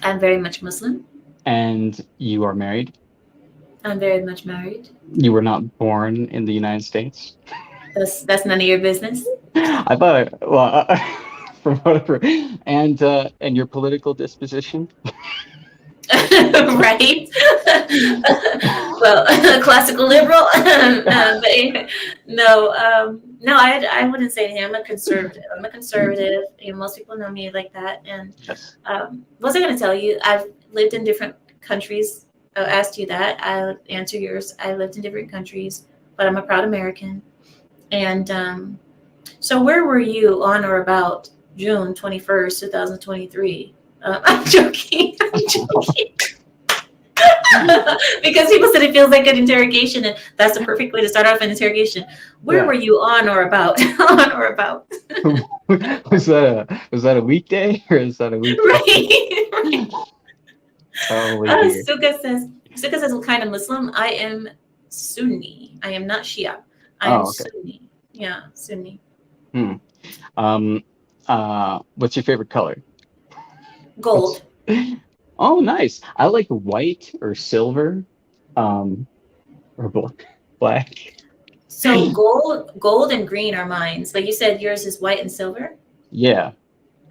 I'm very much Muslim. And you are married? I'm very much married. You were not born in the United States? That's none of your business. I thought, from whatever. And your political disposition? Right. Well, classical liberal. No, I wouldn't say him. I'm a conservative. You know, most people know me like that. And yes. what was I going to tell you? I've lived in different countries. I asked you that. I'll answer yours. I lived in different countries, but I'm a proud American. And so where were you on or about June 21st, 2023? I'm joking. Because people said it feels like an interrogation, and that's the perfect way to start off an interrogation. Where were you on or about? On or about? Was that a weekday or is that a weekday? Right. Suga says what kind of Muslim? I am Sunni. I am not Shia. I am Sunni. Yeah, Sunni. What's your favorite color? Gold. Oh, nice. I like white or silver, or black. So gold and green are mine. Like you said, yours is white and silver. Yeah.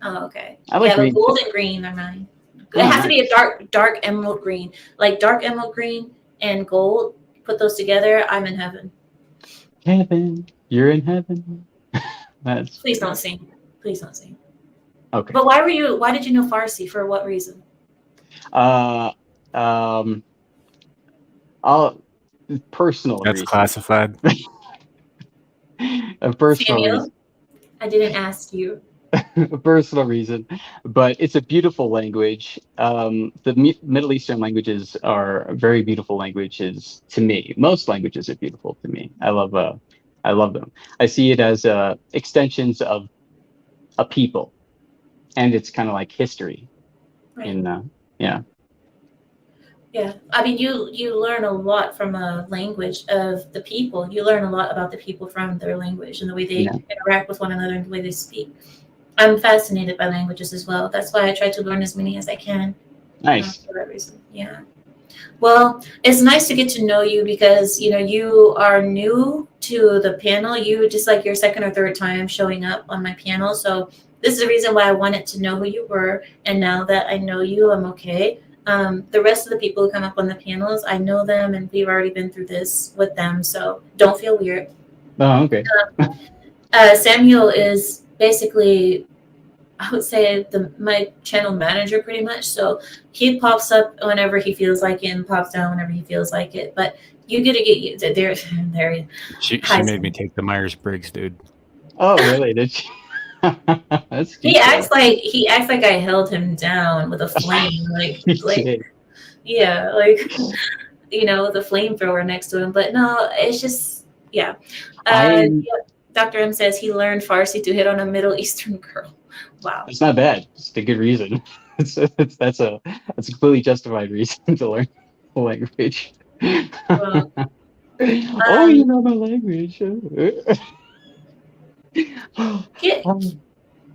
Oh, okay. I like green. Gold and green are mine. It has to be a dark emerald green, like dark emerald green and gold. Put those together, I'm in heaven. Heaven, you're in heaven. Please don't sing. Please don't sing. Okay. But why did you know Farsi? For what reason? Personal That's reason. Classified. A personal Samuel, reason. I didn't ask you. A personal reason, but it's a beautiful language. The Middle Eastern languages are very beautiful languages to me. Most languages are beautiful to me. I love them. I see it as extensions of a people, and it's kind of like history. Right. Yeah. I mean, you learn a lot from a language of the people. You learn a lot about the people from their language and the way they interact with one another and the way they speak. I'm fascinated by languages as well. That's why I try to learn as many as I can. Nice. For that reason. Yeah. Well, it's nice to get to know you because, you are new to the panel. You just like your second or third time showing up on my panel. So this is the reason why I wanted to know who you were. And now that I know you, I'm okay. The rest of the people who come up on the panels, I know them and we've already been through this with them. So don't feel weird. Oh, okay. Samuel is basically, I would say, my channel manager pretty much. So he pops up whenever he feels like it and pops down whenever he feels like it. But you get to get there. She made me take the Myers-Briggs, dude. Oh, really? Did she? That's he acts like I held him down with a flame, with a flamethrower next to him. But no, it's just Dr. M says he learned Farsi to hit on a Middle Eastern girl. Wow, it's not bad. It's a good reason. That's a completely justified reason to learn the language. Well, you know my language.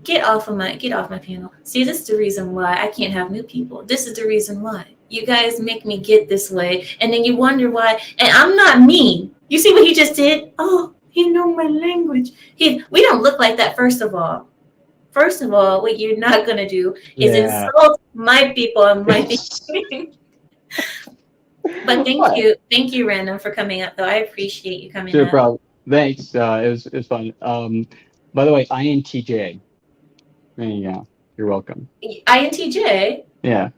Get off my panel. See, this is the reason why I can't have new people. This is the reason why. You guys make me get this way, and then you wonder why. And I'm not mean. You see what he just did? Oh, he know my language. We don't look like that, first of all. First of all, what you're not going to do is insult my people and my people. But thank you, Random, for coming up, though. I appreciate you coming up. No problem. Thanks. It was fun. By the way, INTJ. There you go. You're welcome. INTJ? Yeah.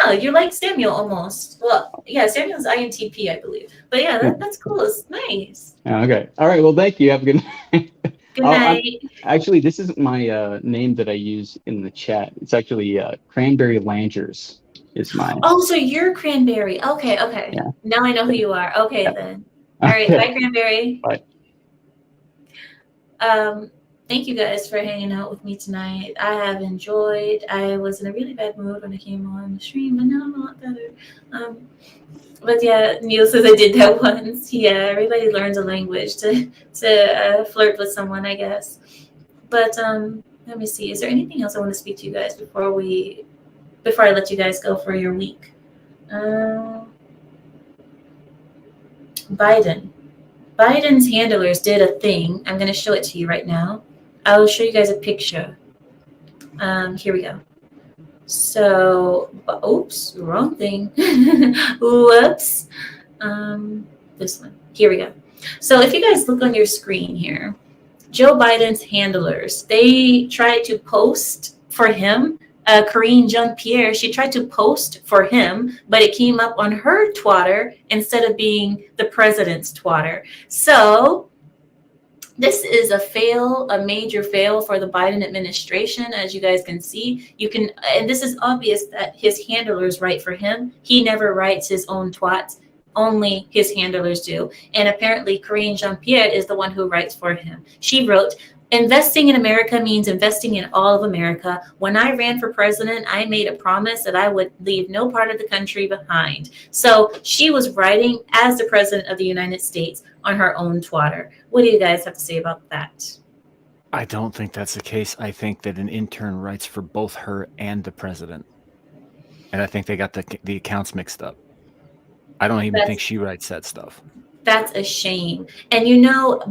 Oh, you're like Samuel almost. Well, yeah, Samuel's INTP, I believe. But yeah, that's cool. It's nice. Okay. All right. Well, thank you. Have a good night. Good night. Actually, this isn't my name that I use in the chat. It's actually Cranberry Langers is mine. Oh, so you're Cranberry. Okay. Yeah. Now I know who you are. Okay, then. All right. Bye, Cranberry. Bye. Thank you guys for hanging out with me tonight. I have enjoyed. I was in a really bad mood when I came on the stream, but now I'm a lot better. But yeah, Neil says I did that once. Yeah, everybody learns a language to flirt with someone, I guess. But let me see. Is there anything else I want to speak to you guys before I let you guys go for your week? Biden's handlers did a thing. I'm going to show it to you right now. I will show you guys a picture. Here we go. So, oops, wrong thing. Whoops. This one. Here we go. So if you guys look on your screen here, Joe Biden's handlers, they tried to post for him. Karine Jean-Pierre, she tried to post for him, but it came up on her twatter instead of being the president's twatter. So this is a major fail for the Biden administration. As you guys can see, and this is obvious that his handlers write for him. He never writes his own twats. Only his handlers do. And apparently Karine Jean-Pierre is the one who writes for him. She wrote, "Investing in America means investing in all of America. When I ran for president, I made a promise that I would leave no part of the country behind." So she was writing as the president of the United States on her own twatter. What do you guys have to say about that? I don't think that's the case. I think that an intern writes for both her and the president. And I think they got the accounts mixed up. I don't even think she writes that stuff. That's a shame. And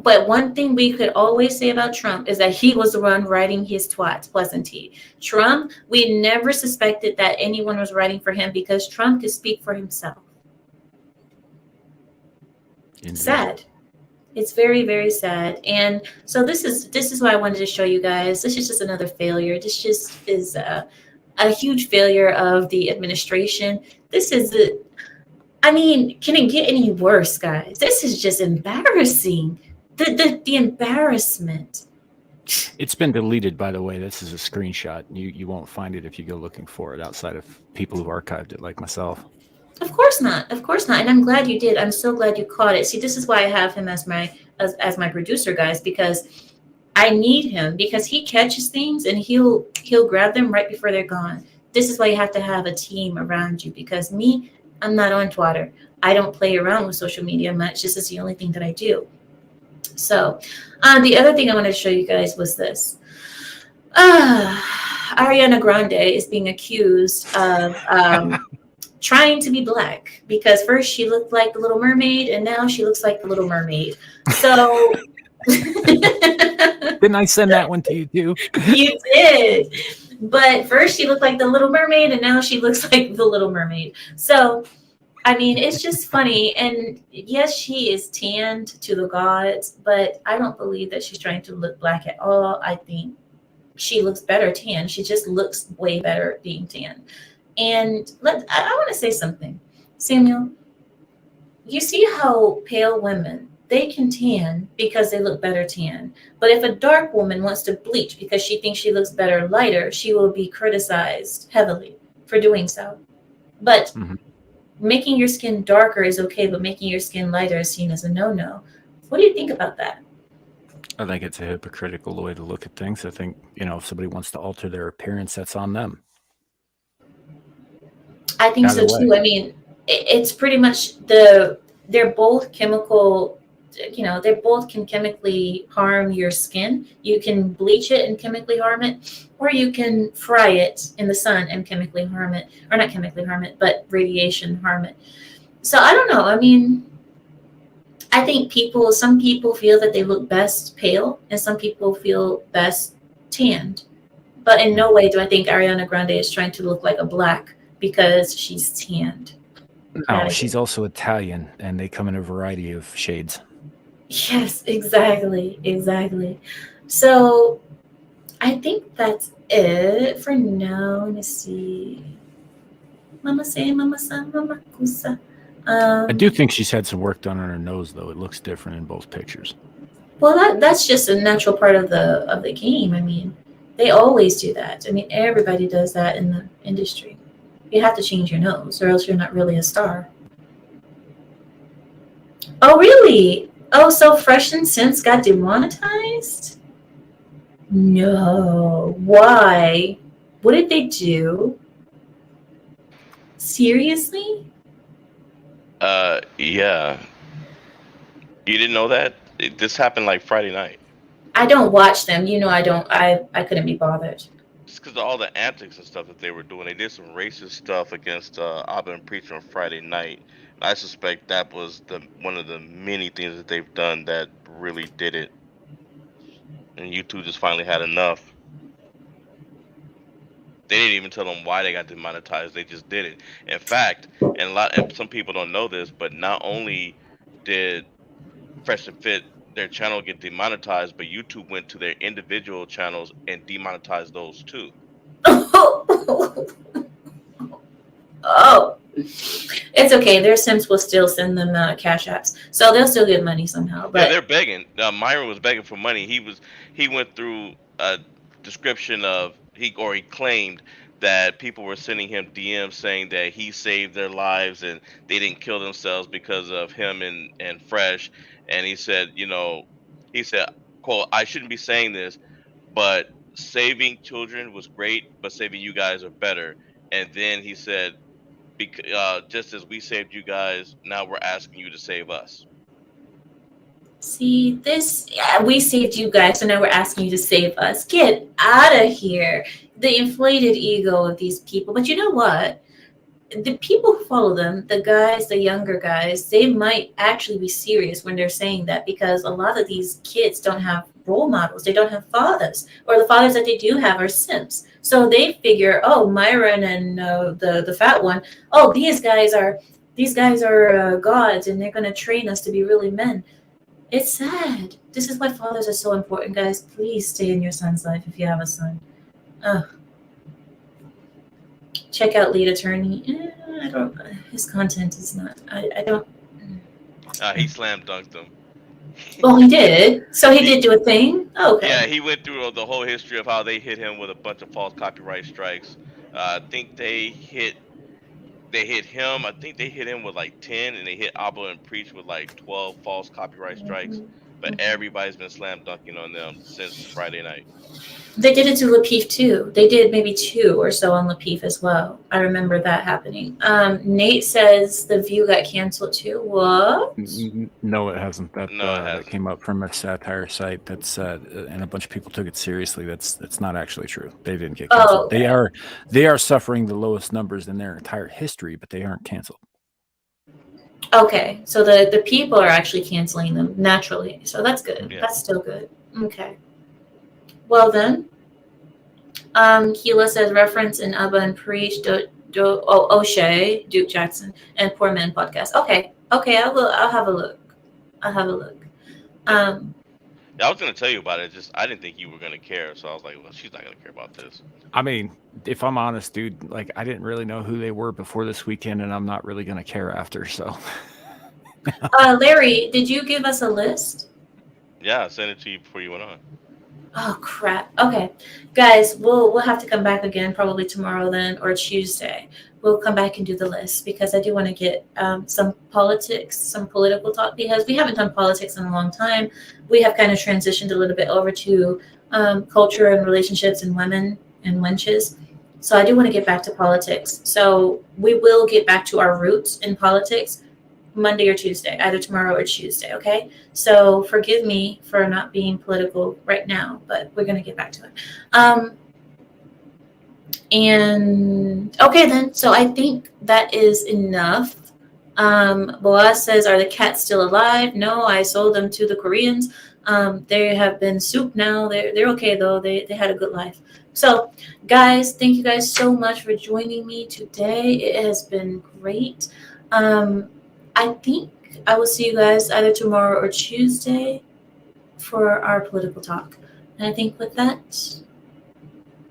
but one thing we could always say about Trump is that he was the one writing his twats, wasn't he? Trump, we never suspected that anyone was writing for him because Trump could speak for himself. Indeed. Sad. It's very, very sad. And so this is why I wanted to show you guys. This is just another failure. This just is a huge failure of the administration. Can it get any worse, guys? This is just embarrassing. The embarrassment. It's been deleted, by the way. This is a screenshot. You won't find it if you go looking for it outside of people who archived it, like myself. Of course not. And I'm glad you did. I'm so glad you caught it. See, this is why I have him as my producer, guys, because I need him, because he catches things and he'll grab them right before they're gone. This is why you have to have a team around you, because I'm not on Twitter. I don't play around with social media much. This is the only thing that I do. So the other thing I wanted to show you guys was this. Ariana Grande is being accused of trying to be black, because first she looked like the Little Mermaid and now she looks like the Little Mermaid. So didn't I send that one to you too? You did. But first she looked like the Little Mermaid and now she looks like the Little Mermaid. So, it's just funny. And yes, she is tanned to the gods, but I don't believe that she's trying to look black at all. I think she looks better tan. She just looks way better being tan. And I want to say something. Samuel, you see how pale women, they can tan because they look better tan. But if a dark woman wants to bleach because she thinks she looks better lighter, she will be criticized heavily for doing so. But making your skin darker is okay, but making your skin lighter is seen as a no-no. What do you think about that? I think it's a hypocritical way to look at things. I think, if somebody wants to alter their appearance, that's on them. I think so too. It's pretty much they're both chemical they both can chemically harm your skin. You can bleach it and chemically harm it, or you can fry it in the sun and chemically harm it, or not chemically harm it, but radiation harm it. So I don't know. I mean, I think some people feel that they look best pale, and some people feel best tanned. But in no way do I think Ariana Grande is trying to look like a black because she's tanned. No, she's also Italian, and they come in a variety of shades. Yes, exactly. So I think that's it for now. Let me see. Mama say, mama san, mama kusa. I do think she's had some work done on her nose, though. It looks different in both pictures. Well, that's just a natural part of the game. I mean, they always do that. I mean, everybody does that in the industry. You have to change your nose, or else you're not really a star. Oh, really? Oh, so Fresh and Sense got demonetized? No. Why? What did they do? Seriously? Yeah. You didn't know that? This happened like Friday night. I don't watch them. I couldn't be bothered. Just because of all the antics and stuff that they were doing. They did some racist stuff against Abba and Preacher on Friday night. I suspect that was one of the many things that they've done that really did it. And YouTube just finally had enough. They didn't even tell them why they got demonetized. They just did it. In fact, and some people don't know this, but not only did Fresh and Fit, their channel, get demonetized, but YouTube went to their individual channels and demonetized those too. Oh, it's okay. Their Sims will still send them cash apps, so they'll still get money somehow. But yeah, they're begging. Myron was begging for money. He went through a description of he claimed that people were sending him DMs saying that he saved their lives and they didn't kill themselves because of him and Fresh. And he said, quote, "I shouldn't be saying this, but saving children was great, but saving you guys are better." And then he said, just as we saved you guys, now we're asking you to save us. See this? Yeah, we saved you guys, so now we're asking you to save us. Get out of here. The inflated ego of these people. But you know what? The people who follow them, the younger guys, they might actually be serious when they're saying that, because a lot of these kids don't have role models. They don't have fathers, or the fathers that they do have are simps. So they figure, oh, Myron and the fat one, oh, these guys are gods, and they're going to train us to be really men. It's sad. This is why fathers are so important, guys. Please stay in your son's life if you have a son. Check out Lead Attorney. I don't. His content is not. I don't. He slam dunked them. Well, he did. So he did do a thing. Oh, okay. Yeah, he went through the whole history of how they hit him with a bunch of false copyright strikes. I think they hit him. I think they hit him with like 10, and they hit Abba and Preach with like 12 false copyright strikes. But everybody's been slam dunking on them since Friday night. They did it to Lapeef too. They did maybe 2 or so on Lapeef as well. I remember that happening. Nate says The View got canceled too. What? No, it hasn't. That hasn't. Came up from a satire site. That's and a bunch of people took it seriously. That's not actually true. They didn't get canceled. Oh, okay. They are suffering the lowest numbers in their entire history, but they aren't canceled. Okay, so the people are actually canceling them naturally. So that's good. Yeah. That's still good. Okay. Well then, Keela says reference in Abba and Preach, O'Shea, Duke Jackson, and Poor Men podcast. Okay, I'll have a look. Yeah, I was gonna tell you about it. Just I didn't think you were gonna care, so I was like, well, she's not gonna care about this. I mean, if I'm honest, dude, like I didn't really know who they were before this weekend, and I'm not really gonna care after. So, Larry, did you give us a list? Yeah, I sent it to you before you went on. Oh crap. Okay, guys, we'll have to come back again probably tomorrow then, or Tuesday. We'll come back and do the list, because I do want to get some political talk, because we haven't done politics in a long time. We have kind of transitioned a little bit over to culture and relationships and women and wenches. So I do want to get back to politics. So we will get back to our roots in politics. Monday or Tuesday, either tomorrow or Tuesday, okay? So forgive me for not being political right now, but we're going to get back to it. And okay then, so I think that is enough. Boaz says, are the cats still alive? No, I sold them to the Koreans. They have been soup now. They're okay though. They had a good life. So guys, thank you guys so much for joining me today. It has been great. I think I will see you guys either tomorrow or Tuesday for our political talk. And I think with that,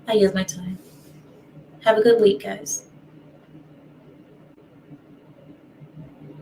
I yield my time. Have a good week, guys.